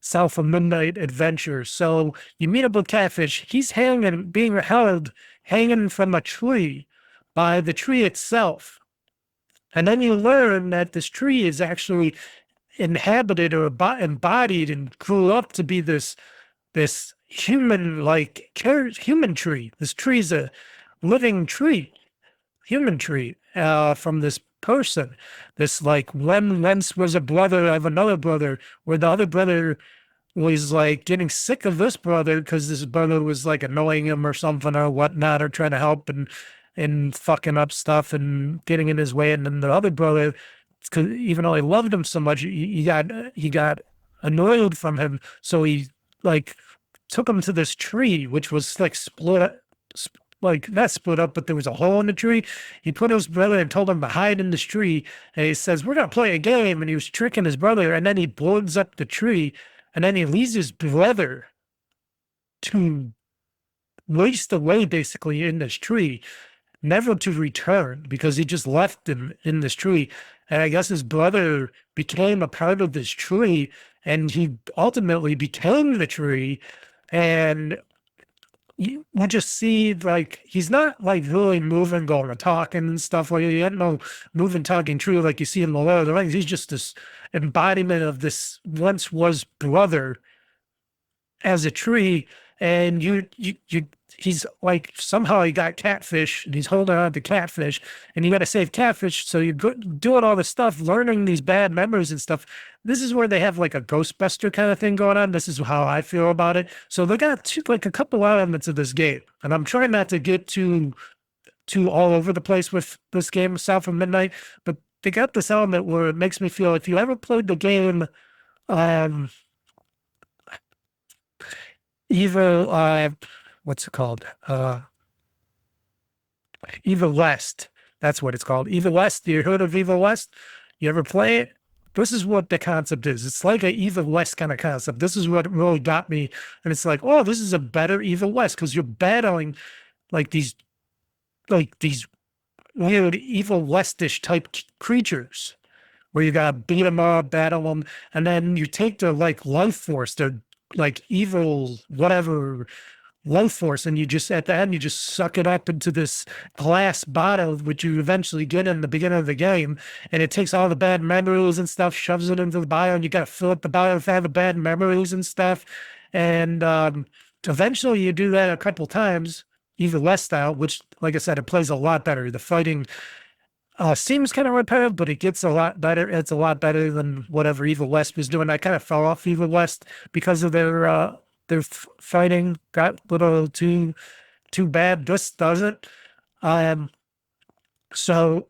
South of Midnight adventure. So you meet up with Catfish. He's being held hanging from a tree by the tree itself. And then you learn that this tree is actually inhabited or embodied and grew up to be this human tree. This tree is a living tree, human tree, from this person. This like once was a brother of another brother, where the other brother was like getting sick of this brother because this brother was like annoying him or something or whatnot, or trying to help and fucking up stuff and getting in his way. And then the other brother, even though he loved him so much, he got annoyed from him. So he like took him to this tree, which was like not split up, but there was a hole in the tree. He put his brother and told him to hide in this tree. And he says, "We're going to play a game." And he was tricking his brother. And then he blows up the tree. And then he leaves his brother to waste away basically in this tree, never to return, because he just left him in this tree. And I guess his brother became a part of this tree, and he ultimately became the tree. And you just see, like, he's not like really moving, going and talking and stuff. Like, he had no moving, talking tree like you see in the Lord of the Rings. He's just this embodiment of this once was brother as a tree. And he's like, somehow he got Catfish, and he's holding on to Catfish, and you got to save Catfish. So you're doing all this stuff, learning these bad memories and stuff. This is where they have like a Ghostbuster kind of thing going on. This is how I feel about it. So they got like a couple elements of this game, and I'm trying not to get too all over the place with this game, South of Midnight, but they got this element where it makes me feel, if you ever played the game, either what's it called? Evil West. That's what it's called. Evil West. You heard of Evil West? You ever play it? This is what the concept is. It's like an Evil West kind of concept. This is what really got me. And it's like, oh, this is a better Evil West, because you're battling like these weird Evil Westish type creatures where you gotta beat them up, battle them, and then you take the like life force, the like evil whatever life force, and you just at the end you just suck it up into this glass bottle, which you eventually get in the beginning of the game, and it takes all the bad memories and stuff, shoves it into the bottle, and you gotta fill up the bottle with all the bad memories and stuff. And eventually you do that a couple times, Evil West style, which, like I said, it plays a lot better. The fighting seems kind of repetitive, but it gets a lot better. It's a lot better than whatever Evil West was doing. I kind of fell off Evil West because of their fighting got a little too bad. This doesn't. So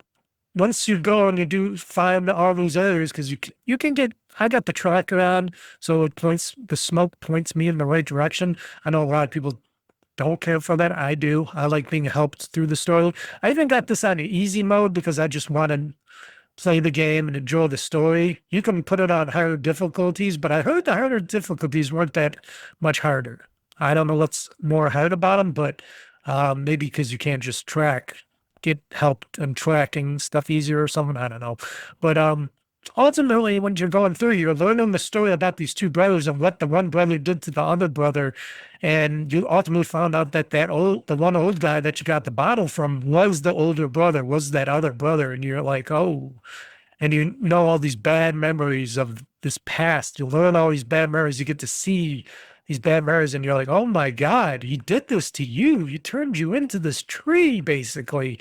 once you go and you do find all those areas, because you can get, I got the tracker on, so the smoke points me in the right direction. I know a lot of people don't care for that. I do. I like being helped through the story. I even got this on easy mode because I just want to play the game and enjoy the story. You can put it on harder difficulties, but I heard the harder difficulties weren't that much harder. I don't know what's more hard about them, but maybe because you can't just get help and tracking stuff easier or something. I don't know. But ultimately, when you're going through, you're learning the story about these two brothers and what the one brother did to the other brother. And you ultimately found out that the one old guy that you got the bottle from was the older brother, was that other brother. And you're like, oh, and you know all these bad memories of this past. You learn all these bad memories. You get to see these bad memories, and you're like, oh my God, he did this to you. He turned you into this tree, basically.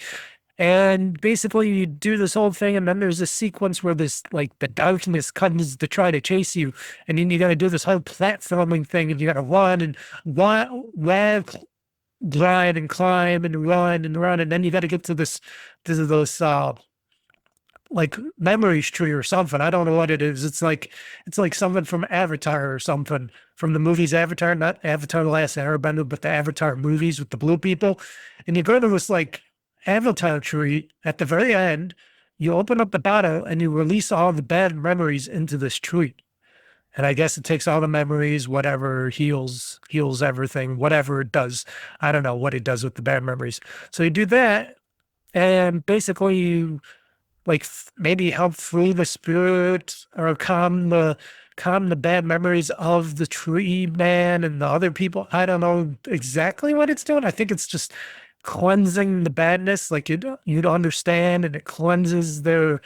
And basically you do this whole thing, and then there's a sequence where this, like, the darkness comes to try to chase you, and then you got to do this whole platforming thing, and you got to run and glide and climb and run, and then you got to get to those like memories tree or something. I don't know what it is. It's like something from Avatar or something, from the movies Avatar, not Avatar: The Last Airbender, but the Avatar movies with the blue people. And you go to this like Avatar tree at the very end. You open up the bottle and you release all the bad memories into this tree. And I guess it takes all the memories, whatever, heals everything, whatever it does. I don't know what it does with the bad memories. So you do that, and basically you like maybe help free the spirit or calm the bad memories of the tree man and the other people. I don't know exactly what it's doing. I think it's just cleansing the badness, like you'd understand, and it cleanses their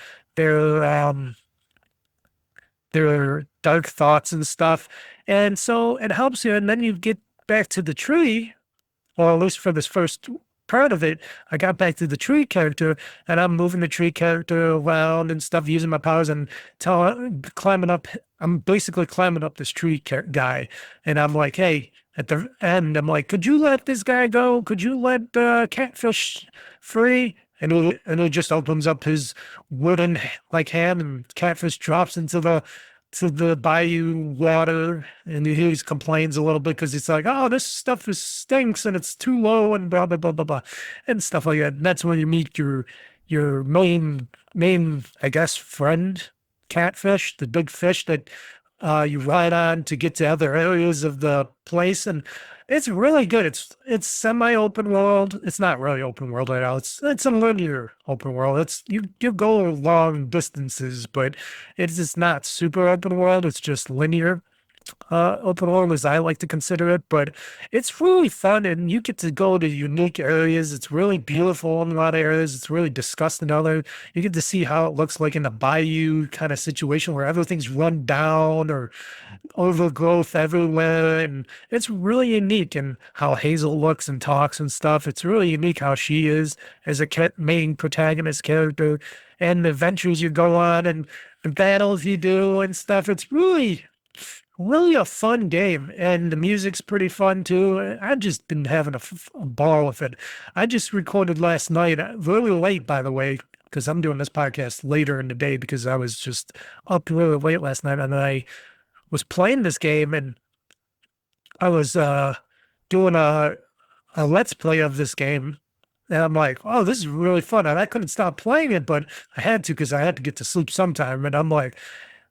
dark thoughts and stuff. And so it helps you. And then you get back to the tree, or at least for this first part of it, I got back to the tree character, and I'm moving the tree character around and stuff, using my powers and climbing up. I'm basically climbing up this tree guy, and I'm like, hey, at the end, I'm like, could you let this guy go? Could you let Catfish free? And it just opens up his wooden like hand, and Catfish drops into the bayou water, and he complains a little bit because it's like, oh, this stuff stinks and it's too low and blah blah blah blah blah and stuff like that. And that's when you meet your main I guess friend, Catfish, the big fish that you ride on to get to other areas of the place. And it's really good. It's semi-open world. It's not really open world at all. It's a linear open world. It's you go long distances, but it's just not super open world. It's just linear open world, as I like to consider it. But it's really fun, and you get to go to unique areas. It's really beautiful in a lot of areas. It's really disgusting in other. You get to see how it looks like in a bayou kind of situation where everything's run down or overgrowth everywhere, and it's really unique in how Hazel looks and talks and stuff. It's really unique how she is as a main protagonist character, and the adventures you go on and the battles you do and stuff. It's really a fun game, and the music's pretty fun too. I've just been having a ball with it. I just recorded last night, really late, by the way, because I'm doing this podcast later in the day because I was just up really late last night, and I was playing this game, and I was doing a let's play of this game, and I'm like, oh, this is really fun, and I couldn't stop playing it, but I had to because I had to get to sleep sometime, and I'm like,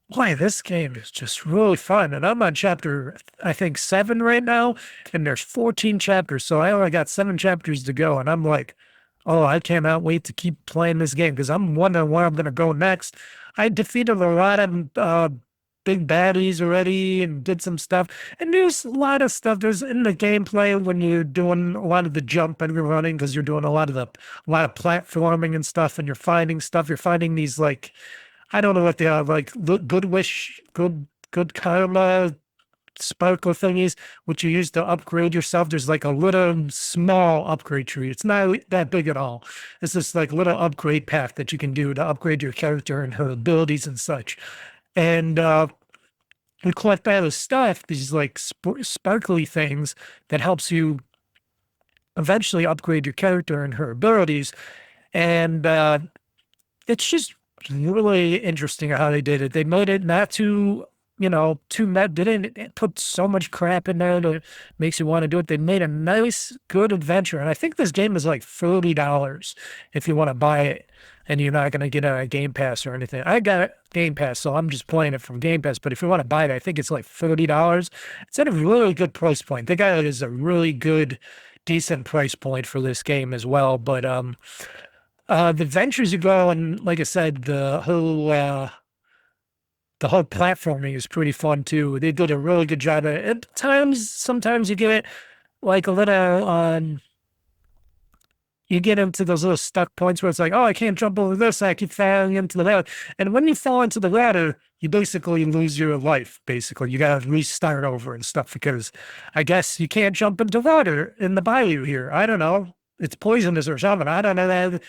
boy, this game is just really fun. And I'm on chapter, I think, 7 right now, and there's 14 chapters, so I only got 7 chapters to go, and I'm like, oh, I cannot wait to keep playing this game because I'm wondering where I'm going to go next. I defeated a lot of big baddies already and did some stuff, and there's a lot of stuff there's in the gameplay when you're doing a lot of the jump and you're running, because you're doing a lot of platforming and stuff, and you're finding these, like, I don't know what they are, like good karma sparkle thingies, which you use to upgrade yourself. There's like a little small upgrade tree. It's not that big at all. It's just like little upgrade path that you can do to upgrade your character and her abilities and such. And you collect all this stuff, these like sparkly things that helps you eventually upgrade your character and her abilities. And it's just really interesting how they did it. They made it not too, they didn't put so much crap in there that makes you want to do it. They made a nice, good adventure. And I think this game is like $30 if you want to buy it, and you're not going to get a Game Pass or anything. I got a Game Pass, so I'm just playing it from Game Pass. But if you want to buy it, I think it's like $30. It's at a really good price point. They got it as a really good, decent price point for this game as well. But the adventures you go, and like I said, the whole platforming is pretty fun too. They did a really good job. At times, sometimes you get like a little you get into those little stuck points where it's like, oh, I can't jump over this. I keep falling into the ladder. And when you fall into the ladder, you basically lose your life. Basically, you got to restart over and stuff, because I guess you can't jump into water in the bayou here. I don't know. It's poisonous or something. I don't know.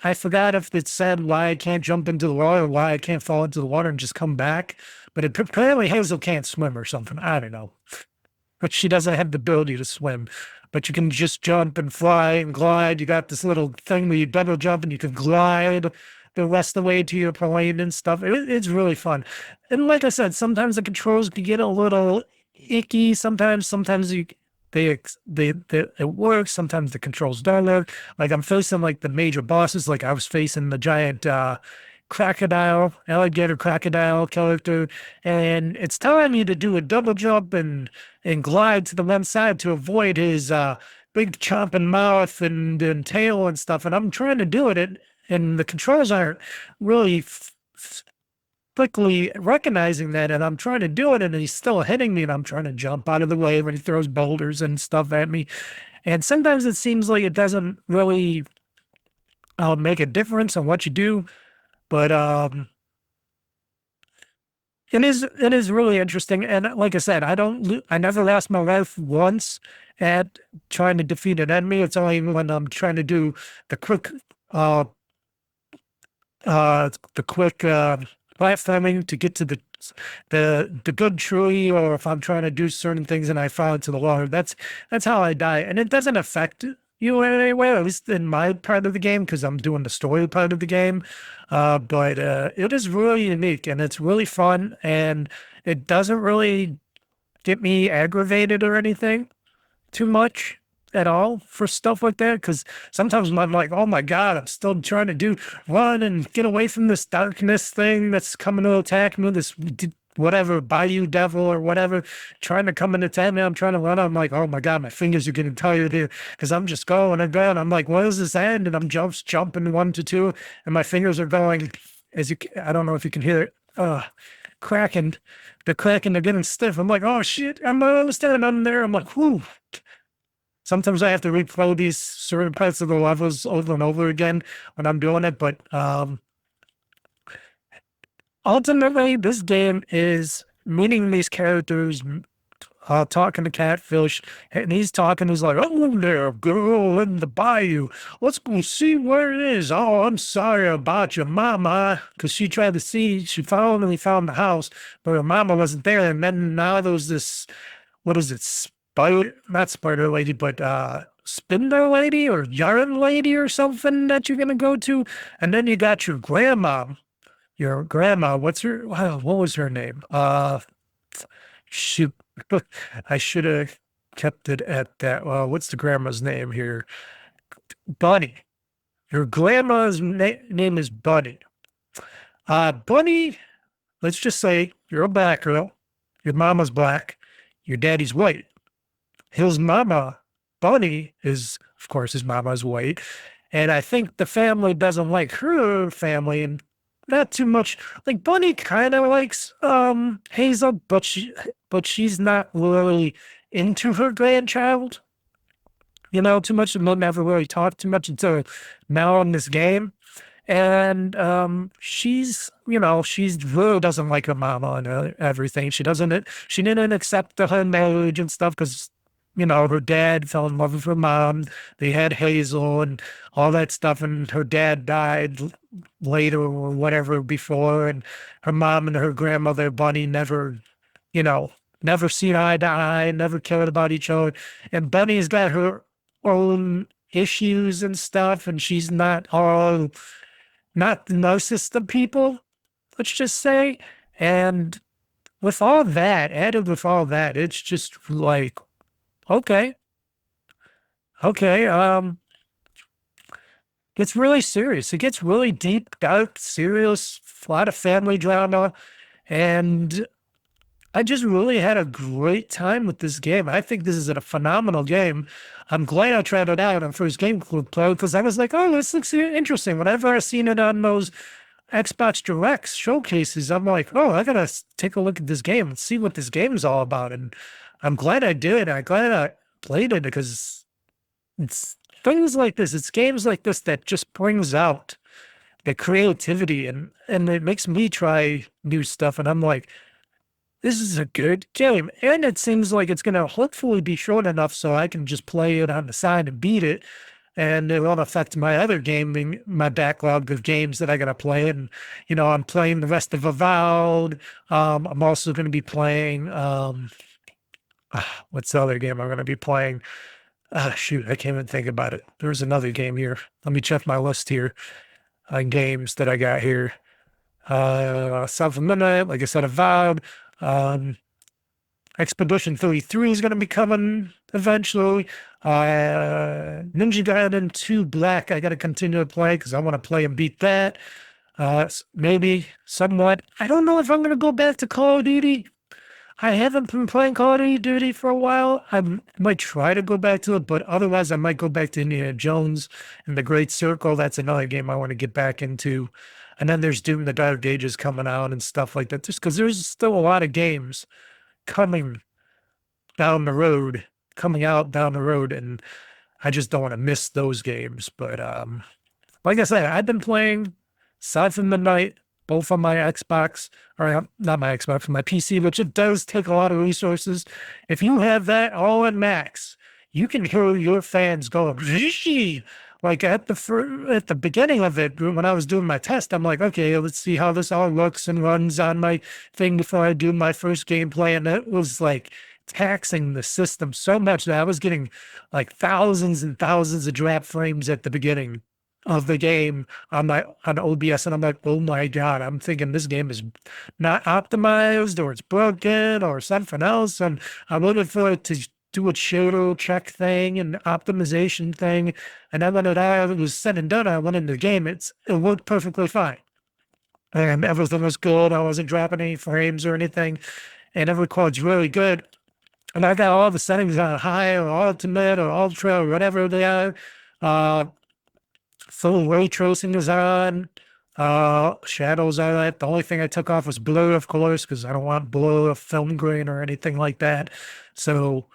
I forgot if it said why I can't jump into the water, or why I can't fall into the water and just come back. But apparently Hazel can't swim or something. I don't know. But she doesn't have the ability to swim. But you can just jump and fly and glide. You got this little thing where you double jump and you can glide the rest of the way to your point and stuff. It's really fun. And like I said, sometimes the controls can get a little icky. Sometimes it works. Sometimes the controls don't work. Like I'm facing like the major bosses. Like I was facing the giant alligator crocodile character, and it's telling me to do a double jump and glide to the left side to avoid his big chomping mouth and tail and stuff. And I'm trying to do it, and the controls aren't really quickly recognizing that, and I'm trying to do it, and he's still hitting me, and I'm trying to jump out of the way when he throws boulders and stuff at me. And sometimes it seems like it doesn't really make a difference on what you do, but it is really interesting. And like I said, I never lost my life once at trying to defeat an enemy. It's only when I'm trying to do the quick platforming to get to the good tree, or if I'm trying to do certain things and I fall into the water. That's how I die, and it doesn't affect you in any way, at least in my part of the game, because I'm doing the story part of the game. But it is really unique, and it's really fun, and it doesn't really get me aggravated or anything too much at all for stuff like that, because sometimes I'm like, oh my god, I'm still trying to run and get away from this darkness thing that's coming to attack me, this whatever bayou devil or whatever trying to come and attack me. I'm trying to run. I'm like, oh my god, my fingers are getting tired here, because I'm just going and going. I'm like, where does this end? And I'm jumping 1 to 2, and my fingers are going, I don't know if you can hear it, cracking. They're cracking, they're getting stiff. I'm like, oh shit, I'm standing under there. I'm like, whew. Sometimes I have to replay these certain parts of the levels over and over again when I'm doing it, but ultimately, this game is meeting these characters, talking to Catfish, and he's talking, he's like, oh, there, girl in the bayou. Let's go see where it is. Oh, I'm sorry about your mama, because she finally found the house, but her mama wasn't there, and then now there was this, what is it, not spider lady, but spindle lady or yarn lady or something that you're gonna go to, and then you got your grandma, what was her name? Shoot, I should have kept it at that. What's the grandma's name here? Bunny. Your grandma's name is Bunny. Bunny, let's just say you're a black girl, your mama's black, your daddy's white. His mama, Bunny, of course, his mama's white, and I think the family doesn't like her family, and not too much. Like Bunny kind of likes Hazel, but she's not really into her grandchild, too much. They'll never really talk too much until now in this game. And she's really doesn't like her mama and everything. She didn't accept her marriage and stuff because her dad fell in love with her mom. They had Hazel and all that stuff, and her dad died later or whatever before, and her mom and her grandmother, Bunny, never seen eye to eye, never cared about each other. And Bunny's got her own issues and stuff, and she's not the nicest of people, let's just say. And with all that, it's just like, okay. It's really serious. It gets really deep, dark, serious, a lot of family drama, and I just really had a great time with this game. I think this is a phenomenal game. I'm glad I tried it out on first Game Club Play, because I was like, oh, this looks interesting. Whenever I've seen it on those Xbox Direct showcases, I'm like, oh, I gotta take a look at this game and see what this game is all about. And I'm glad I did. I'm glad I played it, because it's things like this. It's games like this that just brings out the creativity, and it makes me try new stuff. And I'm like, this is a good game. And it seems like it's going to hopefully be short enough so I can just play it on the side and beat it. And it won't affect my other gaming, my backlog of games that I got to play. And, I'm playing the rest of Avowed. I'm also going to be playing, what's the other game I'm going to be playing? Shoot, I can't even think about it. There's another game here. Let me check my list here. games that I got here. South of Midnight, like I said, Avowed. Expedition 33 is going to be coming eventually. Ninja Gaiden 2 Black, I got to continue to play because I want to play and beat that. Maybe somewhat. I don't know if I'm going to go back to Call of Duty. I haven't been playing Call of Duty for a while. I might try to go back to it, but otherwise I might go back to Indiana Jones and The Great Circle. That's another game I want to get back into. And then there's Doom the Dark Ages coming out and stuff like that. Just because there's still a lot of games coming out down the road, and I just don't want to miss those games. But like I said, I've been playing South of Midnight, both on my Xbox, or not my Xbox, my PC, which it does take a lot of resources. If you have that all in max, you can hear your fans go, like at the beginning of it, when I was doing my test, I'm like, okay, let's see how this all looks and runs on my thing before I do my first gameplay. And it was like taxing the system so much that I was getting like thousands and thousands of drop frames at the beginning of the game on OBS, and I'm like, oh my god, I'm thinking this game is not optimized or it's broken or something else, and I'm looking for it to do a shadow check thing and optimization thing, and then when it was said and done, I went into the game, it worked perfectly fine, and everything was good. I wasn't dropping any frames or anything, and every quad's really good. And I got all the settings on high or ultimate or ultra or whatever they are. Full ray tracing is on. Shadows are that. The only thing I took off was blur, of course, because I don't want blur or film grain or anything like that. So,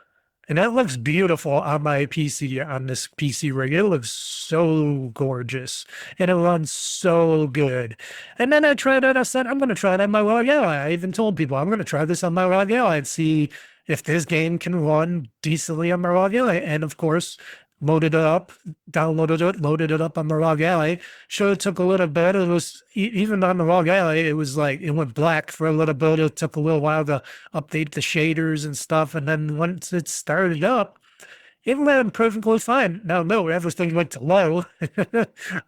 and that looks beautiful on my PC, on this PC rig. It looks so gorgeous. And it runs so good. And then I tried it. I said, I'm going to try it on my ROG Ally. I even told people, I'm going to try this on my ROG Ally and see if this game can run decently on my ROG Ally. And of course, loaded it up, downloaded it, loaded it up on the ROG Ally. Sure, it took a little bit. It was, even on the ROG Ally, it was like, it went black for a little bit. It took a little while to update the shaders and stuff. And then once it started up, it ran perfectly fine. Now, no, everything went to low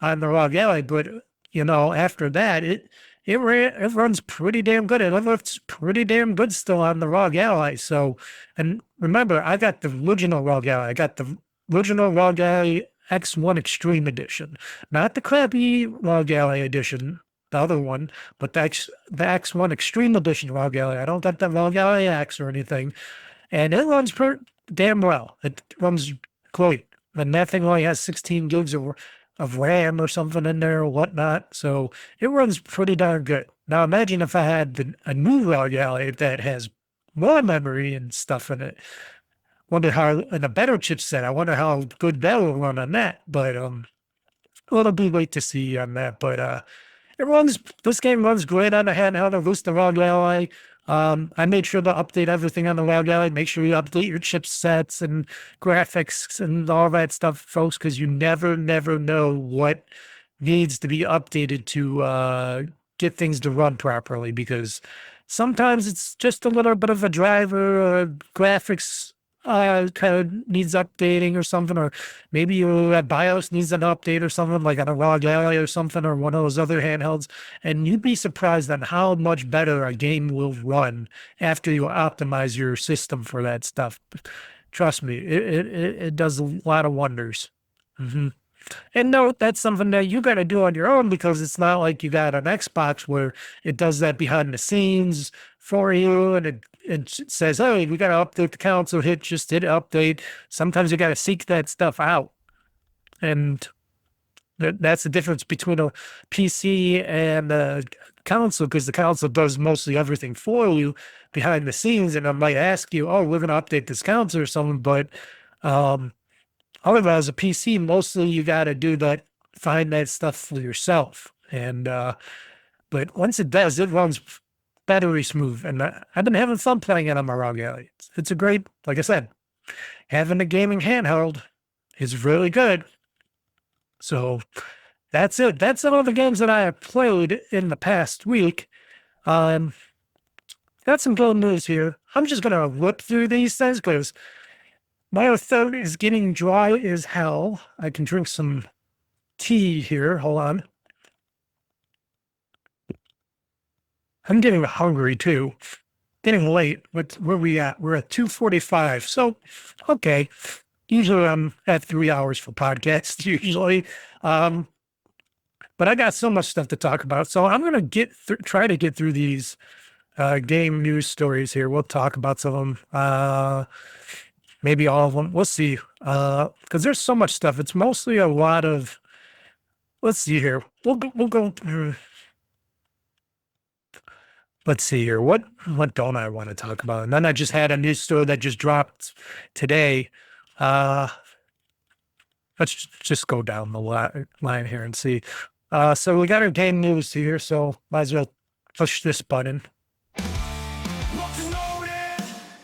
on the ROG Ally, but, you know, after that, it runs pretty damn good. It looks pretty damn good still on the ROG Ally. So, and remember, I got the original ROG Ally. I got the original ROG Ally X1 Extreme Edition, not the crappy ROG Ally Edition, the other one, but the X1 Extreme Edition ROG Ally. I don't got the ROG Ally X or anything, and it runs damn well. It runs great, and that thing only has 16 gigs of RAM or something in there or whatnot, so it runs pretty darn good. Now imagine if I had a new ROG Ally that has more memory and stuff in it. Wonder how, in a better chipset, I wonder how good that will run on that. But it'll be wait to see on that. But this game runs great on the handheld. At least the ROG Ally. I made sure to update everything on the ROG Ally. Make sure you update your chipsets and graphics and all that stuff, folks, because you never know what needs to be updated to get things to run properly. Because sometimes it's just a little bit of a driver or graphics kind of needs updating or something, or maybe your BIOS needs an update or something, like on a ROG Ally or something, or one of those other handhelds, and you'd be surprised on how much better a game will run after you optimize your system for that stuff. Trust me, it does a lot of wonders. And note, that's something that you got to do on your own, because it's not like you got an Xbox where it does that behind the scenes for you, and it says, hey, we got to update the console, just hit update. Sometimes you got to seek that stuff out. And that's the difference between a PC and a console, because the console does mostly everything for you behind the scenes, and I might ask you, oh, we're going to update this console or something, but otherwise, a PC, mostly you got to do that, find that stuff for yourself. And but once it does, it runs battery smooth. And I've been having fun playing it on my ROG Ally. It's a great, like I said, having a gaming handheld is really good. So that's it. That's all the games that I have played in the past week. Got some good news here. I'm just going to whip through these things because my throat is getting dry as hell. I can drink some tea here. Hold on. I'm getting hungry too. Getting late. Where we at? We're at 2:45. So, okay. Usually I'm at 3 hours for podcasts, usually. But I got so much stuff to talk about. So I'm going to try to get through these game news stories here. We'll talk about some of them. Maybe all of them. We'll see. Because there's so much stuff. It's mostly a lot of, let's see here. We'll go through. Let's see here. What don't I want to talk about? And then I just had a news story that just dropped today. Let's just go down the line here and see. So we got our game news here, so might as well push this button.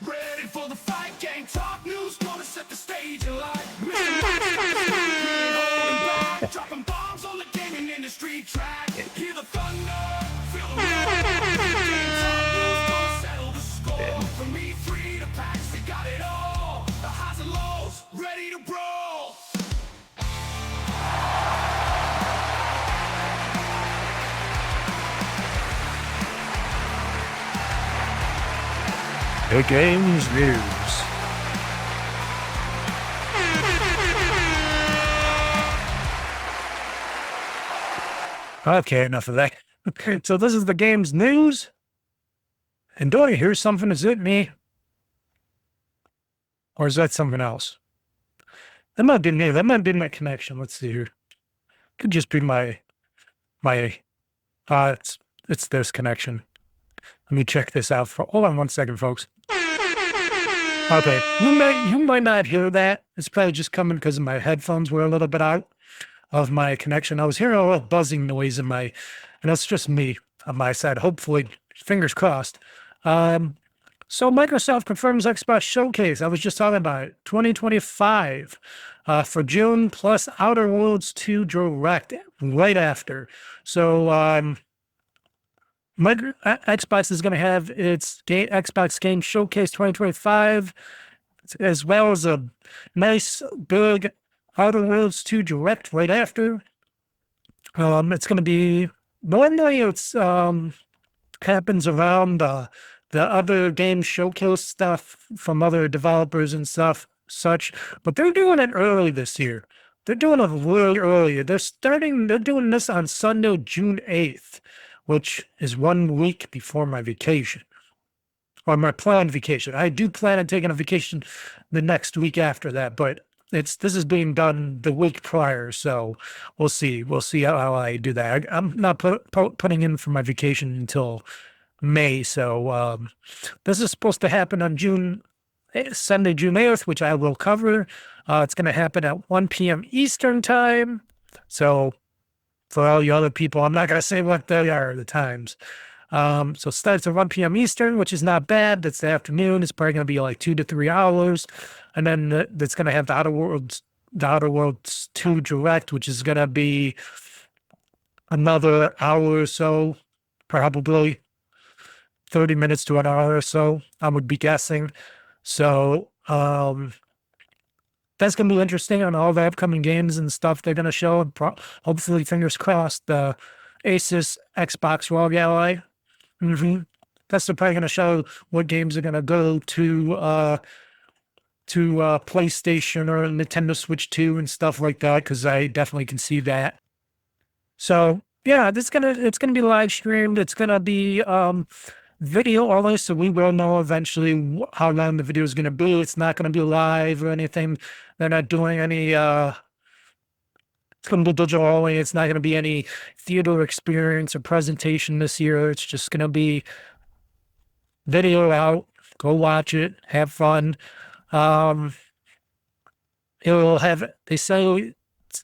Ready for the fight, Game Talk Newz, gonna set the stage alight. Dropping bombs on the gaming industry track. Hear the thunder, feel the Game Talk Newz, gonna settle the score. From E3 to PAX, they got it all. The highs and lows, ready to brawl. The game's news. Okay, enough of that. Okay, so this is the game's news. And do I hear something? Is it me? Or is that something else? That might be me. That might be my connection. Let's see here. Could just be it's this connection. Let me check this out. Hold on 1 second, folks. Okay, you might not hear that. It's probably just coming because my headphones were a little bit out of my connection. I was hearing a little buzzing noise and that's just me on my side. Hopefully, fingers crossed. So Microsoft confirms Xbox Showcase. I was just talking about it. 2025 for June, plus Outer Worlds 2 Direct right after. So Xbox is going to have its Xbox Game Showcase 2025, as well as a nice big Outer Worlds 2 Direct right after. It's going to be normally it's happens around the other game showcase stuff from other developers and such, but they're doing it early this year. They're doing it really early. They're doing this on Sunday, June 8th. Which is 1 week before my vacation, or my planned vacation. I do plan on taking a vacation the next week after that, but this is being done the week prior, so we'll see. We'll see how I do that. I'm not putting in for my vacation until May, so this is supposed to happen on Sunday, June 8th, which I will cover. It's going to happen at 1 p.m. Eastern time, so for all you other people, I'm not going to say what they are, the times. So it starts at 1 p.m. Eastern, which is not bad. That's the afternoon. It's probably going to be like 2 to 3 hours. And then it's going to have the Outer Worlds 2 Direct, which is going to be another hour or so, probably 30 minutes to an hour or so, I would be guessing. So that's going to be interesting on all the upcoming games and stuff they're going to show. Hopefully, fingers crossed, the Asus Xbox ROG Ally. That's probably going to show what games are going to go to PlayStation or Nintendo Switch 2 and stuff like that, because I definitely can see that. So, yeah, it's gonna be live streamed. It's going to be video only, so we will know eventually how long the video is going to be. It's not going to be live or anything. They're not doing any it's going to be digital only. It's not going to be any theater experience or presentation this year. It's just going to be video out. Go watch it, have fun. It will have, they say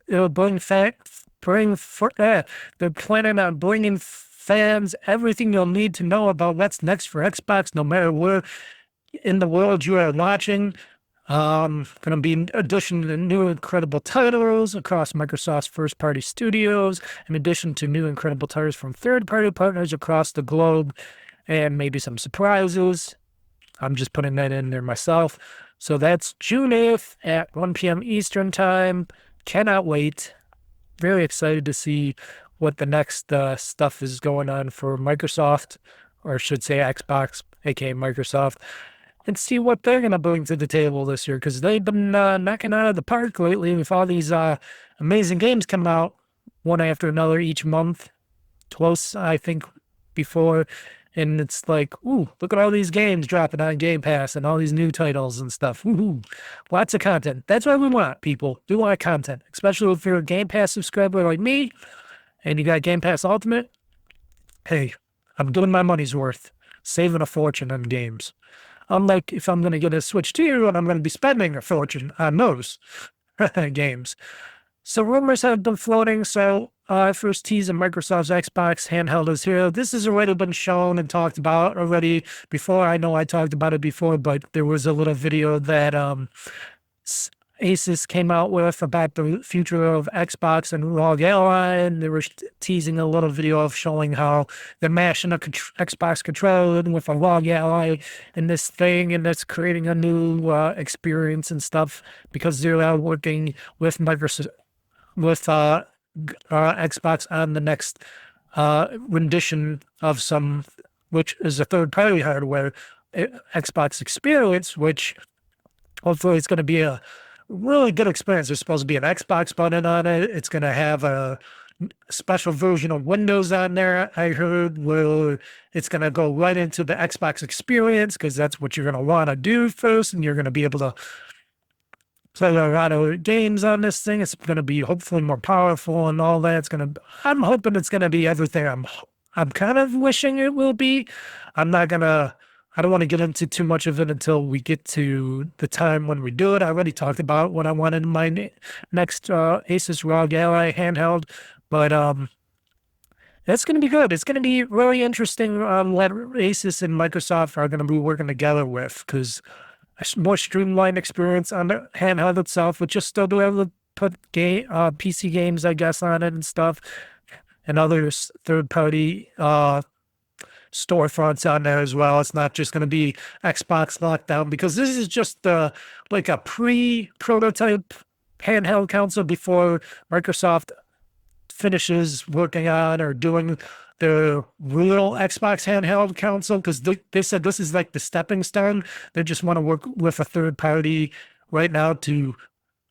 it'll bring they're planning on bringing fans everything you'll need to know about what's next for Xbox, no matter where in the world you are watching. Going to be in addition to new incredible titles across Microsoft's first-party studios, in addition to new incredible titles from third-party partners across the globe, and maybe some surprises. I'm just putting that in there myself. So that's June 8th at 1 p.m. Eastern time. Cannot wait. Very excited to see what the next stuff is going on for Microsoft. or I should say Xbox, aka Microsoft, and see what they're going to bring to the table this year, because they've been knocking out of the park lately with all these amazing games coming out one after another each month. Close, I think, before. And it's like, ooh, look at all these games dropping on Game Pass and all these new titles and stuff. Woo-hoo. Lots of content. That's what we want, people. We want content, especially if you're a Game Pass subscriber like me and you got Game Pass Ultimate. Hey, I'm doing my money's worth, saving a fortune on games. Unlike if I'm going to get a Switch 2 and I'm going to be spending a fortune on those games. So rumors have been floating. So first tease of Microsoft's Xbox handheld is here. This has already been shown and talked about already before. I know I talked about it before, but there was a little video that Asus came out with about the future of Xbox and ROG Ally, and they were teasing a little video of showing how they're mashing a Xbox controller with a ROG Ally in this thing, and that's creating a new experience and stuff because they're working with Microsoft, with Xbox on the next rendition of some, which is a third-party hardware, Xbox experience, which hopefully it's going to be a really good experience. There's supposed to be an Xbox button on it. It's going to have a special version of Windows on there, I heard, where it's going to go right into the Xbox experience, because that's what you're going to want to do first, and you're going to be able to play a lot of games on this thing. It's going to be hopefully more powerful and all that. I'm hoping it's going to be everything I'm kind of wishing it will be. I don't want to get into too much of it until we get to the time when we do it. I already talked about what I wanted in my next Asus ROG Ally handheld, but that's going to be good. It's going to be really interesting what Asus and Microsoft are going to be working together with, because a more streamlined experience on the handheld itself, but just still be able to put PC games, I guess, on it and stuff, and other third-party storefronts on there as well. It's not just going to be Xbox lockdown, because this is just like a pre-prototype handheld console before Microsoft finishes working on or doing the real Xbox handheld console, because they said this is like the stepping stone. They just want to work with a third party right now to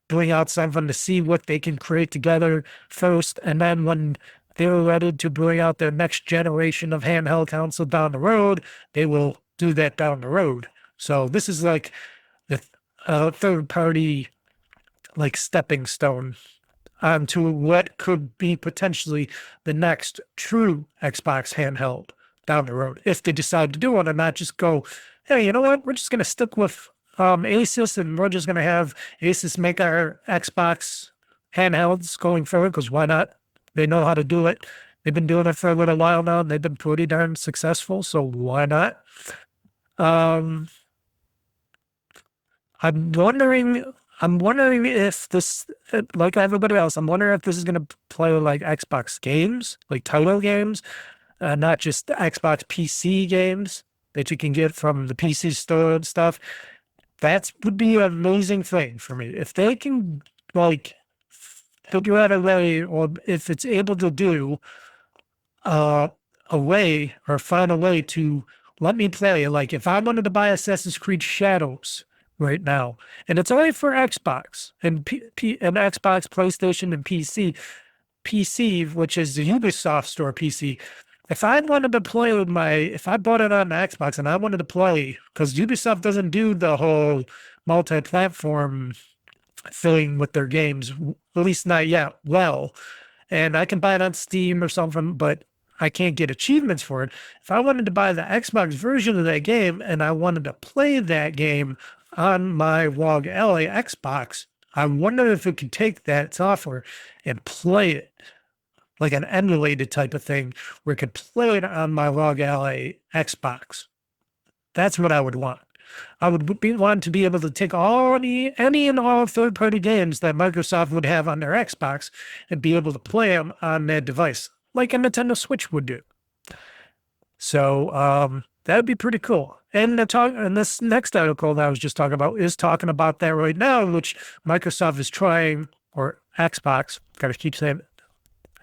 bring out something to see what they can create together first, and then when they're ready to bring out their next generation of handheld console down the road, they will do that down the road. So this is like the third party, like stepping stone onto what could be potentially the next true Xbox handheld down the road, if they decide to do it and not just go, hey, you know what, we're just going to stick with Asus, and we're just going to have Asus make our Xbox handhelds going forward, because why not? They know how to do it. They've been doing it for a little while now, and they've been pretty darn successful, so why not? I'm wondering if this, like everybody else, I'm wondering if this is going to play like Xbox games, like title games, not just Xbox PC games that you can get from the PC store and stuff. That would be an amazing thing for me. If they can, like, figure out a way, or if it's able to do a way, or find a way to let me play, like if I wanted to buy Assassin's Creed Shadows right now, and it's only for Xbox and and Xbox, PlayStation, and PC, which is the Ubisoft store PC. If I wanted to play with if I bought it on the Xbox and I wanted to play, because Ubisoft doesn't do the whole multi-platform thing with their games, at least not yet. Well, and I can buy it on Steam or something, but I can't get achievements for it. If I wanted to buy the Xbox version of that game and I wanted to play that game on my ROG Ally Xbox, I wonder if it could take that software and play it like an emulated type of thing, where it could play it on my ROG Ally Xbox. That's what I would want. I would want to be able to take any and all third-party games that Microsoft would have on their Xbox and be able to play them on their device, like a Nintendo Switch would do. So that would be pretty cool. And this next article that I was just talking about is talking about that right now, which Microsoft is trying, or Xbox, gotta keep saying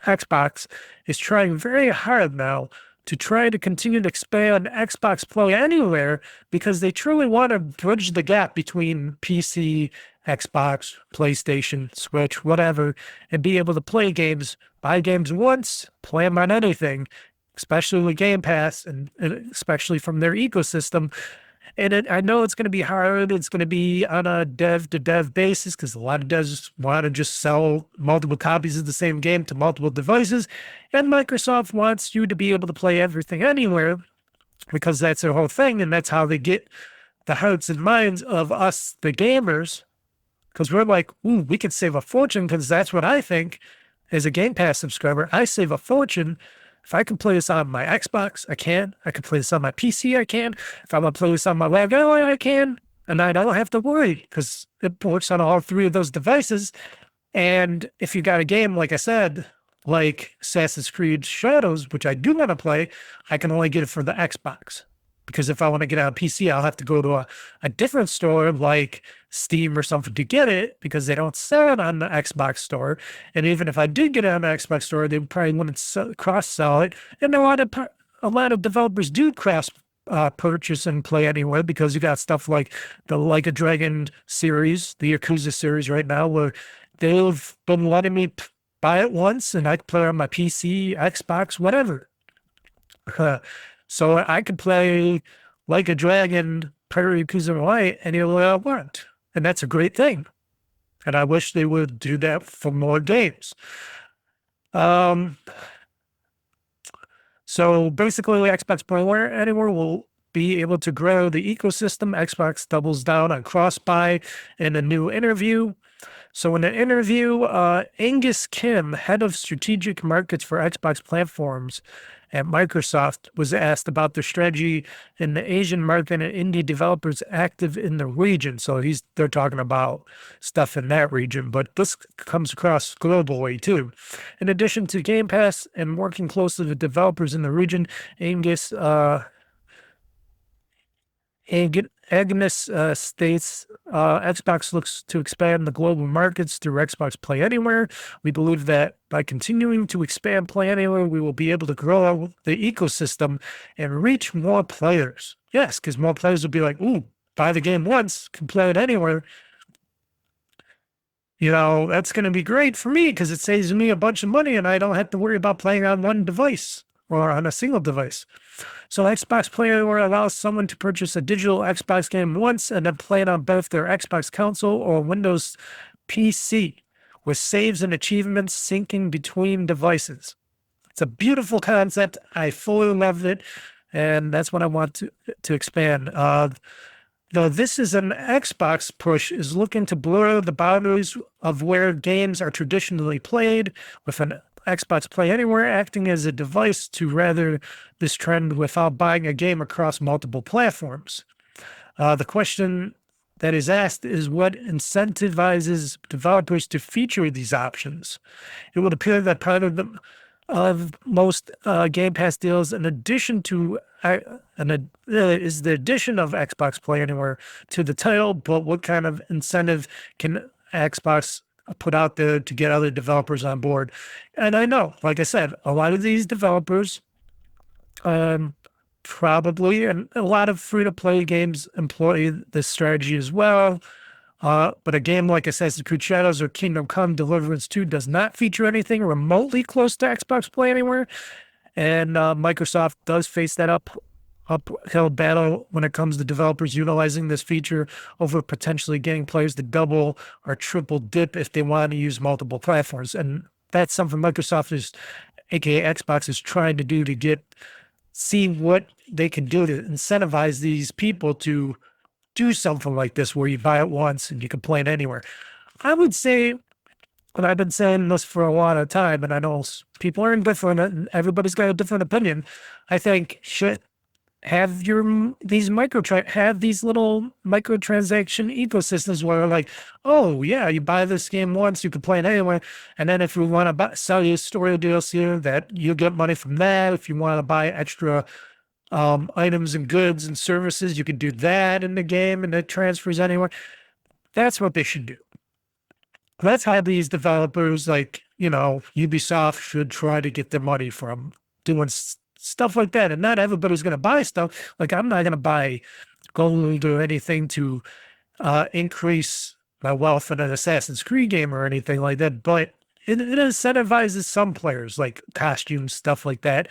Xbox, is trying very hard now to try to continue to expand Xbox Play Anywhere because they truly want to bridge the gap between PC, Xbox, PlayStation, Switch, whatever, and be able to play games, buy games once, play them on anything, especially with Game Pass and especially from their ecosystem. And I know it's going to be hard. It's going to be on a dev-to-dev basis because a lot of devs want to just sell multiple copies of the same game to multiple devices. And Microsoft wants you to be able to play everything anywhere because that's their whole thing. And that's how they get the hearts and minds of us, the gamers, because we're like, ooh, we could save a fortune because that's what I think as a Game Pass subscriber. I save a fortune. If I can play this on my Xbox, I can. I can play this on my PC, I can. If I want to play this on my laptop, I can. And I don't have to worry because it works on all three of those devices. And if you got a game, like I said, like Assassin's Creed Shadows, which I do want to play, I can only get it for the Xbox. Because if I want to get it on PC, I'll have to go to a different store like Steam or something to get it because they don't sell it on the Xbox store. And even if I did get it on the Xbox store, they probably wouldn't cross-sell it. And a lot of developers do purchase and play anywhere because you got stuff like the Like a Dragon series, the Yakuza series right now, where they've been letting me buy it once and I can play it on my PC, Xbox, whatever. So I could play Like a Dragon, Pirate Yakuza Light anywhere I want. And that's a great thing. And I wish they would do that for more games. So basically, Xbox Play Anywhere will be able to grow the ecosystem. Xbox doubles down on cross-buy in a new interview. So in the interview, Angus Kim, head of strategic markets for Xbox platforms at Microsoft, was asked about their strategy in the Asian market and indie developers active in the region. So they're talking about stuff in that region, but this comes across globally too. In addition to Game Pass and working closely with developers in the region, Agnes states, Xbox looks to expand the global markets through Xbox Play Anywhere. We believe that by continuing to expand Play Anywhere, we will be able to grow the ecosystem and reach more players. Yes, because more players will be like, ooh, buy the game once, can play it anywhere. You know, that's going to be great for me because it saves me a bunch of money and I don't have to worry about playing on one device or on a single device. So Xbox Play Anywhere allows someone to purchase a digital Xbox game once and then play it on both their Xbox console or Windows PC with saves and achievements syncing between devices. It's a beautiful concept. I fully love it, and that's what I want to expand. Though this is an Xbox push, is looking to blur the boundaries of where games are traditionally played, with an Xbox Play Anywhere acting as a device to rather this trend without buying a game across multiple platforms. The question that is asked is what incentivizes developers to feature these options. It would appear that part of most Game Pass deals, in addition to is the addition of Xbox Play Anywhere to the title, but what kind of incentive can Xbox put out there to get other developers on board? And I know, like I said, a lot of these developers probably, and a lot of free-to-play games employ this strategy as well. But a game like Assassin's Creed Shadows or Kingdom Come Deliverance 2 does not feature anything remotely close to Xbox Play Anywhere. And Microsoft does face that uphill battle when it comes to developers utilizing this feature over potentially getting players to double or triple dip if they want to use multiple platforms. And that's something Microsoft is, aka Xbox, is trying to do to see what they can do to incentivize these people to do something like this where you buy it once and you can play it anywhere. I would say, and I've been saying this for a lot of time, and I know people are indifferent and everybody's got a different opinion. I think should have these little microtransaction ecosystems where like, oh yeah, you buy this game once, you can play it anywhere, and then if you want to sell you story deals here, that you get money from that. If you want to buy extra items and goods and services, you can do that in the game and it transfers anywhere. That's what they should do. That's how these developers like, Ubisoft should try to get their money from doing stuff like that. And not everybody's going to buy stuff. Like, I'm not going to buy gold or anything to increase my wealth in an Assassin's Creed game or anything like that. But it incentivizes some players, like costumes, stuff like that,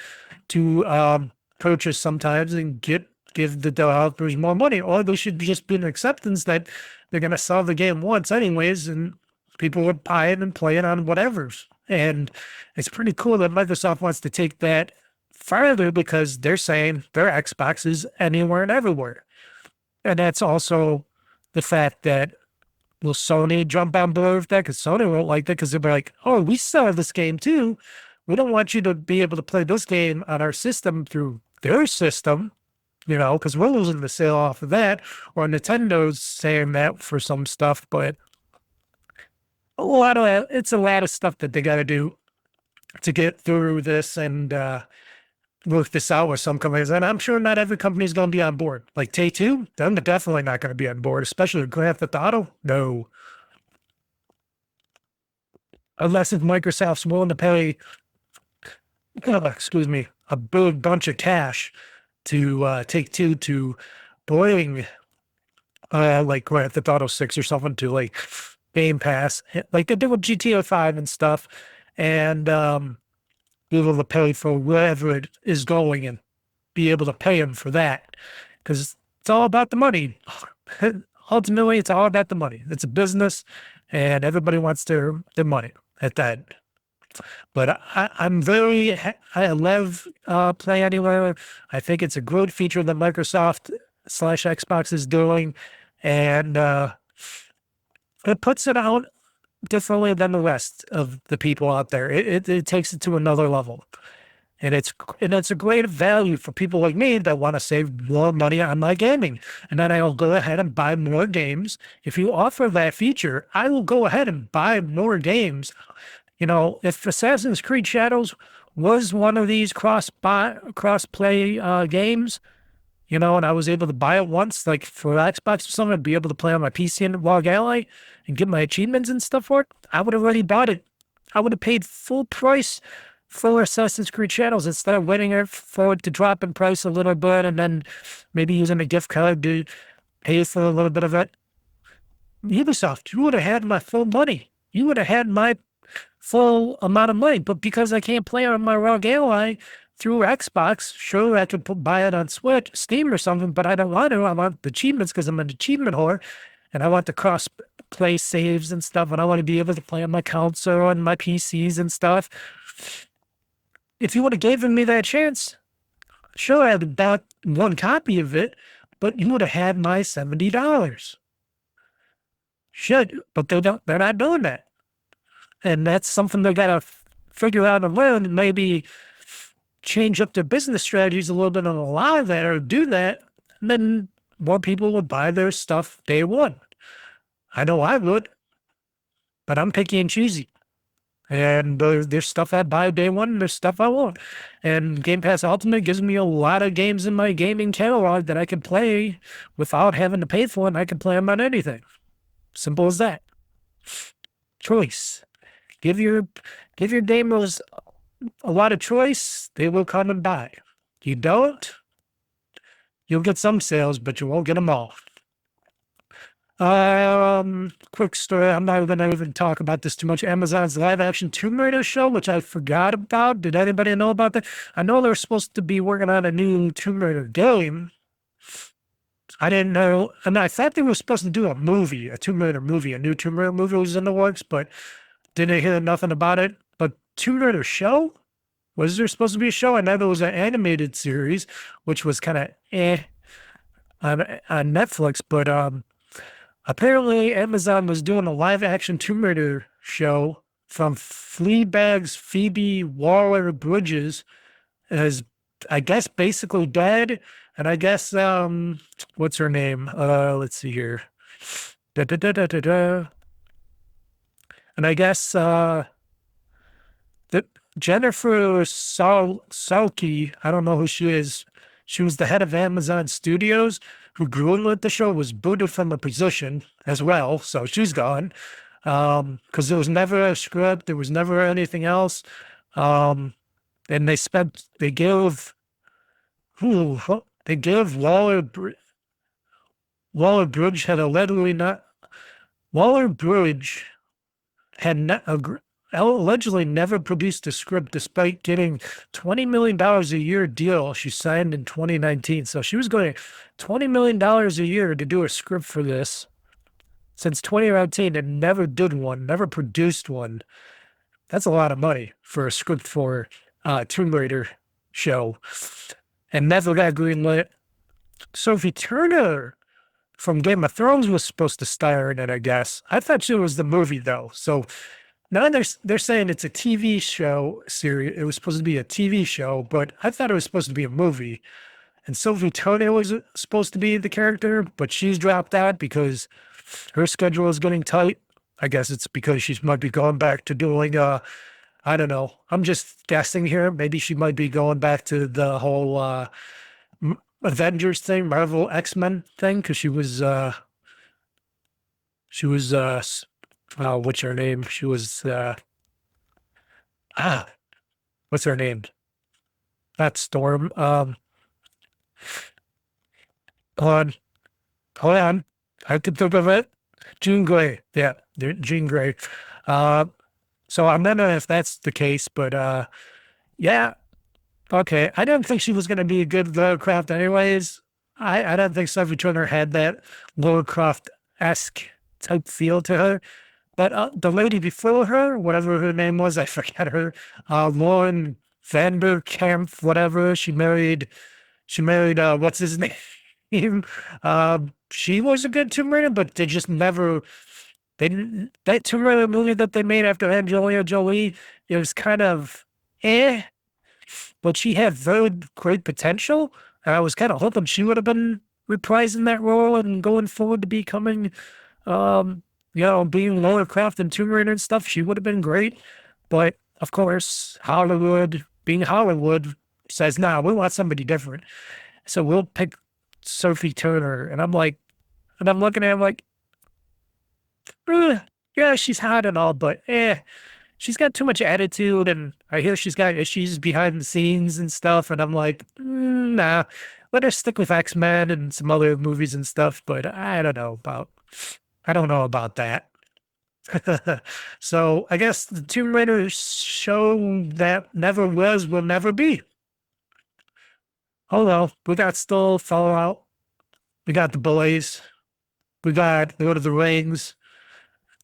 to purchase sometimes and give the developers more money. Or there should just be an acceptance that they're going to sell the game once anyways, and people would buy it and play it on whatever's. And it's pretty cool that Microsoft wants to take that farther, because they're saying their Xbox is anywhere and everywhere. And that's also the fact that, will Sony jump on board with that? Because Sony won't like that, because they'll be like, oh, we sell this game too. We don't want you to be able to play this game on our system through their system, because we're losing the sale off of that. Or Nintendo's saying that for some stuff, but it's a lot of stuff that they got to do to get through this and work this out with some companies. And I'm sure not every company is going to be on board. Like Take-Two, they're definitely not going to be on board, especially with Grand Theft Auto. No. Unless if Microsoft's willing to pay, a big bunch of cash to Take-Two to bring like Grand Theft Auto 6 or something to like Game Pass, like they did with GTA 5 and stuff, and be able to pay for wherever it is going and be able to pay them for that, because it's all about the money. Ultimately, it's all about the money. It's a business, and everybody wants their money at that. But I love Play Anywhere. I think it's a good feature that Microsoft / Xbox is doing, and it puts it out differently than the rest of the people out there. It takes it to another level, and it's a great value for people like me that want to save more money on my gaming. And then I'll go ahead and buy more games. If you offer that feature, I will go ahead and buy more games. If Assassin's Creed Shadows was one of these cross-play games, and I was able to buy it once, like for Xbox or something, and be able to play on my PC and Log Ally and get my achievements and stuff for it, I would have already bought it. I would have paid full price for Assassin's Creed Shadows instead of waiting for it to drop in price a little bit and then maybe using a gift card to pay for a little bit of it. Ubisoft, you would have had my full money. You would have had my full amount of money, but because I can't play on my Log Ally through Xbox, sure, I could buy it on Switch, Steam or something, but I don't want to. I want the achievements because I'm an achievement whore, and I want the cross-play saves and stuff, and I want to be able to play on my console and my PCs and stuff. If you would have given me that chance, sure, I would bought one copy of it, but you would have had my $70. Should, but they're not doing that. And that's something they got to figure out and learn, and maybe change up their business strategies a little bit and allow that or do that, and then more people would buy their stuff day one. I know I would, but I'm picky and choosy. And there's stuff I buy day one, and there's stuff I won't. And Game Pass Ultimate gives me a lot of games in my gaming catalog that I can play without having to pay for, and I can play them on anything. Simple as that. Choice. Give your gamers a lot of choice, they will come and buy. You don't, you'll get some sales, but you won't get them all. Quick story, I'm not going to even talk about this too much. Amazon's live-action Tomb Raider show, which I forgot about. Did anybody know about that? I know they're supposed to be working on a new Tomb Raider game. I didn't know, and I thought they were supposed to do a movie, a Tomb Raider movie, a new Tomb Raider movie was in the works, but didn't hear nothing about it. But Tomb Raider show? Was there supposed to be a show? I know there was an animated series, which was kind of on Netflix, but apparently Amazon was doing a live-action Tomb Raider show from Fleabag's Phoebe Waller-Bridges as, I guess, basically dead. And I guess, what's her name? Let's see here. And I guess that Jennifer Salke, I don't know who she is. She was the head of Amazon Studios, who greenlit the show, was booted from the position as well. So she's gone. Because there was never a script. There was never anything else. And they gave They gave Waller Bridge had allegedly not. Waller Bridge had allegedly never produced a script despite getting $20 million a year deal she signed in 2019. So she was going $20 million a year to do a script for this since 2019 and never did one, never produced one. That's a lot of money for a script for a Tomb Raider show. And never got greenlit. Sophie Turner from Game of Thrones was supposed to star in it, I guess. I thought she was the movie, though. So now they're saying it's a TV show series. It was supposed to be a TV show, but I thought it was supposed to be a movie. And Sophie Turner was supposed to be the character, but she's dropped out because her schedule is getting tight. I guess it's because she might be going back to doing, I don't know. I'm just guessing here. Maybe she might be going back to the whole Avengers thing, Marvel X-Men thing, because she was what's her name? She was what's her name? Not Storm. Hold on. I can think of it. Jean Grey. Yeah, Jean Grey. So I'm not know if that's the case, but yeah. Okay. I didn't think she was gonna be a good Lara Croft anyways. I don't think Sophie Turner had that Lara Croft-esque type feel to her. But the lady before her, whatever her name was, I forget her, Lauren Vanderkamp, whatever, she married what's his name? She was a good Tomb Raider, but they just never, that Tomb Raider movie that they made after Angelina Jolie, it was kind of but she had very great potential, and I was kind of hoping she would have been reprising that role and going forward to becoming, being Lara Croft and Tomb Raider and stuff. She would have been great, but of course, Hollywood, being Hollywood, says, "Nah, we want somebody different, so we'll pick Sophie Turner." And I'm looking at him like, yeah, she's hot and all, but she's got too much attitude, and I hear she's got issues behind the scenes and stuff, and I'm like, nah, let her stick with X-Men and some other movies and stuff, but I don't know about that. So I guess the Tomb Raider show that never was will never be. Oh no, we got still Fallout. We got the Boys. We got Lord of the Rings.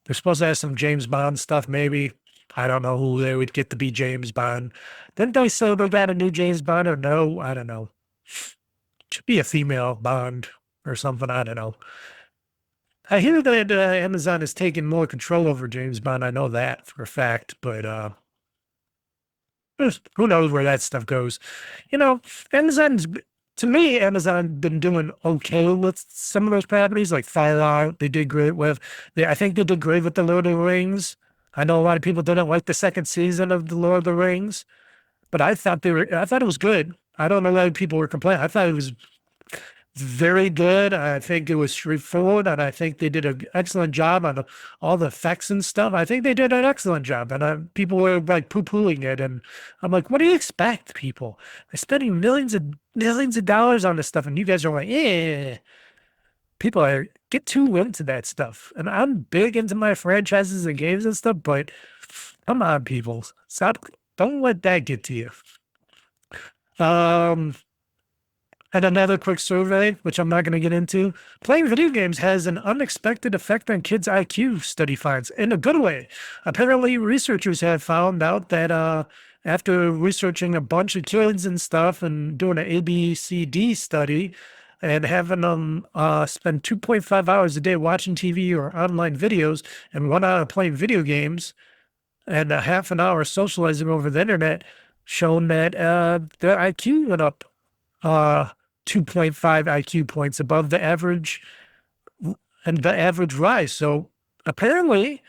They're supposed to have some James Bond stuff, maybe. I don't know who they would get to be James Bond. Didn't they say about a new James Bond or no? I don't know. Should be a female Bond or something. I don't know. I hear that Amazon is taking more control over James Bond. I know that for a fact, but who knows where that stuff goes. To me, Amazon been doing okay with some of those properties, like Fallout. They did great with. I think they did great with the Lord of the Rings. I know a lot of people didn't like the second season of the Lord of the Rings, but I thought it was good. I don't know why people were complaining. I thought it was very good. I think it was straightforward, and I think they did an excellent job on all the effects and stuff. I think they did an excellent job, and people were like poo-pooing it, and I'm like, what do you expect, people? They're spending millions of dollars on this stuff, and you guys are like, people get too into that stuff. And I'm big into my franchises and games and stuff, but come on, people. Don't let that get to you. And another quick survey, which I'm not going to get into. Playing video games has an unexpected effect on kids' IQ, study finds, in a good way. Apparently, researchers have found out that after researching a bunch of kids and stuff and doing an ABCD study and having them spend 2.5 hours a day watching TV or online videos and 1 hour playing video games and a half an hour socializing over the internet, shown that their IQ went up 2.5 IQ points above the average and the average rise. So apparently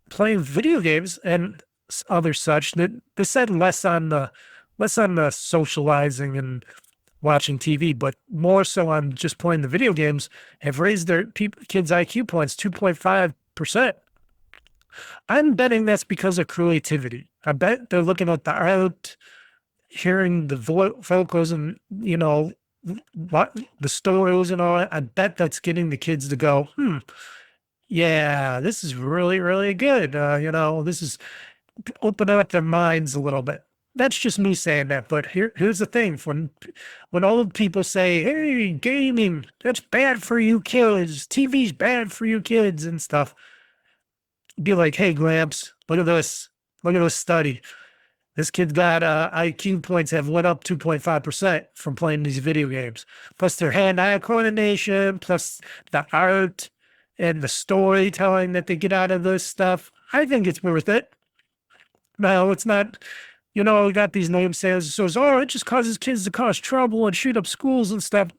playing video games and other such, that they said less on the socializing and watching TV, but more so on just playing the video games, have raised their kids' IQ points 2.5%. I'm betting that's because of creativity. I bet they're looking at the art hearing the vocals and, you know, what the stories and all that, I bet that's getting the kids to go, yeah, this is really, really good. You know, this is opening up their minds a little bit. That's just me saying that, but here's the thing: when old people say, "Hey, gaming, that's bad for you kids. TV's bad for you kids," and stuff, be like, "Hey, Gramps, look at this. Look at this study. This kid got IQ points have went up 2.5% from playing these video games. Plus their hand-eye coordination, plus the art and the storytelling that they get out of this stuff. I think it's worth it." No, it's not. You know, we got these naysayers that says, "Oh, it just causes kids to cause trouble and shoot up schools and stuff."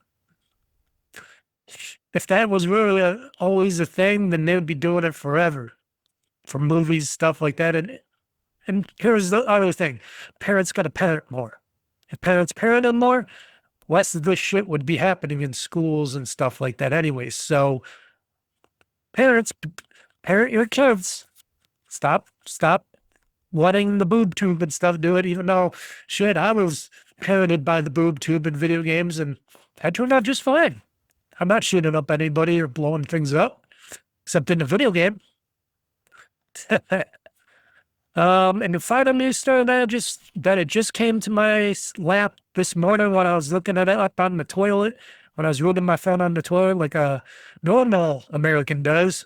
If that was really always a thing, then they would be doing it forever for movies, stuff like that. And here's the other thing: parents got to parent more. If parents parented more, less of this shit would be happening in schools and stuff like that anyway. So parents, parent your kids. Stop letting the boob tube and stuff do it, even though, shit, I was parented by the boob tube in video games, and that turned out just fine. I'm not shooting up anybody or blowing things up, except in the video game. And the final news story that it just came to my lap this morning when I was looking at it up on the toilet, when I was reading my phone on the toilet like a normal American does.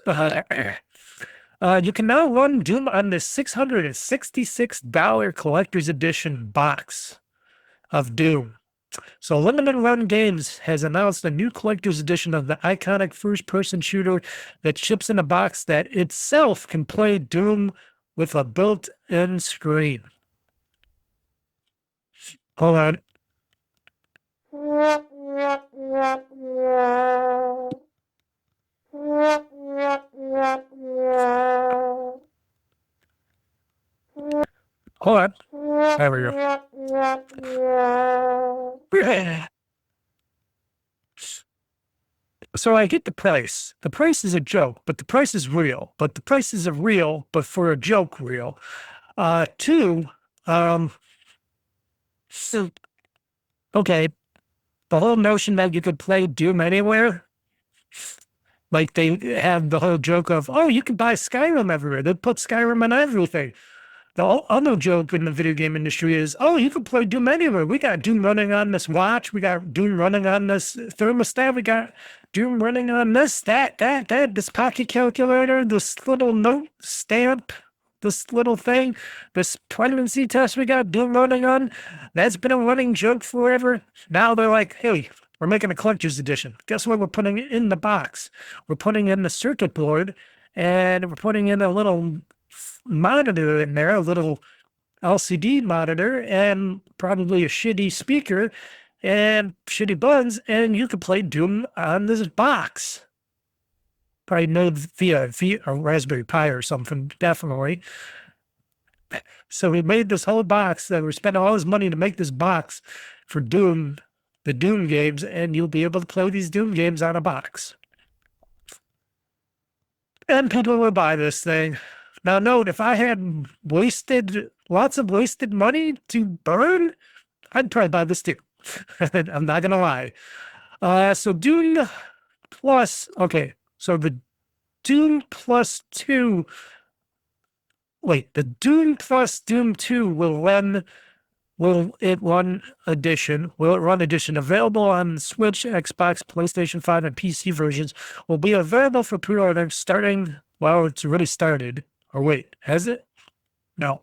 You can now run Doom on this $666 collector's edition box of Doom. So Limited Run Games has announced a new collector's edition of the iconic first-person shooter that ships in a box that itself can play Doom with a built-in screen. Hold on. Hold on. There we go. So I get the price. The price is a joke, but the price is real. But the prices are real, but for a joke real. Two, so, okay, the whole notion that you could play Doom anywhere, like they have the whole joke of, oh, you can buy Skyrim everywhere. They put Skyrim on everything. The other joke in the video game industry is, oh, you can play Doom anywhere. We got Doom running on this watch. We got Doom running on this thermostat. We got Doom running on this, that, this pocket calculator, this little note stamp, this little thing, this pregnancy test we got Doom running on. That's been a running joke forever. Now they're like, hey, we're making a collector's edition. Guess what we're putting in the box? We're putting in the circuit board, and we're putting in a little monitor in there, a little LCD monitor, and probably a shitty speaker and shitty buttons, and you can play Doom on this box. Probably made via a Raspberry Pi or something, definitely. So we made this whole box, that we're spending all this money to make this box for Doom, the Doom games, and you'll be able to play these Doom games on a box. And people will buy this thing. Now, note, if I had lots of wasted money to burn, I'd probably buy this too. I'm not going to lie. So Doom Plus, okay, so the Doom Plus 2, wait, the Doom Plus Doom 2 will run edition available on Switch, Xbox, PlayStation 5, and PC versions, will be available for pre-order starting, well, it's already started. Or wait, has it? No,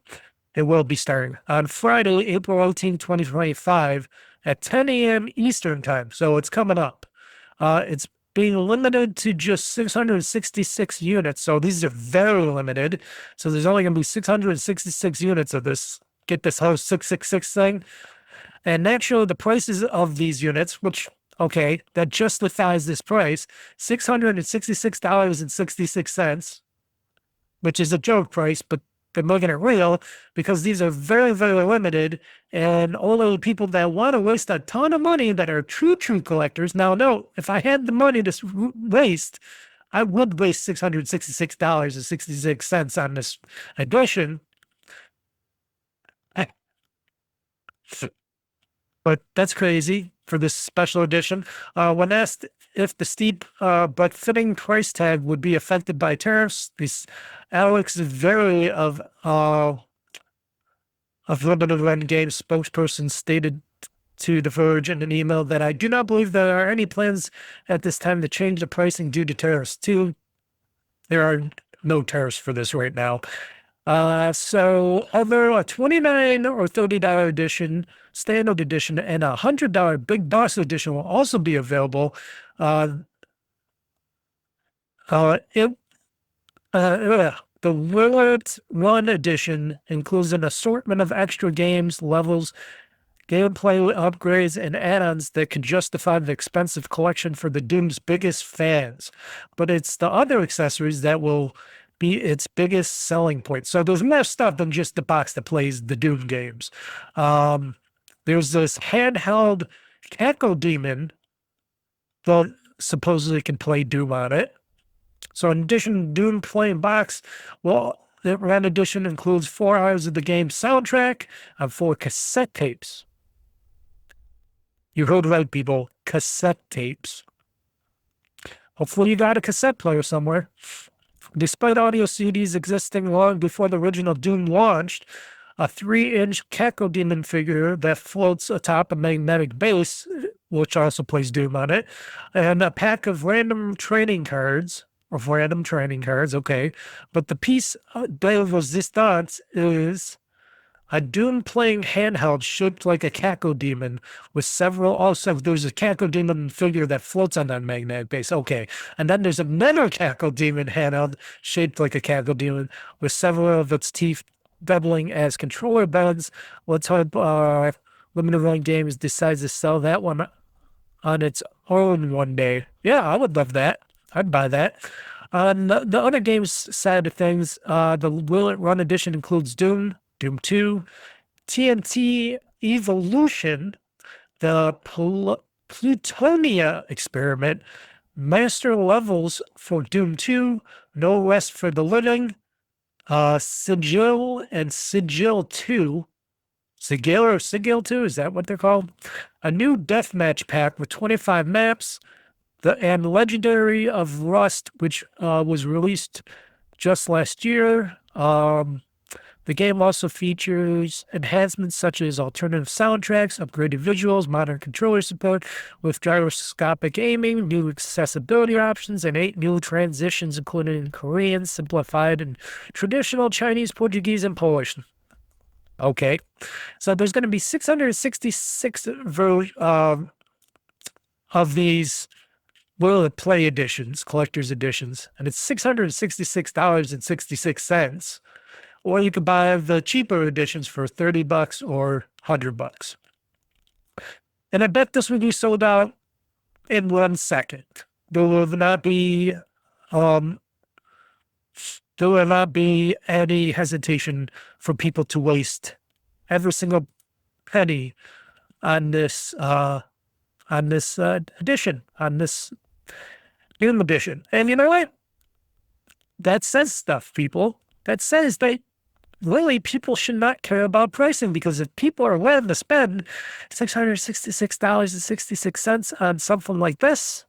it will be starting on Friday, April 18, 2025 at 10 a.m. Eastern time. So it's coming up. It's being limited to just 666 units. So these are very limited. So there's only going to be 666 units of this. Get this whole 666 thing. And naturally, the prices of these units, which, okay, that justifies this price, $666.66. Which is a joke price, but they're making it real because these are very, very limited, and only people that want to waste a ton of money that are true collectors. Now, no, if I had the money to waste, I would waste $666.66 on this edition. But that's crazy for this special edition. When asked if the steep but fitting price tag would be affected by tariffs, this Alex Very of Limited Run Games spokesperson stated to The Verge in an email that I do not believe there are any plans at this time to change the pricing due to tariffs. There are no tariffs for this right now. So either a $29 or $30 edition, standard edition, and a $100 Big Boss edition will also be available. The Limited Run edition includes an assortment of extra games, levels, gameplay upgrades, and add-ons that can justify the expensive collection for the Doom's biggest fans. But it's the other accessories that will be its biggest selling point. So there's more stuff than just the box that plays the Doom games. There's this handheld Cackle Demon that supposedly can play Doom on it. So in addition to Doom playing box, well, the Red Edition includes 4 hours of the game's soundtrack and 4 cassette tapes. You heard right, people. Cassette tapes. Hopefully you got a cassette player somewhere. Despite audio CDs existing long before the original Doom launched, a 3-inch Cackle Demon figure that floats atop a magnetic base, which also plays Doom on it, and a pack of random training cards, okay. But the piece de resistance is a Doom playing handheld shaped like a Cackle Demon with several, also there's a Cackle Demon figure that floats on that magnetic base, okay. And then there's another Cackle Demon handheld shaped like a Cackle Demon with several of its teeth doubling as controller beds. Let's hope Limited Run Games decides to sell that one on its own one day. Yeah, I would love that. I'd buy that. On the other games side of things, the Will It Run edition includes Doom 2, TNT Evolution, the Plutonia Experiment, Master Levels for Doom 2, No Rest for the Living, Sigil and Sigil 2, Sigil or Sigil 2, is that what they're called? A new deathmatch pack with 25 maps, and Legendary of Rust, which was released just last year. The game also features enhancements such as alternative soundtracks, upgraded visuals, modern controller support with gyroscopic aiming, new accessibility options, and 8 new transitions, including Korean, simplified, and traditional Chinese, Portuguese, and Polish. Okay, so there's going to be 666 of these Will It Play editions, collector's editions, and it's $666.66. Or you could buy the cheaper editions for $30 or $100. And I bet this will be sold out in 1 second. There will not be any hesitation for people to waste every single penny on this edition, on this Doom edition. And you know what? That says stuff, people. That says that really people should not care about pricing, because if people are willing to spend $666.66 on something like this,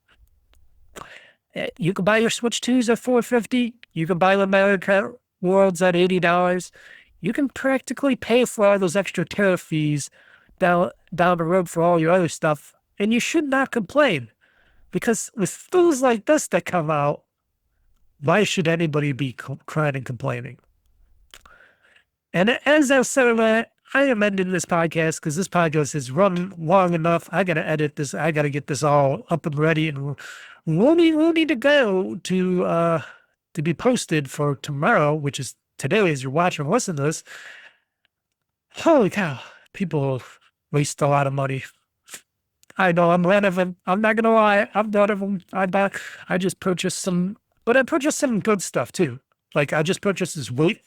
you can buy your Switch 2s at $450. You can buy the America Worlds at $80. You can practically pay for all those extra tariff fees down the road for all your other stuff, and you should not complain, because with fools like this that come out, why should anybody be crying and complaining? And as I said, I am ending this podcast because this podcast has run long enough. I got to edit this. I got to get this all up and ready and ready to go to be posted for tomorrow, which is today as you're watching or listening to this. Holy cow. People waste a lot of money. I know, I'm glad of them. I'm not going to lie. I'm done of them. I just purchased some, but I purchased some good stuff too. Like I just purchased this weight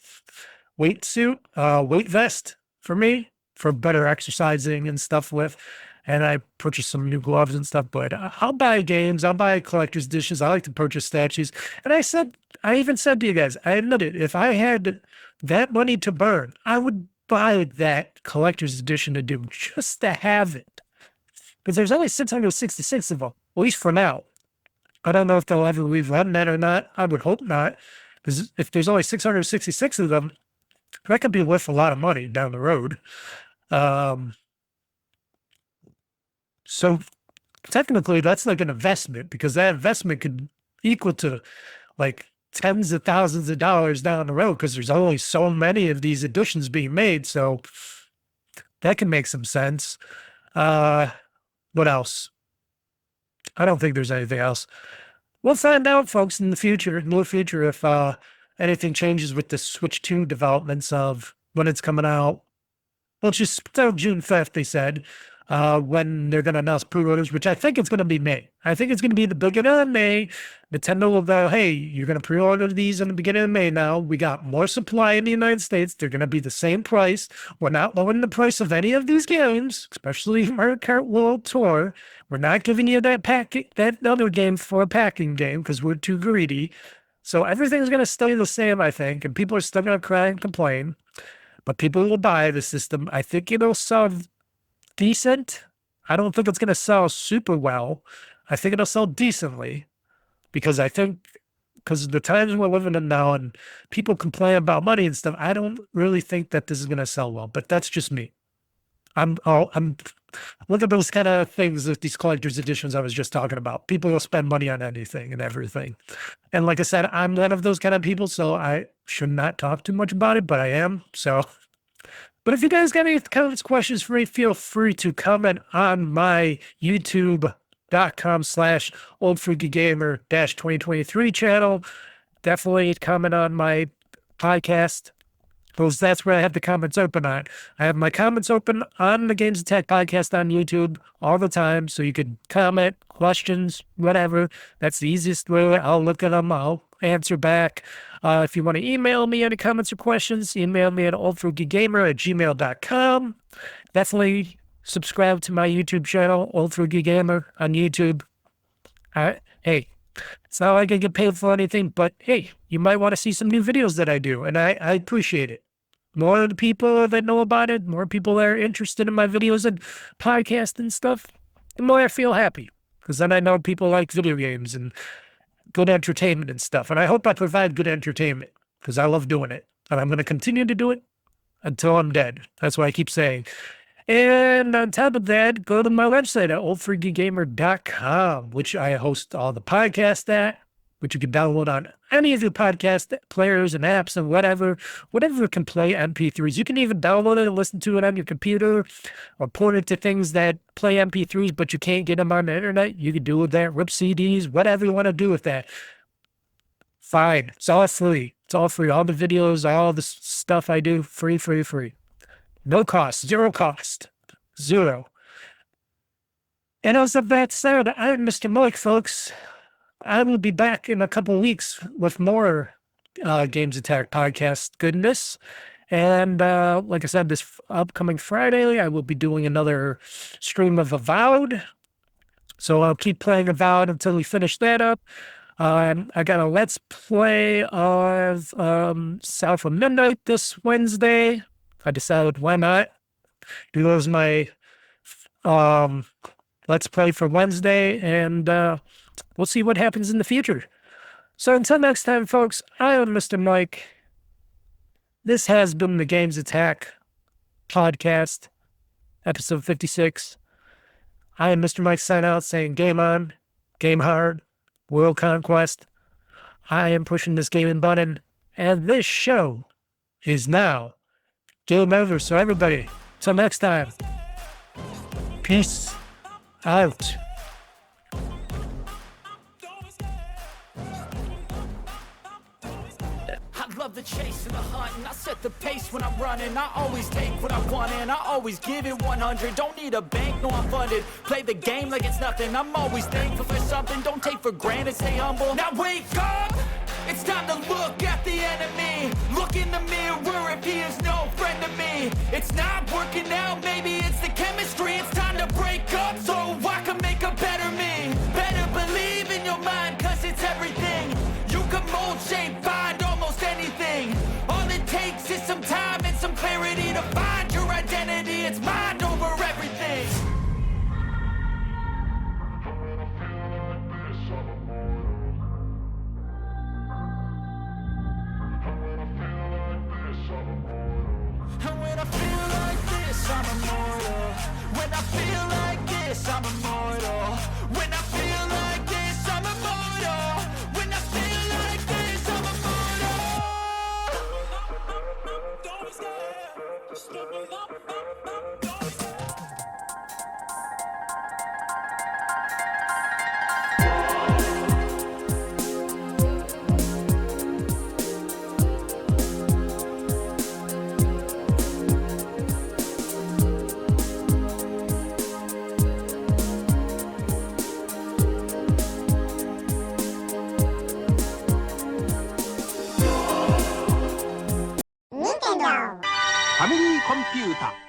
suit, weight vest for me for better exercising and stuff with. And I purchased some new gloves and stuff, but I'll buy games. I'll buy collector's editions. I like to purchase statues. And I even said to you guys, I admit it, if I had that money to burn, I would buy that collector's edition to do just to have it. Because there's only 666 of them, at least for now. I don't know if they'll ever rerun that or not. I would hope not. Because if there's only 666 of them, that could be worth a lot of money down the road. So technically, that's like an investment, because that investment could equal to like tens of thousands of dollars down the road, because there's only so many of these editions being made. So that can make some sense. What else? I don't think there's anything else. We'll find out, folks, in the future, if anything changes with the Switch 2 developments of when it's coming out. Well, it's just still June 5th, they said, when they're going to announce pre-orders, which I think it's going to be May. I think it's going to be the beginning of May. Nintendo will go, hey, you're going to pre-order these in the beginning of May now. We got more supply in the United States. They're going to be the same price. We're not lowering the price of any of these games, especially Mario Kart World Tour. We're not giving you that other game for a packing game because we're too greedy. So everything's going to stay the same, I think, and people are still going to cry and complain. But people will buy the system. I think it'll sell decent. I don't think it's going to sell super well. I think it'll sell decently, because of the times we're living in now and people complain about money and stuff. I don't really think that this is going to sell well, but that's just me. I'm look at those kind of things with these collector's editions I was just talking about. People will spend money on anything and everything. And like I said, I'm none of those kind of people, so I should not talk too much about it, but I am. So, but if you guys got any comments, questions for me, feel free to comment on my youtube.com/OldFreakyGamer-2023 channel. Definitely comment on my podcast, because that's where I have the comments open on. I have my comments open on the GamezAttack podcast on YouTube all the time, so you could comment, questions, whatever. That's the easiest way. I'll look at them. I'll answer back. If you want to email me any comments or questions, email me at OldFreakyGamer@gmail.com. Definitely subscribe to my YouTube channel, OldFreakyGamer on YouTube. Hey, it's not like I get paid for anything, but hey, you might want to see some new videos that I do, and I appreciate it. More of the people that know about it, more people that are interested in my videos and podcasts and stuff, the more I feel happy, because then I know people like video games and good entertainment and stuff. And I hope I provide good entertainment, because I love doing it. And I'm going to continue to do it until I'm dead. That's what I keep saying. And on top of that, go to my website at OldFreakyGamer.com, which I host all the podcasts at, which you can download on any of your podcast players and apps and whatever can play MP3s. You can even download it and listen to it on your computer, or port it to things that play MP3s, but you can't get them on the internet. You can do it there, rip CDs, whatever you want to do with that. Fine. It's all free. It's all free. All the videos, all the stuff I do, free. No cost, zero cost, zero. And as of that said, I'm Mr. Mike, folks. I will be back in a couple of weeks with more GamezAttack podcast goodness. And like I said, this upcoming Friday, I will be doing another stream of Avowed. So I'll keep playing Avowed until we finish that up. I got a Let's Play of South of Midnight this Wednesday. I decided why not do those my Let's Play for Wednesday, and we'll see what happens in the future. So until next time, folks, I am Mr. Mike. This has been the GamezAttack podcast, episode 56. I am Mr. Mike sign out saying game on, game hard, world conquest. I am pushing this gaming button, and this show is now game over. So everybody, till next time, peace out. I love the chase and the hunt, and I set the pace when I'm running. I always take what I want, and I always give it 100. Don't need a bank, no, I'm funded. Play the game like it's nothing. I'm always thankful for something. Don't take for granted, stay humble. Now wake up! It's time to look at the enemy. Look in the mirror if he is no friend to me. It's not working out, maybe it's the chemistry. It's time to break up so I can make a better me. Better believe in your mind, cause it's everything. You can mold, shape, find almost anything. All it takes is some time and some some clarity to find your identity. It's mind over everything. And when I feel like this, I'm immortal. When I feel like this, I'm immortal. When I feel like this, I'm immortal. When I feel like this, I'm immortal. Don't be scared. Just level up, don't be scared.ファミリーコンピュータ